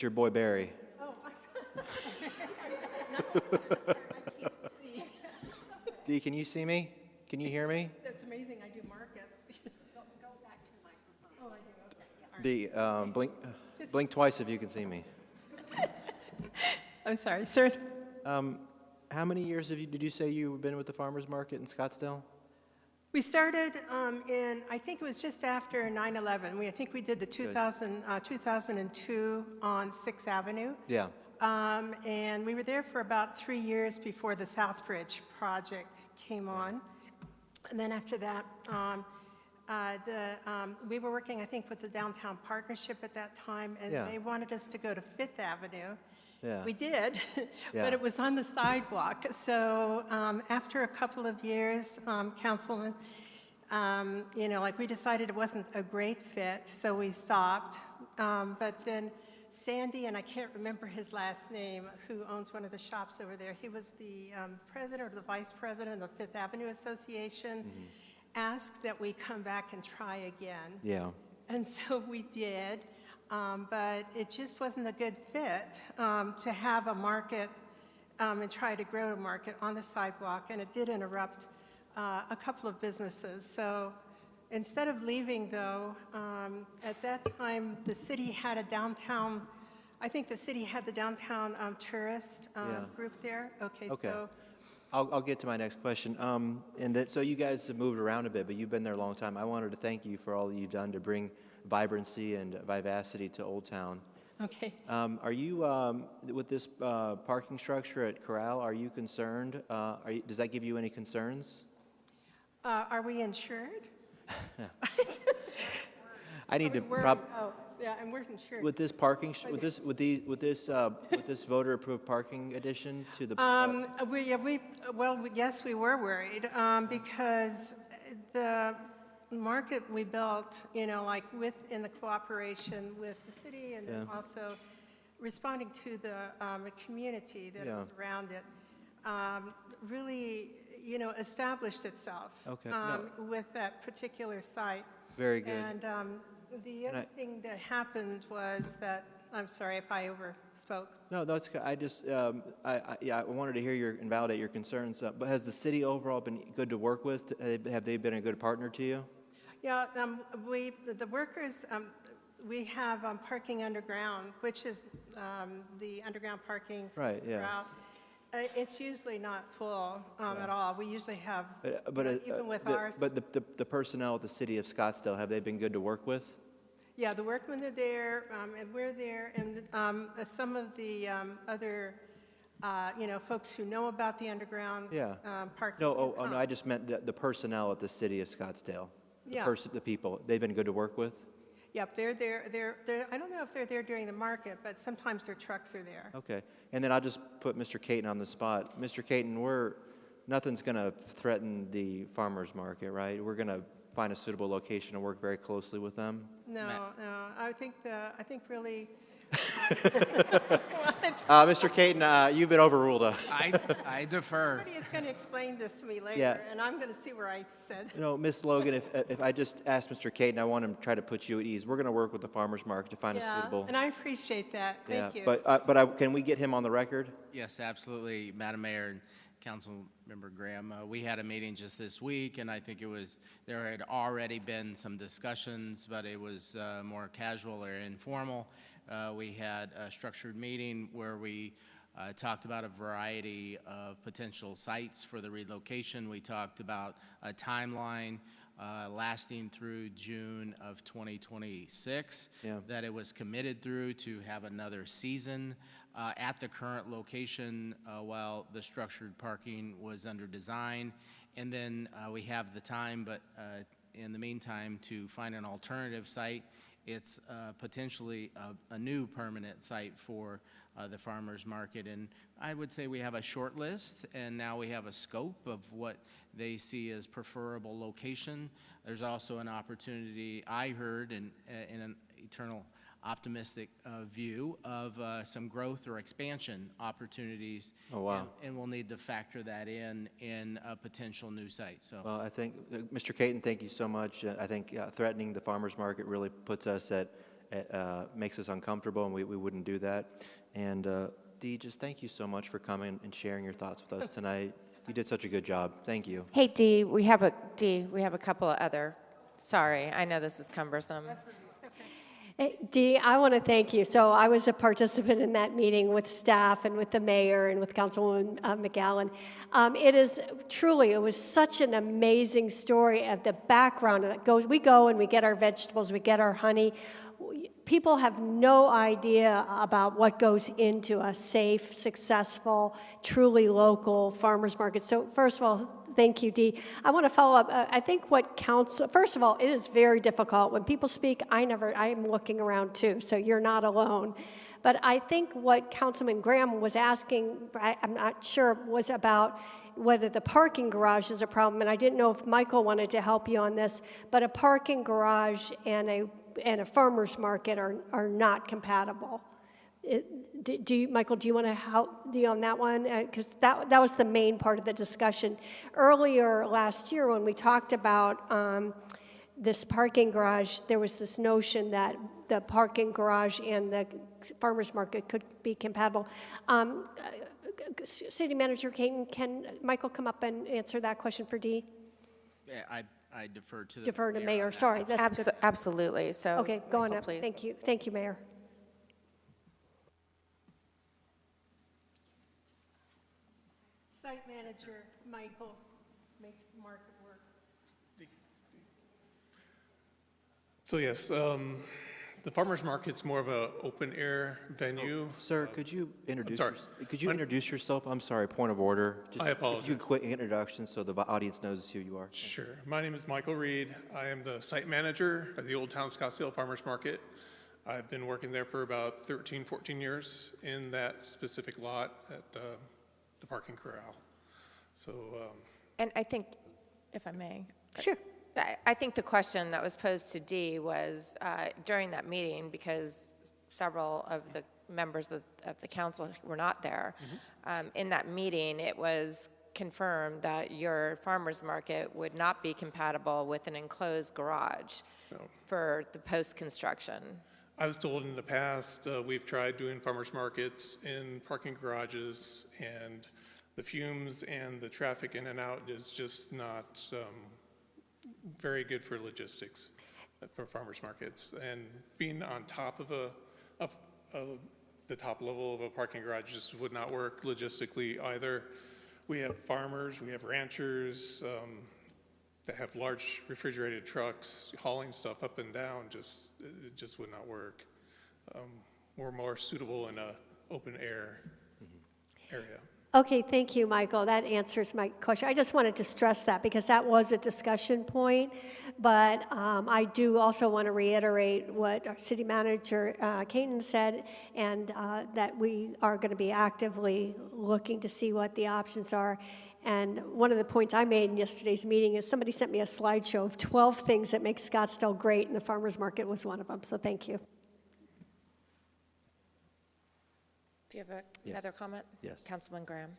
your boy Barry. Oh, Dee, can you see me? Can you hear me? That's amazing. I do markets. Go back to the microphone. Oh, I do. Okay. Dee, blink twice if you can see me. I'm sorry, sir. How many years did you say you've been with the farmers market in Scottsdale? We started I think it was just after 9/11. I think we did the 2002 on 6th Avenue. Yeah. And we were there for about 3 years before the Southbridge project came on. And then after that, we were working, I think, with the Downtown Partnership at that time, and they wanted us to go to 5th Avenue. Yeah. We did, but it was on the sidewalk. So after a couple of years, Councilman, you know, we decided it wasn't a great fit, so we stopped. But then Sandy, and I can't remember his last name, who owns one of the shops over there. He was the president or the vice president of the Fifth Avenue Association, asked that we come back and try again. Yeah. And so we did, but it just wasn't a good fit to have a market and try to grow a market on the sidewalk, and it did interrupt a couple of businesses. So instead of leaving, though, at that time, the city had a downtown, I think the city had the downtown tourist group there. Okay, so. I'll get to my next question. So you guys have moved around a bit, but you've been there a long time. I wanted to thank you for all that you've done to bring vibrancy and vivacity to Old Town. Okay. Are you, with this parking structure at Corral, are you concerned? Does that give you any concerns? Are we insured? I need to Oh, yeah, and we're insured. with this parking with this voter-approved parking addition to the. Yes, we were worried because the market we built, like in the cooperation with the city, and then also responding to the community that was around it, really, established itself with that particular site. Very good. And the other thing that happened was that, I'm sorry if I overspoke. No, that's good. I just, I wanted to hear and validate your concerns. But has the city overall been good to work with? Have they been a good partner to you? Yeah, the workers, we have parking underground, which is the underground parking. Right, yeah. Route. It's usually not full at all. We usually have, even with ours. But the personnel at the city of Scottsdale, have they been good to work with? Yeah, the workmen are there, and we're there, and some of the other, folks who know about the underground parking. No, no, I just meant the personnel at the city of Scottsdale. The people, they've been good to work with? Yep, they're there. I don't know if they're there during the market, but sometimes their trucks are there. Okay, and then I'll just put Mr. Caton on the spot. Mr. Caton, nothing's going to threaten the farmers market, right? We're going to find a suitable location and work very closely with them. No. I think really. Mr. Caton, you've been overruled. I defer. Somebody is going to explain this to me later, and I'm going to see where I said. Ms. Logan, if I just ask Mr. Caton, I want him to try to put you at ease. We're going to work with the farmers market to find a suitable. And I appreciate that. Thank you. But can we get him on the record? Yes, absolutely, Madam Mayor and Councilmember Graham. We had a meeting just this week, and I think there had already been some discussions, but it was more casual or informal. We had a structured meeting where we talked about a variety of potential sites for the relocation. We talked about a timeline lasting through June of 2026, that it was committed through to have another season at the current location while the structured parking was under design. And then we have the time, but in the meantime, to find an alternative site. It's potentially a new permanent site for the farmers market. And I would say we have a short list, and now we have a scope of what they see as preferable location. There's also an opportunity, I heard, in an eternal optimistic view of some growth or expansion opportunities. Oh, wow. And we'll need to factor that in a potential new site. So, well, I think, Mr. Caton, thank you so much. I think threatening the farmers market really puts us makes us uncomfortable, and we wouldn't do that. And Dee, just thank you so much for coming and sharing your thoughts with us tonight. You did such a good job. Thank you. Hey, Dee, we have a couple of other. Sorry, I know this is cumbersome. Dee, I want to thank you. So I was a participant in that meeting with staff and with the mayor and with Councilwoman McGowan. It was such an amazing story of the background that goes. We go and we get our vegetables, we get our honey. People have no idea about what goes into a safe, successful, truly local farmers market. So first of all, thank you, Dee. I want to follow up. I think first of all, it is very difficult. When people speak, I'm looking around too, so you're not alone. But I think what Councilman Graham was asking, I'm not sure, was about whether the parking garage is a problem. And I didn't know if Michael wanted to help you on this, but a parking garage and a farmer's market are not compatible. Michael, do you want to help on that one? Because that was the main part of the discussion. Earlier last year when we talked about this parking garage, there was this notion that the parking garage and the farmer's market could be compatible. City Manager Caton, can Michael come up and answer that question for Dee? Yeah, I defer to the Defer to mayor Mayor, on that. sorry. That's good. Absolutely, so. Okay, go on Michael, up. please. Thank you. Thank you, Mayor. Site Manager Michael makes the market work. So yes, the farmer's market's more of a open air venue. Sir, could you introduce sorry. introduce yourself? I'm sorry, point of order. I apologize. If you could quick introduction so the audience knows who you are. Sure. My name is Michael Reed. I am the site manager at the Old Town Scottsdale Farmers Market. I've been working there for about 13, 14 years in that specific lot at the parking corral. So. And I think, if I may. Sure. I think the question that was posed to Dee was during that meeting, because several of the members of the council were not there. In that meeting, it was confirmed that your farmer's market would not be compatible with an enclosed garage for the post-construction. I was told in the past, we've tried doing farmers markets in parking garages, and the fumes and the traffic in and out is just not very good for logistics for farmers markets. And being on top of the top level of a parking garage just would not work logistically either. We have farmers, we have ranchers that have large refrigerated trucks hauling stuff up and down. It just would not work. We're more suitable in a open air area. Okay, thank you, Michael. That answers my question. I just wanted to stress that because that was a discussion point, but I do also want to reiterate what our City Manager Caton said, and that we are going to be actively looking to see what the options are. And one of the points I made in yesterday's meeting is somebody sent me a slideshow of 12 things that make Scottsdale great, and the farmers market was one of them, so thank you. Do you have another comment? Yes. Councilman Graham.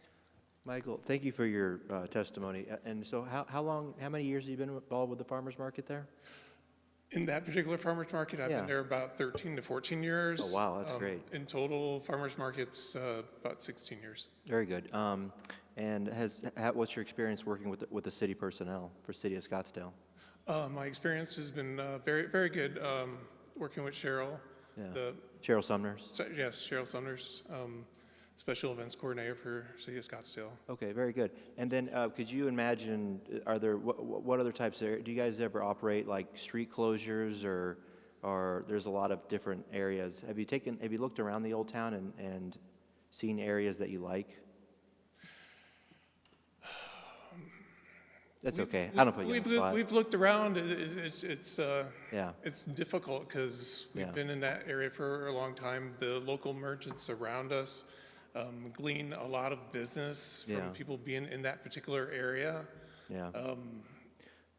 Michael, thank you for your testimony. And so how many years have you been involved with the farmer's market there? In that particular farmer's market, I've been there about 13 to 14 years. Oh, wow, that's great. In total, farmer's markets, about 16 years. Very good. And what's your experience working with the city personnel for City of Scottsdale? My experience has been very, very good working with Cheryl. Yeah. Cheryl Sumners? Yes, Cheryl Sumners, Special Events Coordinator for City of Scottsdale. Okay, very good. And then could you imagine, are there, what other types of, do you guys ever operate like street closures or there's a lot of different areas? Have you looked around the Old Town and seen areas that you like? That's okay. I don't put you on the spot. We've looked around. It's difficult because we've been in that area for a long time. The local merchants around us glean a lot of business from people being in that particular area. Yeah.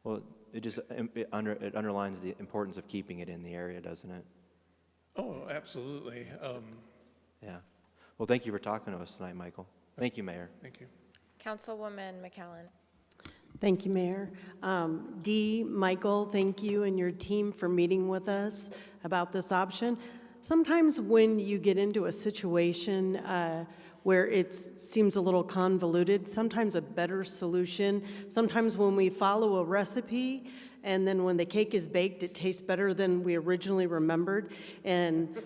Well, it underlines the importance of keeping it in the area, doesn't it? Oh, absolutely. Yeah. Well, thank you for talking to us tonight, Michael. Thank you, Mayor. Thank you. Councilwoman McAllen. Thank you, Mayor. Dee, Michael, thank you and your team for meeting with us about this option. Sometimes when you get into a situation where it seems a little convoluted, sometimes a better solution, sometimes when we follow a recipe and then when the cake is baked, it tastes better than we originally remembered. And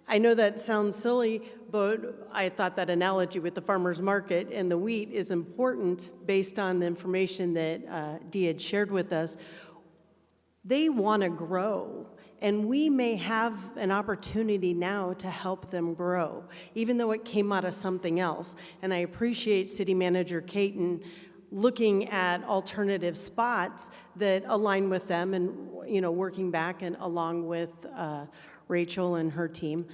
I know that sounds silly, but I thought that analogy with the farmer's market and the wheat is important based on the information that Dee had shared with us. They want to grow, and we may have an opportunity now to help them grow, even though it came out of something else. And I appreciate City Manager Caton looking at alternative spots that align with them and, working back and along with Rachel and her team.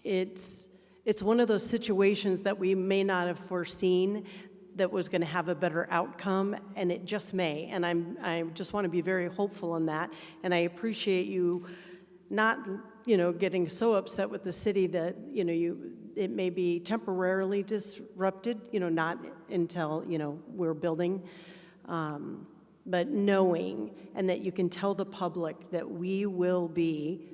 It's one of those situations that we may not have foreseen that was going to have a better outcome, and it just may. And I just want to be very hopeful in that. And I appreciate you not, getting so upset with the city that, it may be temporarily disrupted, not until, we're building, but knowing, and that you can tell the public that we will be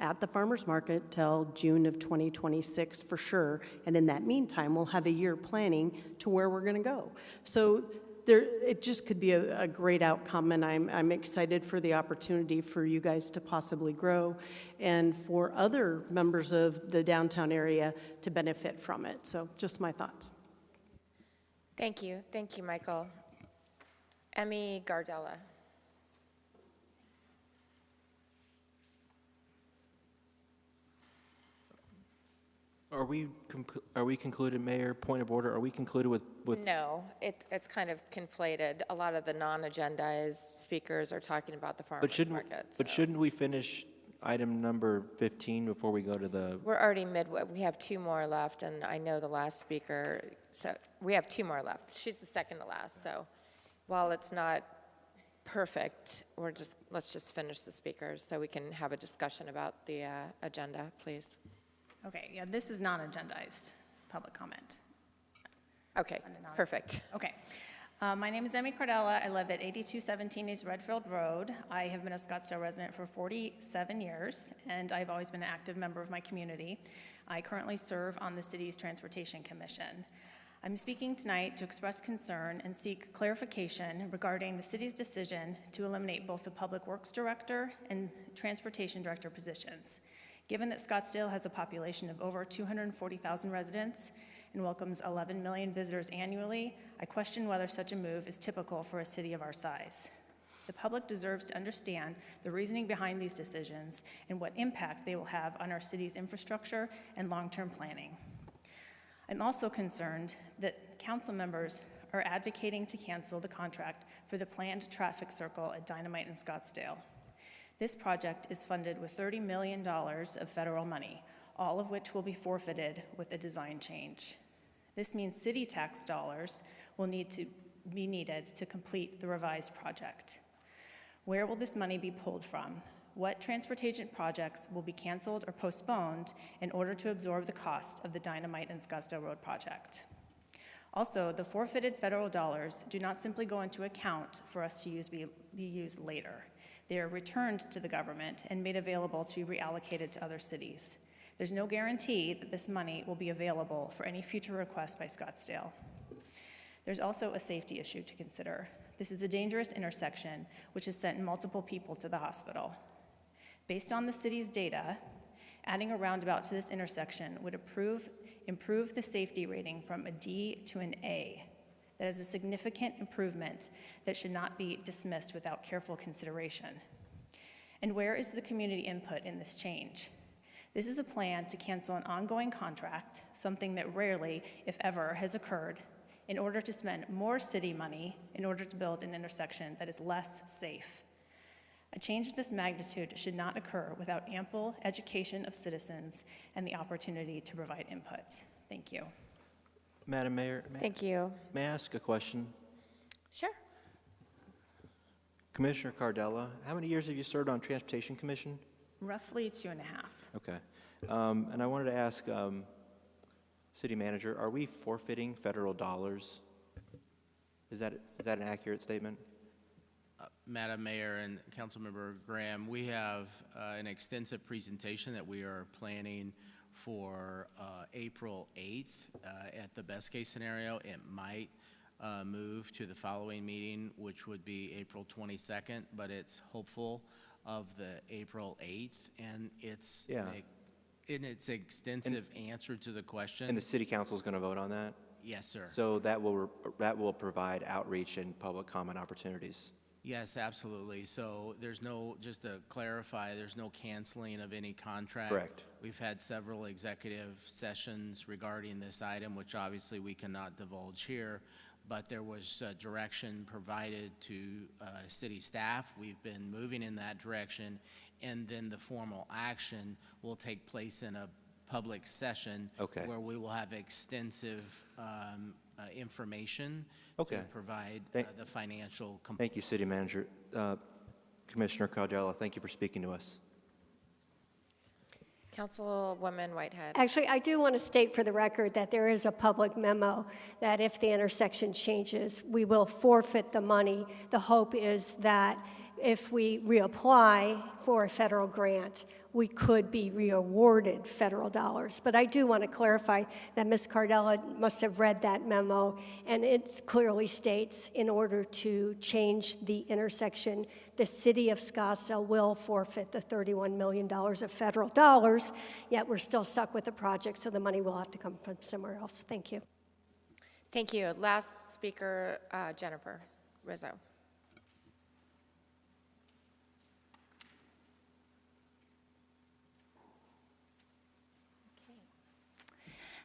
at the farmer's market till June of 2026 for sure, and in that meantime, we'll have a year planning to where we're gonna go. So it just could be a great outcome, and I'm excited for the opportunity for you guys to possibly grow and for other members of the downtown area to benefit from it. So just my thoughts. Thank you, Michael. Emmy Gardella. Are we concluded, Mayor? Point of order. Are we concluded with? No, it's kind of conflated. A lot of the non-agendized speakers are talking about the farmers market. But shouldn't we finish item number 15 before we go to the? We're already midway. We have two more left, and I know the last speaker. So we have two more left. She's the second to last. So while it's not perfect, let's just finish the speakers so we can have a discussion about the agenda, please. Okay, yeah, this is non-agendized public comment. Okay, perfect. Okay. My name is Emmy Cardella. I live at 8217 East Redfield Road. I have been a Scottsdale resident for 47 years, and I've always been an active member of my community. I currently serve on the city's Transportation Commission. I'm speaking tonight to express concern and seek clarification regarding the city's decision to eliminate both the Public Works Director and Transportation Director positions. Given that Scottsdale has a population of over 240,000 residents and welcomes 11 million visitors annually, I question whether such a move is typical for a city of our size. The public deserves to understand the reasoning behind these decisions and what impact they will have on our city's infrastructure and long-term planning. I'm also concerned that council members are advocating to cancel the contract for the planned traffic circle at Dynamite in Scottsdale. This project is funded with $30 million of federal money, all of which will be forfeited with a design change. This means city tax dollars will need to be needed to complete the revised project. Where will this money be pulled from? What transportation projects will be canceled or postponed in order to absorb the cost of the Dynamite and Scottsdale Road project? Also, the forfeited federal dollars do not simply go into account for us to be used later. They are returned to the government and made available to be reallocated to other cities. There's no guarantee that this money will be available for any future request by Scottsdale. There's also a safety issue to consider. This is a dangerous intersection which has sent multiple people to the hospital. Based on the city's data, adding a roundabout to this intersection would improve the safety rating from a D to an A. That is a significant improvement that should not be dismissed without careful consideration. And where is the community input in this change? This is a plan to cancel an ongoing contract, something that rarely, if ever, has occurred, in order to spend more city money in order to build an intersection that is less safe. A change of this magnitude should not occur without ample education of citizens and the opportunity to provide input. Thank you. Madam Mayor? Thank you. May I ask a question? Sure. Commissioner Cardella, how many years have you served on Transportation Commission? Roughly 2.5. Okay. And I wanted to ask, City Manager, are we forfeiting federal dollars? Is that an accurate statement? Madam Mayor and Councilmember Graham, we have an extensive presentation that we are planning for April 8th. At the best case scenario, it might move to the following meeting, which would be April 22nd, but it's hopeful of the April 8th, and it's in its extensive answer to the question. And the City Council is going to vote on that? Yes, sir. So that will provide outreach and public comment opportunities? Yes, absolutely. So there's no, just to clarify, there's no canceling of any contract. Correct. We've had several executive sessions regarding this item, which obviously we cannot divulge here, but there was direction provided to city staff. We've been moving in that direction, and then the formal action will take place in a public session where we will have extensive information to provide the financial components. Thank you, City Manager. Commissioner Cardella, thank you for speaking to us. Councilwoman Whitehead. Actually, I do want to state for the record that there is a public memo that if the intersection changes, we will forfeit the money. The hope is that if we reapply for a federal grant, we could be re-awarded federal dollars. But I do want to clarify that Ms. Cardella must have read that memo, and it clearly states in order to change the intersection, the city of Scottsdale will forfeit the $31 million of federal dollars, yet we're still stuck with the project, so the money will have to come from somewhere else. Thank you. Thank you. Last speaker, Jennifer Rizzo.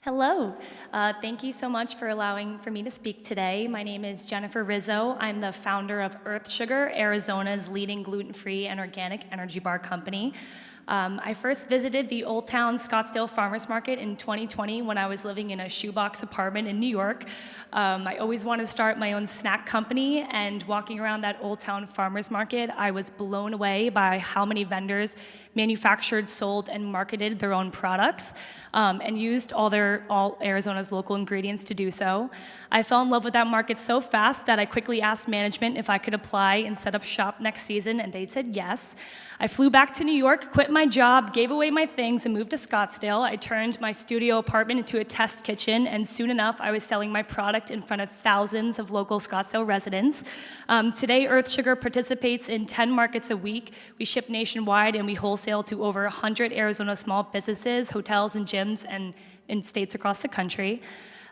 Hello. Thank you so much for allowing for me to speak today. My name is Jennifer Rizzo. I'm the founder of Earth Sugar, Arizona's leading gluten-free and organic energy bar company. I first visited the Old Town Scottsdale Farmers Market in 2020 when I was living in a shoebox apartment in New York. I always wanted to start my own snack company, and walking around that Old Town Farmers Market, I was blown away by how many vendors manufactured, sold, and marketed their own products, and used all Arizona's local ingredients to do so. I fell in love with that market so fast that I quickly asked management if I could apply and set up shop next season, and they said yes. I flew back to New York, quit my job, gave away my things, and moved to Scottsdale. I turned my studio apartment into a test kitchen, and soon enough, I was selling my product in front of thousands of local Scottsdale residents. Today, Earth Sugar participates in 10 markets a week. We ship nationwide, and we wholesale to over 100 Arizona small businesses, hotels, and gyms, and in states across the country.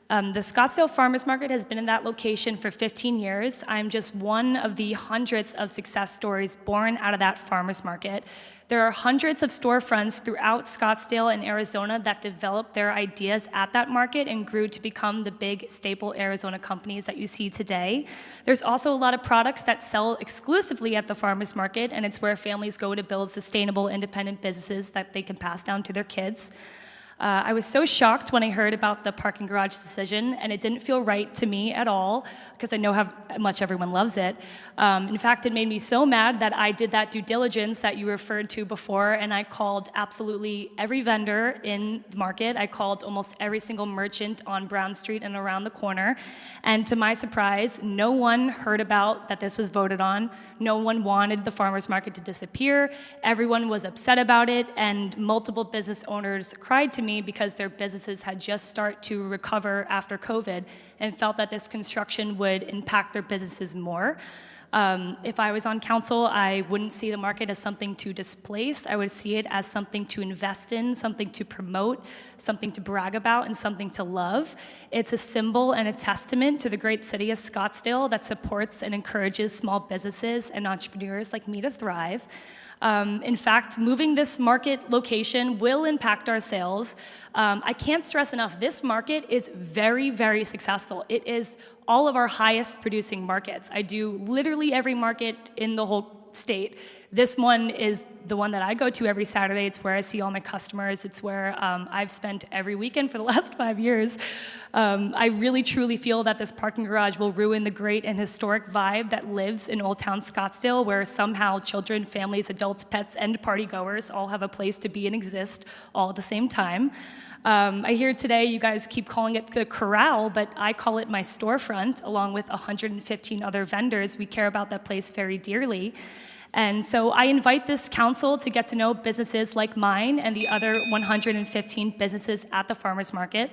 The Scottsdale Farmers Market has been in that location for 15 years. I'm just one of the hundreds of success stories born out of that farmers market. There are hundreds of storefronts throughout Scottsdale and Arizona that developed their ideas at that market and grew to become the big staple Arizona companies that you see today. There's also a lot of products that sell exclusively at the farmers market, and it's where families go to build sustainable, independent businesses that they can pass down to their kids. I was so shocked when I heard about the parking garage decision, and it didn't feel right to me at all, because I know how much everyone loves it. In fact, it made me so mad that I did that due diligence that you referred to before, and I called absolutely every vendor in the market. I called almost every single merchant on Brown Street and around the corner, and to my surprise, no one heard about that this was voted on. No one wanted the farmers market to disappear. Everyone was upset about it, and multiple business owners cried to me because their businesses had just started to recover after COVID and felt that this construction would impact their businesses more. If I was on council, I wouldn't see the market as something to displace. I would see it as something to invest in, something to promote, something to brag about, and something to love. It's a symbol and a testament to the great city of Scottsdale that supports and encourages small businesses and entrepreneurs like me to thrive. In fact, moving this market location will impact our sales. I can't stress enough, this market is very, very successful. It is all of our highest producing markets. I do literally every market in the whole state. This one is the one that I go to every Saturday. It's where I see all my customers. It's where I've spent every weekend for the last 5 years. I really truly feel that this parking garage will ruin the great and historic vibe that lives in Old Town Scottsdale, where somehow children, families, adults, pets, and partygoers all have a place to be and exist all at the same time. I hear today you guys keep calling it the corral, but I call it my storefront, along with 115 other vendors. We care about that place very dearly. And so I invite this council to get to know businesses like mine and the other 115 businesses at the farmers market.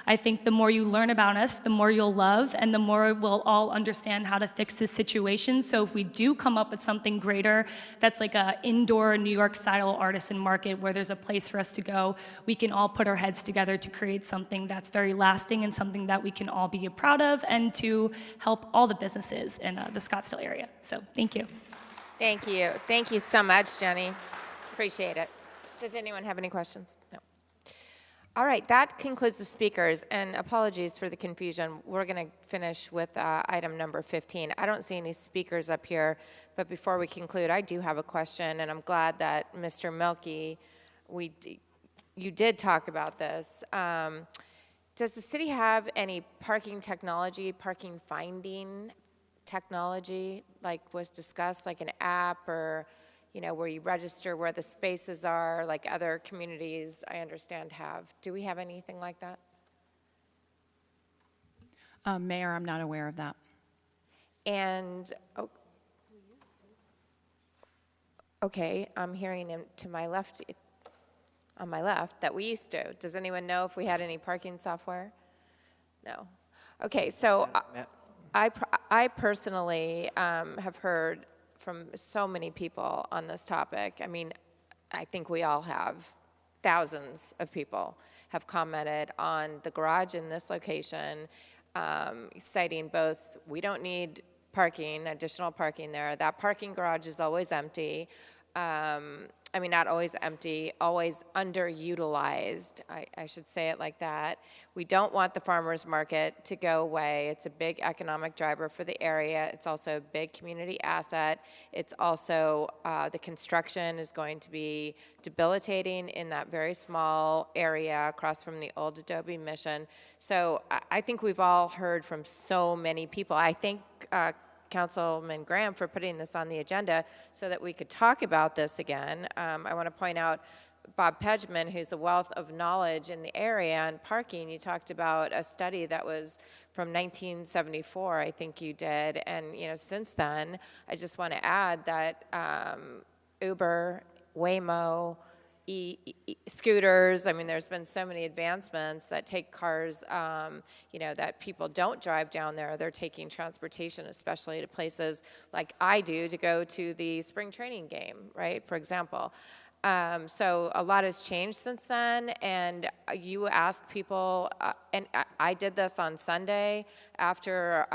I think the more you learn about us, the more you'll love, and the more we'll all understand how to fix this situation. So if we do come up with something greater that's like an indoor New York-style artisan market where there's a place for us to go, we can all put our heads together to create something that's very lasting and something that we can all be proud of and to help all the businesses in the Scottsdale area. So thank you. Thank you. Thank you so much, Jenny. Appreciate it. Does anyone have any questions? No. All right, that concludes the speakers, and apologies for the confusion. We're going to finish with item number 15. I don't see any speakers up here, but before we conclude, I do have a question, and I'm glad that Mr. Milkey, you did talk about this. Does the city have any parking technology, parking finding technology, like was discussed, like an app or where you register where the spaces are, like other communities, I understand, have. Do we have anything like that? Mayor, I'm not aware of that. And, okay, I'm hearing him to my left, on my left, that we used to. Does anyone know if we had any parking software? No. Okay, so I personally have heard from so many people on this topic. I mean, I think we all have. Thousands of people have commented on the garage in this location, citing both, we don't need parking, additional parking there. That parking garage is always empty. I mean, not always empty, always underutilized. I should say it like that. We don't want the farmers market to go away. It's a big economic driver for the area. It's also a big community asset. It's also, the construction is going to be debilitating in that very small area across from the old Adobe Mission. So I think we've all heard from so many people. I think Councilman Graham for putting this on the agenda so that we could talk about this again. I want to point out Bob Pedgman, who's a wealth of knowledge in the area and parking. You talked about a study that was from 1974, I think you did. And since then, I just want to add that Uber, Waymo, scooters. I mean, there's been so many advancements that take cars, that people don't drive down there. They're taking transportation, especially to places like I do to go to the spring training game, right, for example. So a lot has changed since then, and you ask people, and I did this on Sunday after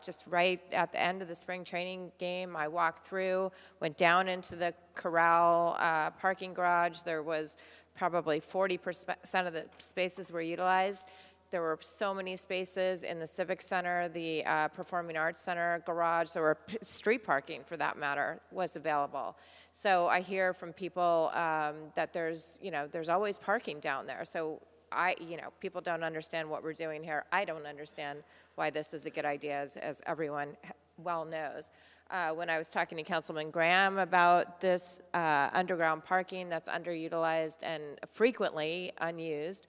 just right at the end of the spring training game. I walked through, went down into the Corral parking garage. There was probably 40% of the spaces were utilized. There were so many spaces in the Civic Center, the Performing Arts Center garage. There were street parking, for that matter, was available. So I hear from people that there's always parking down there. So people don't understand what we're doing here. I don't understand why this is a good idea, as everyone well knows. When I was talking to Councilman Graham about this underground parking that's underutilized and frequently unused,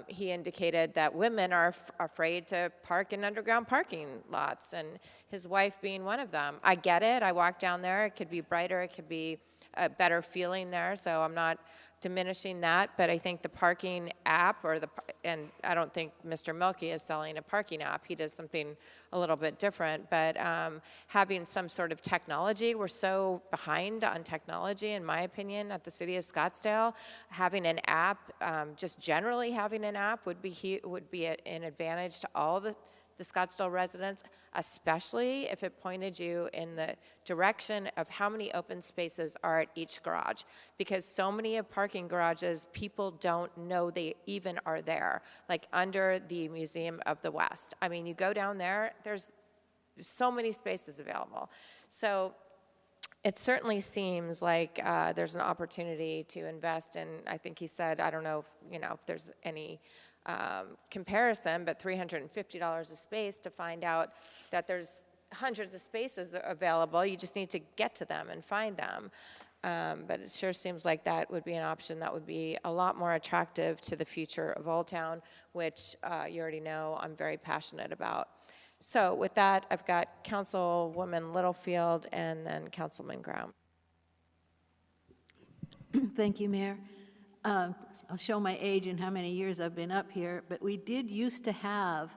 he indicated that women are afraid to park in underground parking lots, and his wife being one of them. I get it. I walk down there. It could be brighter. It could be a better feeling there, so I'm not diminishing that, but I think the parking app and I don't think Mr. Milky is selling a parking app. He does something a little bit different, but having some sort of technology, we're so behind on technology, in my opinion, at the city of Scottsdale. Having an app, just generally having an app would be an advantage to all the Scottsdale residents, especially if it pointed you in the direction of how many open spaces are at each garage. Because so many of parking garages, people don't know they even are there, like under the Museum of the West. I mean, you go down there, there's so many spaces available. So it certainly seems like there's an opportunity to invest in, I think he said, I don't know if there's any comparison, but $350 a space to find out that there's hundreds of spaces available. You just need to get to them and find them. But it sure seems like that would be an option that would be a lot more attractive to the future of Old Town, which you already know I'm very passionate about. So with that, I've got Councilwoman Littlefield and then Councilman Graham. Thank you, Mayor. I'll show my age and how many years I've been up here, but we did used to have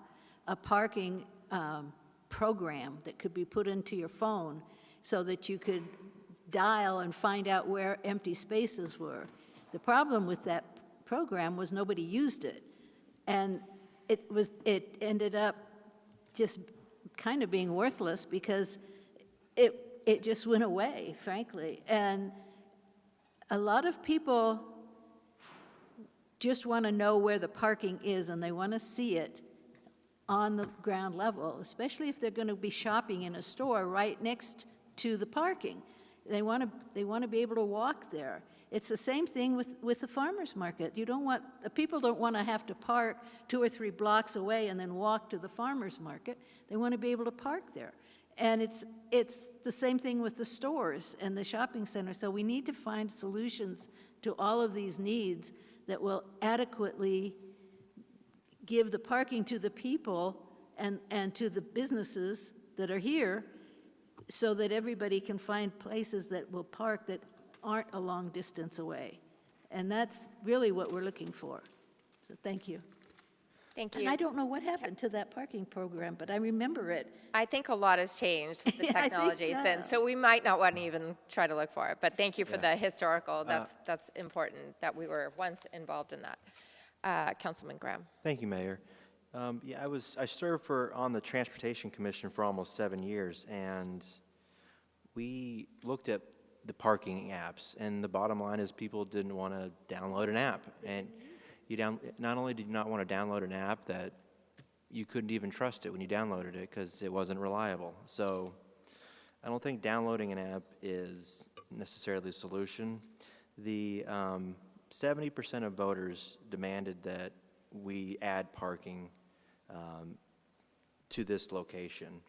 a parking program that could be put into your phone so that you could dial and find out where empty spaces were. The problem with that program was nobody used it, and it ended up just kind of being worthless because it just went away, frankly. And a lot of people just want to know where the parking is, and they want to see it on the ground level, especially if they're going to be shopping in a store right next to the parking. They want to be able to walk there. It's the same thing with the farmers market. People don't want to have to park 2 or 3 blocks away and then walk to the farmers market. They want to be able to park there. And it's the same thing with the stores and the shopping center. So we need to find solutions to all of these needs that will adequately give the parking to the people and to the businesses that are here, so that everybody can find places that will park that aren't a long distance away. And that's really what we're looking for. So thank you. Thank you. And I don't know what happened to that parking program, but I remember it. I think a lot has changed with the Yeah, I think technology so. since, so we might not want to even try to look for it. But thank you for the historical. That's important that we were once involved in that. Councilman Graham. Thank you, Mayor. I served on the Transportation Commission for almost 7 years, and we looked at the parking apps, and the bottom line is people didn't want to download an app. And not only did you not want to download an app, that you couldn't even trust it when you downloaded it because it wasn't reliable. So I don't think downloading an app is necessarily the solution. The 70% of voters demanded that we add parking to this location.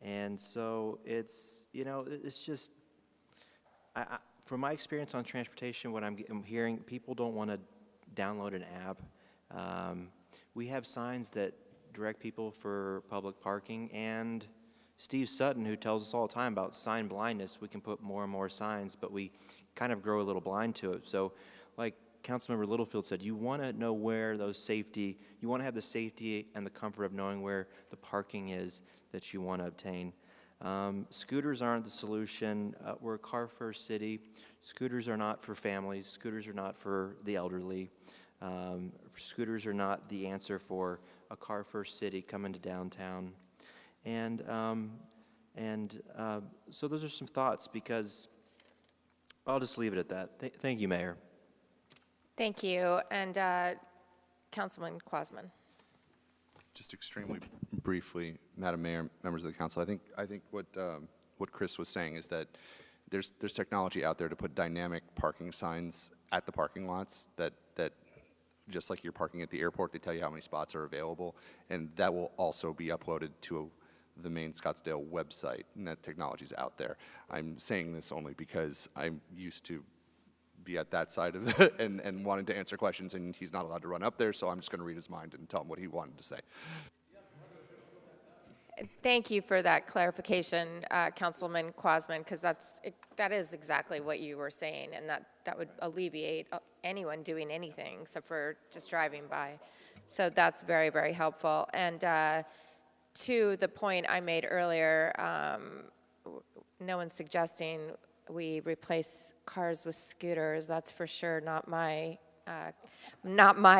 And so it's just, from my experience on transportation, what I'm hearing, people don't want to download an app. We have signs that direct people for public parking, and Steve Sutton, who tells us all the time about sign blindness, we can put more and more signs, but we kind of grow a little blind to it. So like Councilmember Littlefield said, you want to know where you want to have the safety and the comfort of knowing where the parking is that you want to obtain. Scooters aren't the solution. We're a car-first city. Scooters are not for families. Scooters are not for the elderly. Scooters are not the answer for a car-first city coming to downtown. And so those are some thoughts, because I'll just leave it at that. Thank you, Mayor. Thank you. And Councilman Klausman. Just extremely briefly, Madam Mayor, members of the council, I think what Chris was saying is that there's technology out there to put dynamic parking signs at the parking lots that just like you're parking at the airport, they tell you how many spots are available, and that will also be uploaded to the main Scottsdale website, and that technology's out there. I'm saying this only because I'm used to be at that side of it and wanted to answer questions, and he's not allowed to run up there, so I'm just going to read his mind and tell him what he wanted to say. Thank you for that clarification, Councilman Klausman, because that is exactly what you were saying, and that would alleviate anyone doing anything except for just driving by. So that's very, very helpful. And to the point I made earlier, no one's suggesting we replace cars with scooters. That's for sure not my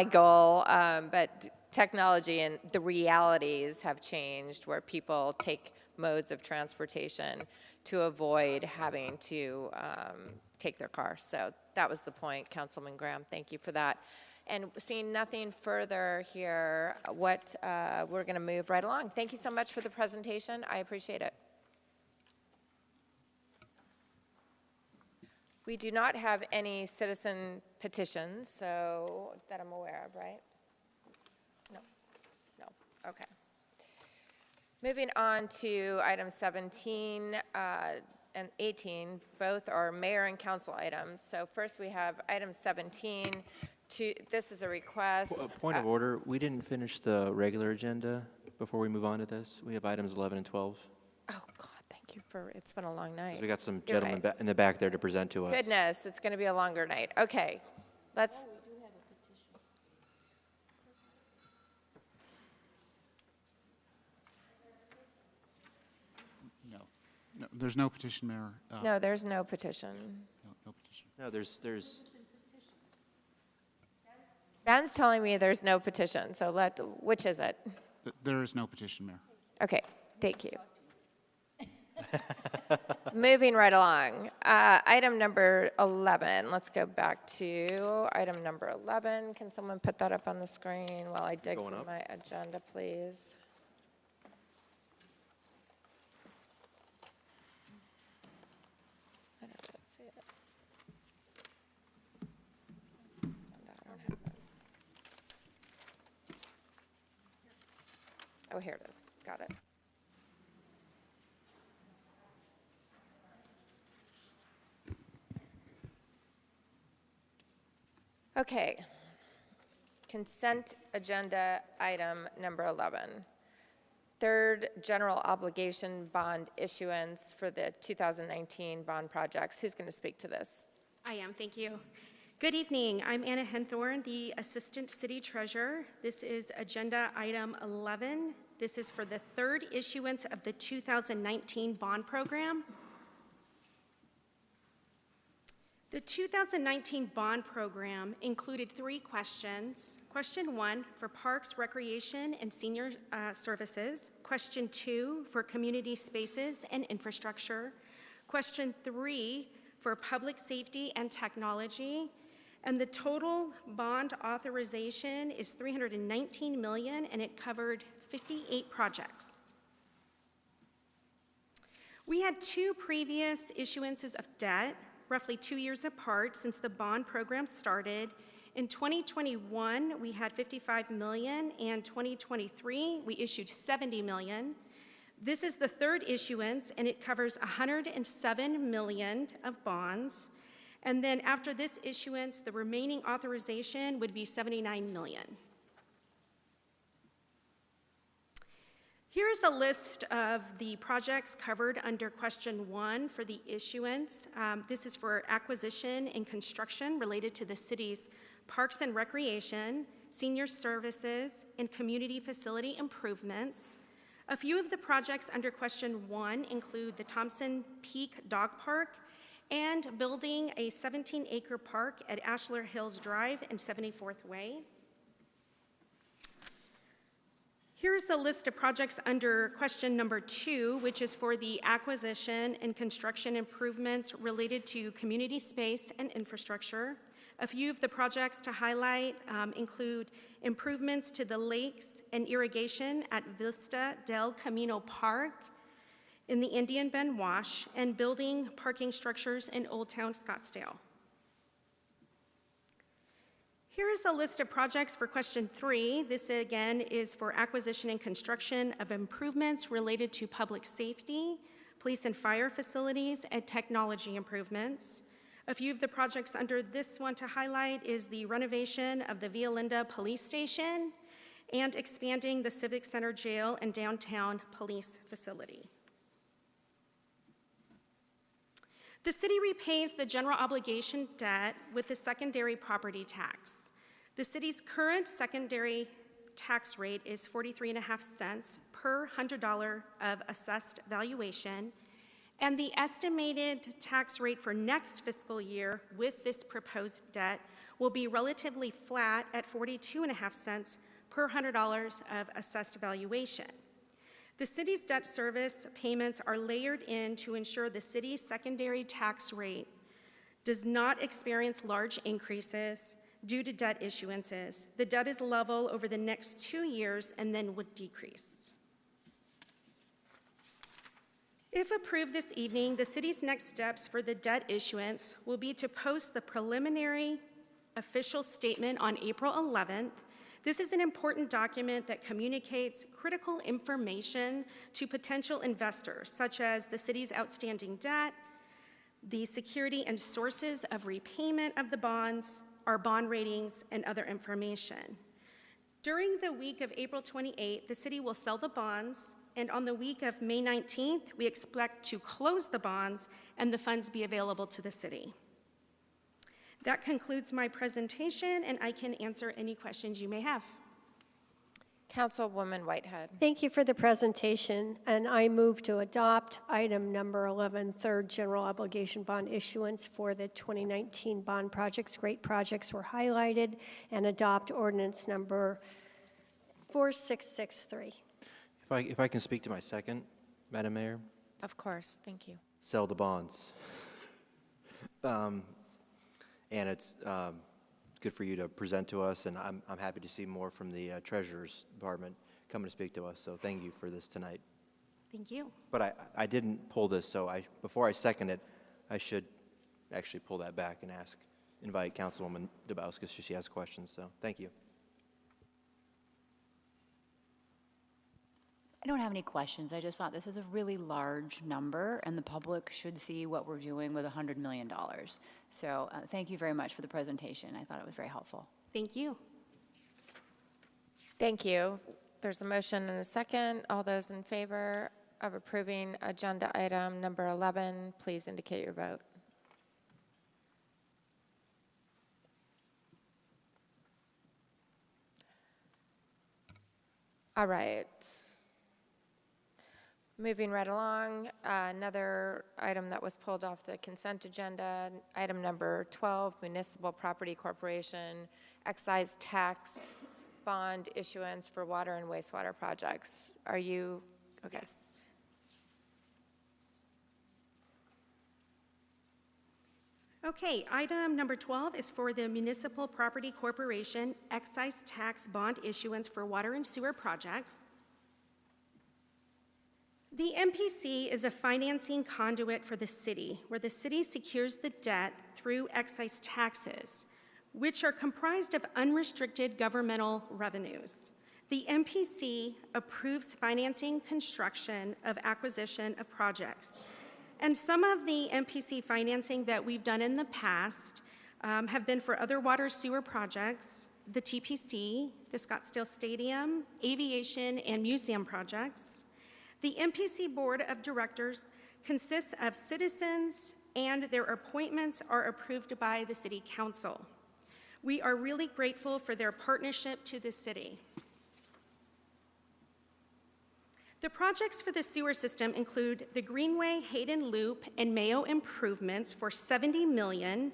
goal, but technology and the realities have changed where people take modes of transportation to avoid having to take their car. So that was the point, Councilman Graham. Thank you for that. And seeing nothing further here, we're going to move right along. Thank you so much for the presentation. I appreciate it. We do not have any citizen petitions, so that I'm aware of, right? No, okay. Moving on to item 17 and 18, both are mayor and council items. So first we have item 17. This is a request. Point of order, we didn't finish the regular agenda before we move on to this. We have items 11 and 12. Oh, God, thank you it's been a long night. We got some You're gentlemen right. in the back there to present to us. Goodness, it's going to be a longer night. Okay, let's. No, there's no petition, Mayor. No, there's no petition. No petition. No, there's. Ben's telling me there's no petition, so which is it? There is no petition, Mayor. Okay, thank you. Moving right along. Item number 11. Let's go back to item number 11. Can someone put that up on the screen while I dig through my agenda, please? I don't see it. No, I don't have it. Oh, here it is. Got it. Okay. Consent agenda item number 11. Third general obligation bond issuance for the 2019 bond projects. Who's going to speak to this? I am, thank you. Good evening, I'm Anna Henthorn, the Assistant City Treasurer. This is agenda item 11. This is for the third issuance of the 2019 bond program. The 2019 bond program included 3 questions. Question 1 for Parks, Recreation, and Senior Services. Question 2 for Community Spaces and Infrastructure. Question 3 for Public Safety and Technology. And the total bond authorization is $319 million, and it covered 58 projects. We had 2 previous issuances of debt, roughly 2 years apart since the bond program started. In 2021, we had $55 million, and 2023, we issued $70 million. This is the third issuance, and it covers $107 million of bonds. And then after this issuance, the remaining authorization would be $79 million. Here is a list of the projects covered under question 1 for the issuance. This is for acquisition and construction related to the city's parks and recreation, senior services, and community facility improvements. A few of the projects under question 1 include the Thompson Peak Dog Park and building a 17-acre park at Ashler Hills Drive and 74th Way. Here's a list of projects under question number 2, which is for the acquisition and construction improvements related to community space and infrastructure. A few of the projects to highlight include improvements to the lakes and irrigation at Vista del Camino Park in the Indian Bend Wash, and building parking structures in Old Town Scottsdale. Here is a list of projects for question 3. This again is for acquisition and construction of improvements related to public safety, police and fire facilities, and technology improvements. A few of the projects under this one to highlight is the renovation of the Via Linda Police Station and expanding the Civic Center Jail and downtown police facility. The city repays the general obligation debt with the secondary property tax. The city's current secondary tax rate is 43.5 cents per $100 of assessed valuation, and the estimated tax rate for next fiscal year with this proposed debt will be relatively flat at 42.5 cents per $100 of assessed valuation. The city's debt service payments are layered in to ensure the city's secondary tax rate does not experience large increases due to debt issuances. The debt is level over the next 2 years and then would decrease. If approved this evening, the city's next steps for the debt issuance will be to post the preliminary official statement on April 11th. This is an important document that communicates critical information to potential investors, such as the city's outstanding debt, the security and sources of repayment of the bonds, our bond ratings, and other information. During the week of April 28th, the city will sell the bonds, and on the week of May 19th, we expect to close the bonds and the funds be available to the city. That concludes my presentation, and I can answer any questions you may have. Councilwoman Whitehead. Thank you for the presentation, and I move to adopt item number 11, third general obligation bond issuance for the 2019 bond projects. Great projects were highlighted, and adopt ordinance number 4663. If I can speak to my second, Madam Mayor? Of course, thank you. Sell the bonds. And it's good for you to present to us, and I'm happy to see more from the Treasurer's Department coming to speak to us, so thank you for this tonight. Thank you. But I didn't pull this, so before I second it, I should actually pull that back and invite Councilwoman Dabauskas if she has questions, so thank you. I don't have any questions. I just thought this is a really large number, and the public should see what we're doing with $100 million. So thank you very much for the presentation. I thought it was very helpful. Thank you. Thank you. There's a motion and a second. All those in favor of approving agenda item number 11, please indicate your vote. All right. Moving right along, another item that was pulled off the consent agenda, item number 12, Municipal Property Corporation excise tax bond issuance for water and wastewater projects. Are you, okay. Yes. Okay, item number 12 is for the Municipal Property Corporation excise tax bond issuance for water and sewer projects. The MPC is a financing conduit for the city, where the city secures the debt through excise taxes, which are comprised of unrestricted governmental revenues. The MPC approves financing construction of acquisition of projects. And some of the MPC financing that we've done in the past have been for other water sewer projects, the TPC, the Scottsdale Stadium, aviation, and museum projects. The MPC Board of Directors consists of citizens, and their appointments are approved by the City Council. We are really grateful for their partnership to the city. The projects for the sewer system include the Greenway, Hayden Loop, and Mayo improvements for $70 million,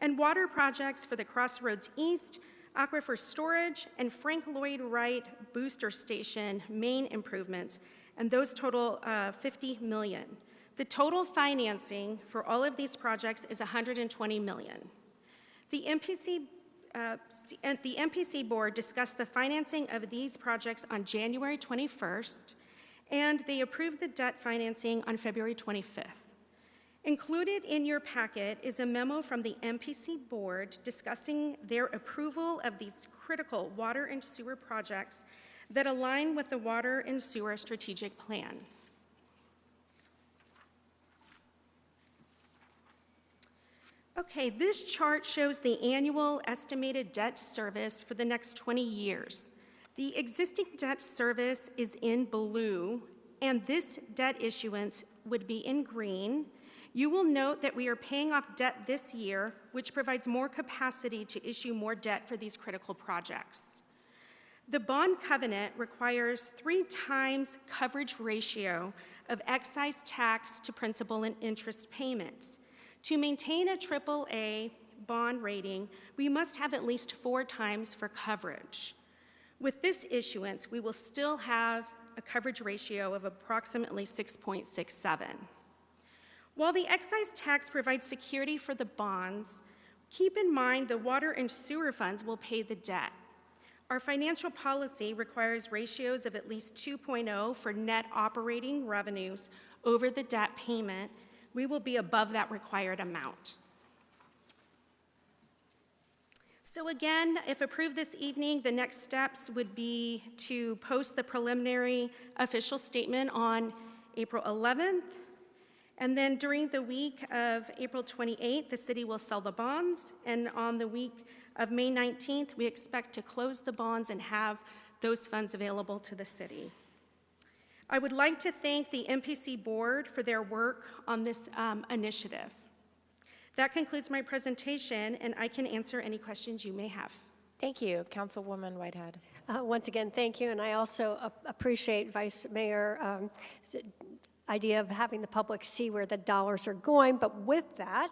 and water projects for the Crossroads East, Aquifer Storage, and Frank Lloyd Wright Booster Station main improvements, and those total $50 million. The total financing for all of these projects is $120 million. The MPC board discussed the financing of these projects on January 21st, and they approved the debt financing on February 25th. Included in your packet is a memo from the MPC board discussing their approval of these critical water and sewer projects that align with the water and sewer strategic plan. Okay, this chart shows the annual estimated debt service for the next 20 years. The existing debt service is in blue, and this debt issuance would be in green. You will note that we are paying off debt this year, which provides more capacity to issue more debt for these critical projects. The bond covenant requires 3 times coverage ratio of excise tax to principal and interest payments. To maintain a AAA bond rating, we must have at least 4 times for coverage. With this issuance, we will still have a coverage ratio of approximately 6.67. While the excise tax provides security for the bonds, keep in mind the water and sewer funds will pay the debt. Our financial policy requires ratios of at least 2.0 for net operating revenues over the debt payment. We will be above that required amount. So again, if approved this evening, the next steps would be to post the preliminary official statement on April 11th, and then during the week of April 28th, the city will sell the bonds, and on the week of May 19th, we expect to close the bonds and have those funds available to the city. I would like to thank the MPC board for their work on this initiative. That concludes my presentation, and I can answer any questions you may have. Thank you, Councilwoman Whitehead. Once again, thank you, and I also appreciate Vice Mayor idea of having the public see where the dollars are going. But with that,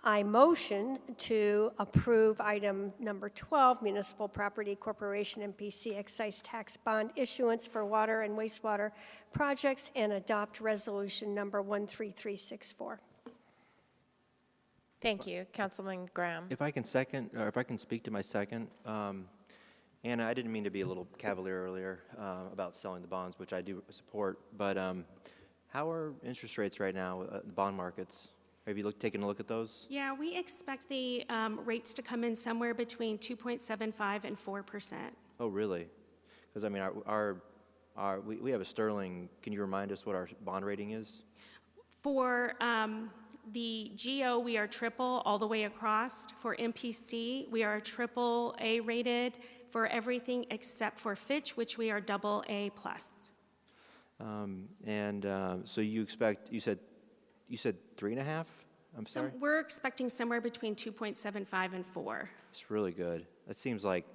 I motion to approve item number 12, Municipal Property Corporation MPC excise tax bond issuance for water and wastewater projects, and adopt resolution number 13364. Thank you, Councilman Graham. If I can second, or if I can speak to my second, Anna, I didn't mean to be a little cavalier earlier about selling the bonds, which I do support, but how are interest rates right now, the bond markets? Have you taken a look at those? Yeah, we expect the rates to come in somewhere between 2.75 and 4%. Oh, really? Because I mean, our we have a Sterling, can you remind us what our bond rating is? For the GO, we are triple all the way across. For MPC, we are triple A rated for everything except for Fitch, which we are double A plus. So you expect, you said 3.5? I'm sorry? We're expecting somewhere between 2.75 and 4. It's really good. It seems like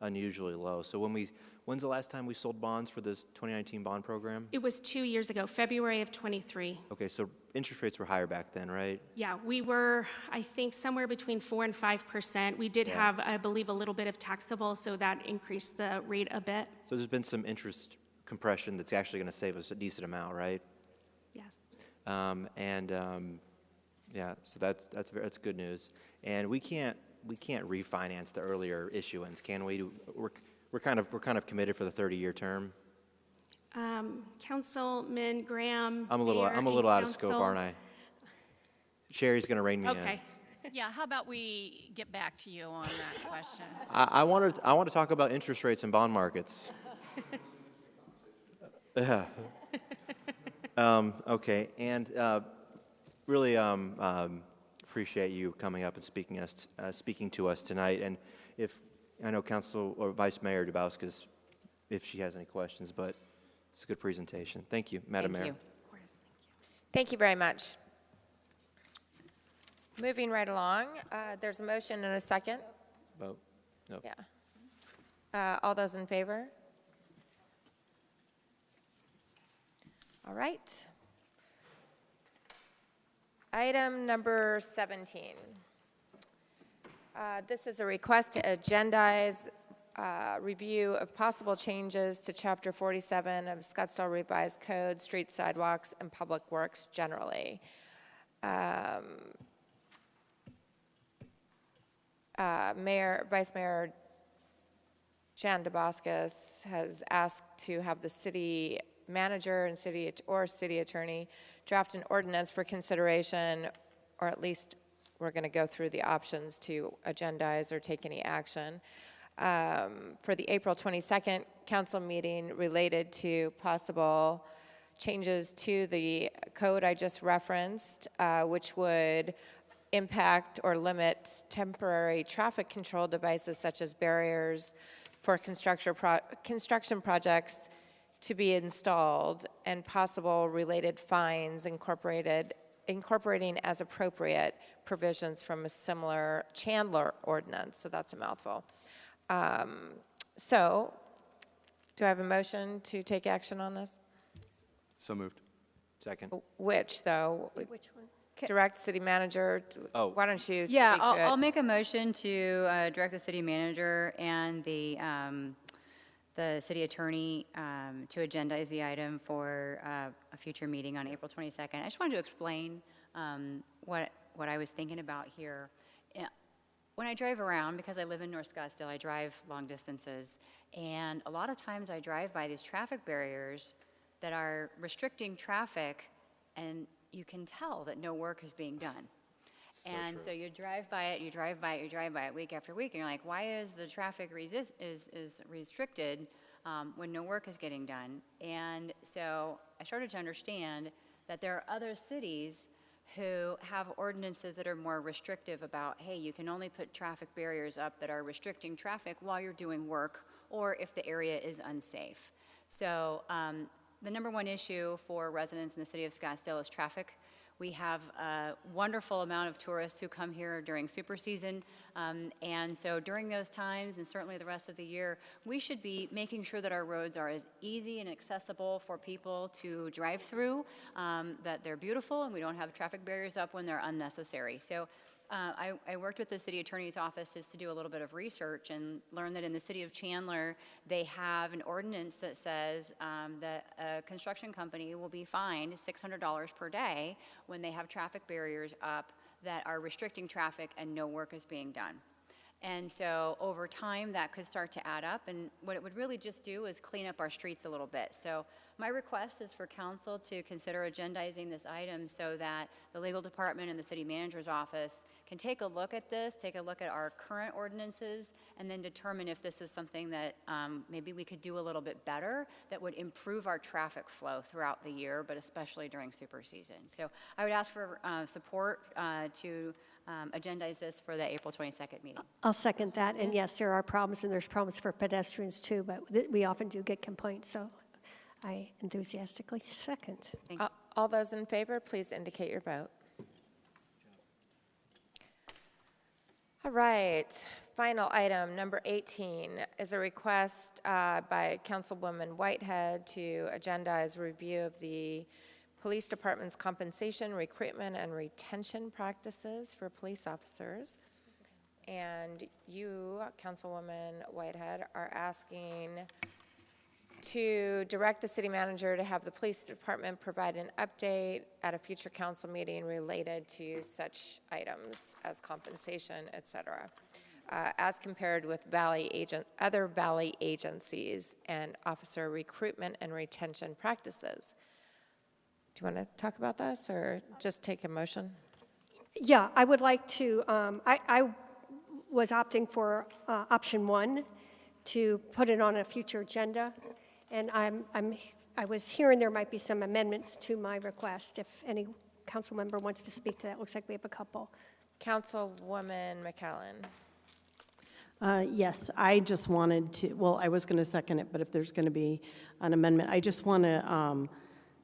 unusually low. So when's the last time we sold bonds for this 2019 bond program? It was 2 years ago, February of '23. Okay, so interest rates were higher back then, right? Yeah, we were, I think, somewhere between 4% and 5%. We did have, I believe, a little bit of taxable, so that increased the rate a bit. So there's been some interest compression that's actually going to save us a decent amount, right? Yes. Yeah, so that's good news. And we can't refinance the earlier issuance, can we? We're kind of committed for the 30-year term. Councilman Graham. I'm a little out of scope, aren't I? Sherry's going to rein me in. Okay. Yeah, how about we get back to you on that question? I want to talk about interest rates and bond markets. Yeah. Okay, and really appreciate you coming up and speaking to us tonight. And if I know Council or Vice Mayor Dubauskas, if she has any questions, but it's a good presentation. Thank you, Madam Mayor. Thank you. Thank you very much. Moving right along, there's a motion and a second. Vote. No. Yeah. All those in favor? All right. Item number 17. This is a request to agendize review of possible changes to Chapter 47 of Scottsdale Revised Code, Street Sidewalks, and Public Works generally. Vice Mayor Jan Dubauskas has asked to have the city manager and city attorney draft an ordinance for consideration, or at least we're going to go through the options to agendize or take any action for the April 22nd council meeting related to possible changes to the code I just referenced, which would impact or limit temporary traffic control devices such as barriers for construction projects to be installed, and possible related fines incorporating as appropriate provisions from a similar Chandler ordinance. So that's a mouthful. So do I have a motion to take action on this? So moved. Second. Which, though? Which one? Direct city manager. Oh. Why don't you Yeah, speak to it? I'll make a motion to direct the city manager and the city attorney to agendize the item for a future meeting on April 22nd. I just wanted to explain what I was thinking about here. When I drive around, because I live in North Scottsdale, I drive long distances, and a lot of times I drive by these traffic barriers that are restricting traffic, and you can tell that no work is being done. So you drive by it, you drive by it week after week, and you're like, why is the traffic is restricted when no work is getting done? And so I started to understand that there are other cities who have ordinances that are more restrictive about, hey, you can only put traffic barriers up that are restricting traffic while you're doing work, or if the area is unsafe. So the number one issue for residents in the city of Scottsdale is traffic. We have a wonderful amount of tourists who come here during super season, and so during those times, and certainly the rest of the year, we should be making sure that our roads are as easy and accessible for people to drive through, that they're beautiful, and we don't have traffic barriers up when they're unnecessary. So I worked with the city attorney's offices to do a little bit of research and learned that in the city of Chandler, they have an ordinance that says that a construction company will be fined $600 per day when they have traffic barriers up that are restricting traffic and no work is being done. And so over time, that could start to add up, and what it would really just do is clean up our streets a little bit. So my request is for council to consider agendizing this item so that the legal department and the city manager's office can take a look at this, take a look at our current ordinances, and then determine if this is something that maybe we could do a little bit better that would improve our traffic flow throughout the year, but especially during super season. So I would ask for support to agendize this for the April 22nd meeting. I'll second that, and yes, there are problems, and there's problems for pedestrians too, but we often do get complaints, so I enthusiastically second. All those in favor, please indicate your vote. All right, final item, number 18, is a request by Councilwoman Whitehead to agendize review of the Police Department's compensation, recruitment, and retention practices for police officers. And you, Councilwoman Whitehead, are asking to direct the city manager to have the police department provide an update at a future council meeting related to such items as compensation, et cetera, as compared with other Valley agencies and officer recruitment and retention practices. Do you want to talk about this or just take a motion? Yeah, I would like to, I was opting for option 1, to put it on a future agenda, and I was hearing there might be some amendments to my request. If any council member wants to speak to that, looks like we have a couple. Councilwoman McAllen. Yes, I just wanted to, well, I was going to second it, but if there's going to be an amendment, I just want to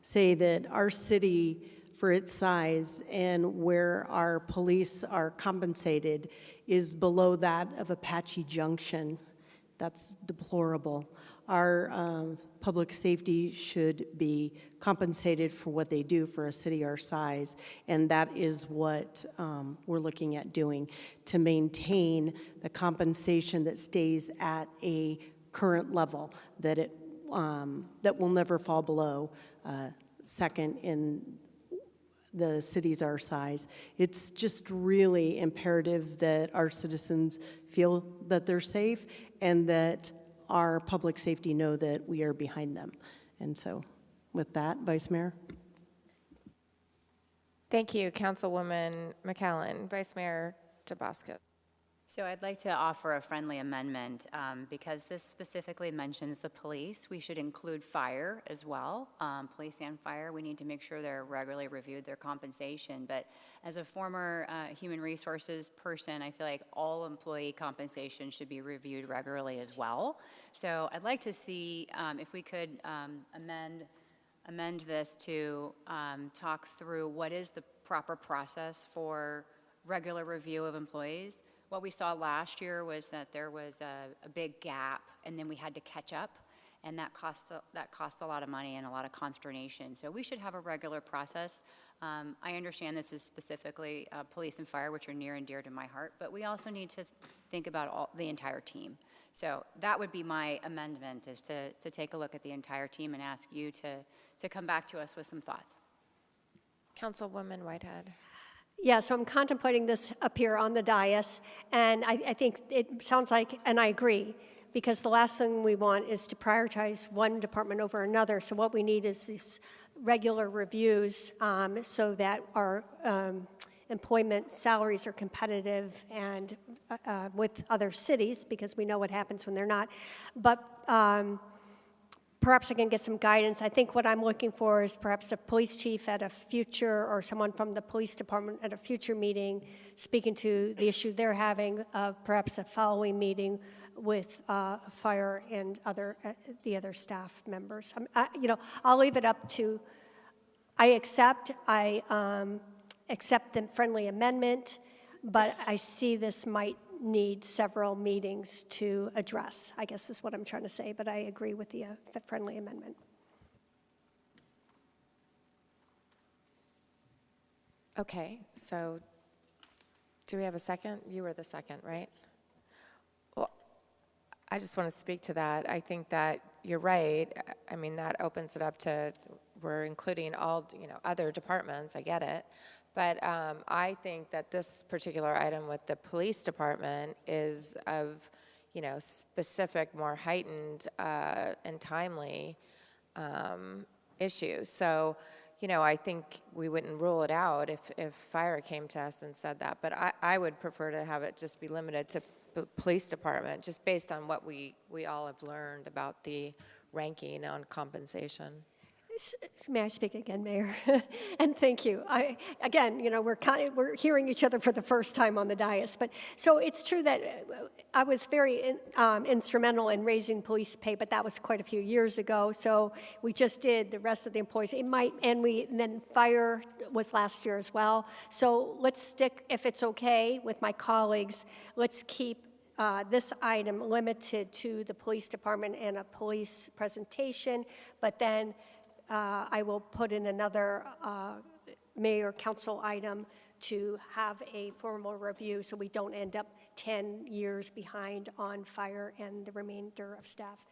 say that our city, for its size and where our police are compensated, is below that of Apache Junction. That's deplorable. Our public safety should be compensated for what they do for a city our size, and that is what we're looking at doing to maintain the compensation that stays at a current level, that it that will never fall below second in the cities our size. It's just really imperative that our citizens feel that they're safe and that our public safety know that we are behind them. And so with that, Vice Mayor. Thank you, Councilwoman McAllen. Vice Mayor Tabasco. So I'd like to offer a friendly amendment. Because this specifically mentions the police, we should include fire as well. Police and fire, we need to make sure they're regularly reviewed, their compensation. But as a former human resources person, I feel like all employee compensation should be reviewed regularly as well. So I'd like to see if we could amend this to talk through what is the proper process for regular review of employees. What we saw last year was that there was a big gap, and then we had to catch up, and that costs a lot of money and a lot of consternation. So we should have a regular process. I understand this is specifically police and fire, which are near and dear to my heart, but we also need to think about the entire team. So that would be my amendment, is to take a look at the entire team and ask you to come back to us with some thoughts. Councilwoman Whitehead. Yeah, so I'm contemplating this up here on the dais, and I think it sounds like, and I agree, because the last thing we want is to prioritize one department over another. So what we need is these regular reviews so that our employment salaries are competitive and with other cities, because we know what happens when they're not. But perhaps I can get some guidance. I think what I'm looking for is perhaps a police chief at a future, or someone from the police department at a future meeting, speaking to the issue they're having, perhaps a following meeting with fire and the other staff members. I'll leave it up to, I accept the friendly amendment, but I see this might need several meetings to address, I guess is what I'm trying to say, but I agree with the friendly amendment. Okay, so do we have a second? You were the second, right? Well, I just want to speak to that. I think that you're right. I mean, that opens it up to, we're including all, other departments, I get it. But I think that this particular item with the police department is of, specific, more heightened and timely issue. So, I think we wouldn't rule it out if fire came to us and said that. But I would prefer to have it just be limited to police department, just based on what we all have learned about the ranking on compensation. May I speak again, Mayor? And thank you. We're hearing each other for the first time on the dais. But so it's true that I was very instrumental in raising police pay, but that was quite a few years ago. So we just did the rest of the employees. And then fire was last year as well. So let's stick, if it's okay with my colleagues, let's keep this item limited to the police department and a police presentation, but then I will put in another mayor council item to have a formal review so we don't end up 10 years behind on fire and the remainder of staff.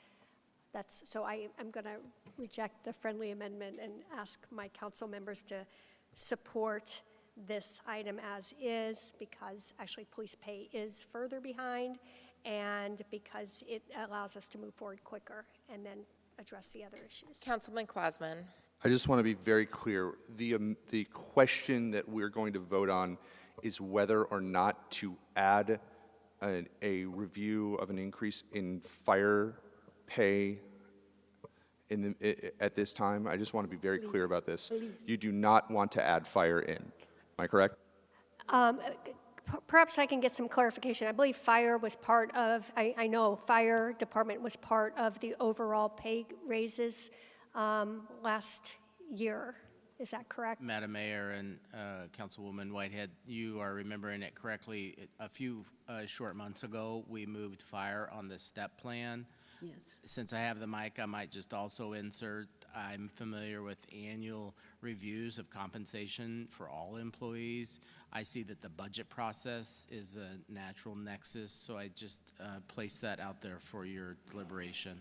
So I'm going to reject the friendly amendment and ask my council members to support this item as is, because actually police pay is further behind, and because it allows us to move forward quicker and then address the other issues. Councilman Quasman. I just want to be very clear. The question that we're going to vote on is whether or not to add a review of an increase in fire pay at this time. I just want to be very clear about this. Please. You do not want to add fire in. Am I correct? Perhaps I can get some clarification. I believe fire was part of, I know fire department was part of the overall pay raises last year. Is that correct? Madam Mayor and Councilwoman Whitehead, you are remembering it correctly. A few short months ago, we moved fire on the STEP plan. Yes. Since I have the mic, I might just also insert, I'm familiar with annual reviews of compensation for all employees. I see that the budget process is a natural nexus, so I just place that out there for your deliberation.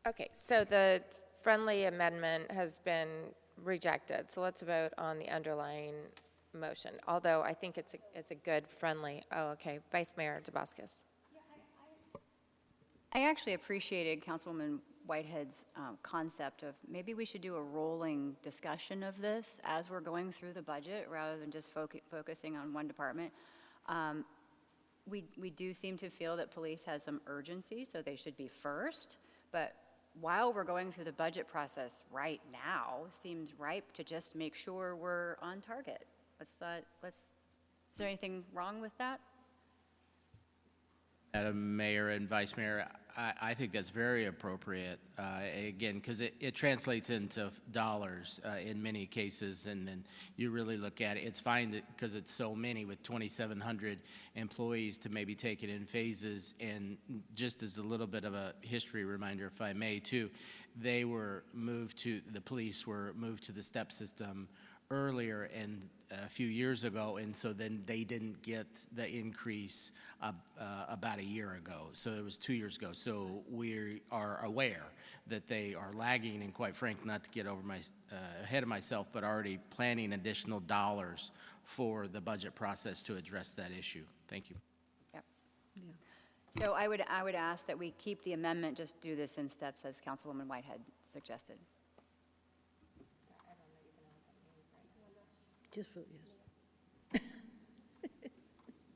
Okay, so the friendly amendment has been rejected, so let's vote on the underlying motion, although I think it's a good friendly. Oh, okay. Vice Mayor DeBuscus. I actually appreciated Councilwoman Whitehead's concept of maybe we should do a rolling discussion of this as we're going through the budget rather than just focusing on one department. We do seem to feel that police has some urgency, so they should be first, but while we're going through the budget process right now, seems ripe to just make sure we're on target. Is there anything wrong with that? Madam Mayor and Vice Mayor, I think that's very appropriate, again, because it translates into dollars in many cases, and then you really look at it. It's fine because it's so many with 2,700 employees to maybe take it in phases, and just as a little bit of a history reminder, if I may, too, the police were moved to the STEP system earlier and a few years ago, and so then they didn't get the increase about a year ago. So it was 2 years ago. So we are aware that they are lagging, and quite frankly, not to get over ahead of myself, but already planning additional dollars for the budget process to address that issue. Thank you. Yep. Yeah. So I would ask that we keep the amendment, just do this in steps as Councilwoman Whitehead suggested. Just vote yes.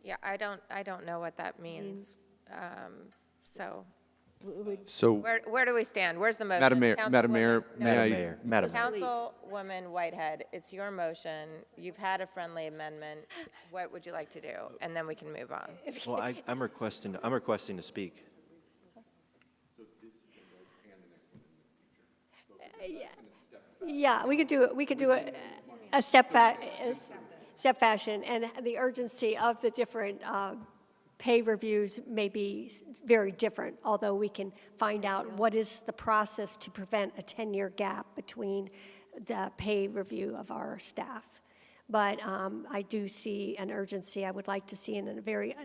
Yeah, I don't know what that means. So where do we stand? Where's the motion? Madam Mayor, Councilwoman Whitehead, it's your motion. You've had a friendly amendment. What would you like to do? And then we can move on. Well, I'm requesting to speak. Yeah, we could do a step fashion, and the urgency of the different pay reviews may be very different, although we can find out what is the process to prevent a 10-year gap between the pay review of our staff. But I do see an urgency. I would like to see in a very,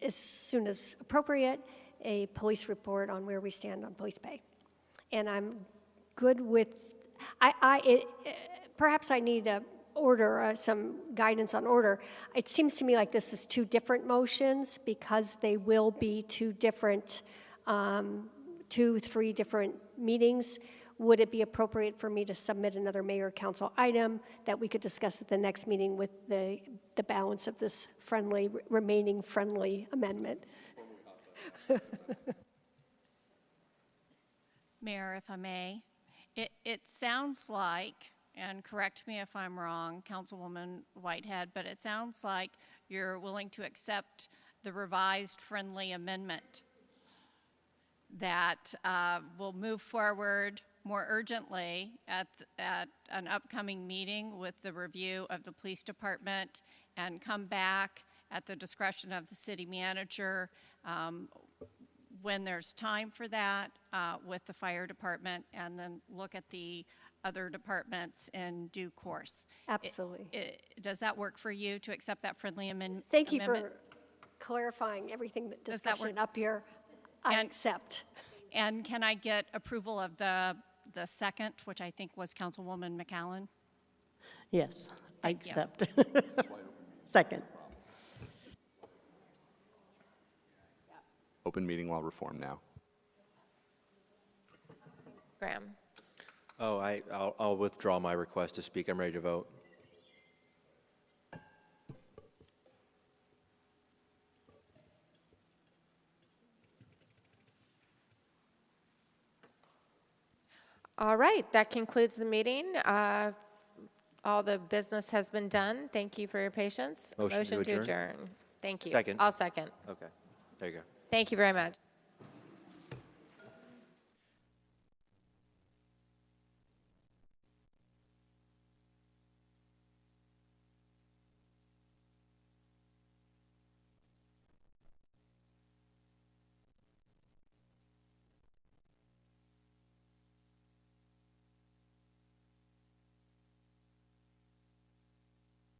as soon as appropriate, a police report on where we stand on police pay. And I'm good with perhaps I need a order, some guidance on order. It seems to me like this is two different motions because they will be two, 3 different meetings. Would it be appropriate for me to submit another mayor council item that we could discuss at the next meeting with the balance of this remaining friendly amendment? Mayor, if I may, it sounds like, and correct me if I'm wrong, Councilwoman Whitehead, but it sounds like you're willing to accept the revised friendly amendment that will move forward more urgently at an upcoming meeting with the review of the police department and come back at the discretion of the city manager when there's time for that with the fire department, and then look at the other departments in due course. Absolutely. Does that work for you to accept that friendly amendment? Thank you for clarifying everything, that discussion up here. I accept. And can I get approval of the second, which I think was Councilwoman McAllen? Yes, I accept. Second. Open meeting law reform now. Graham. Oh, I'll withdraw my request to speak. I'm ready to vote. All right, that concludes the meeting. All the business has been done. Thank you for your patience. Motion to adjourn. Thank you. Second. I'll second. Okay, there you go. Thank you very much.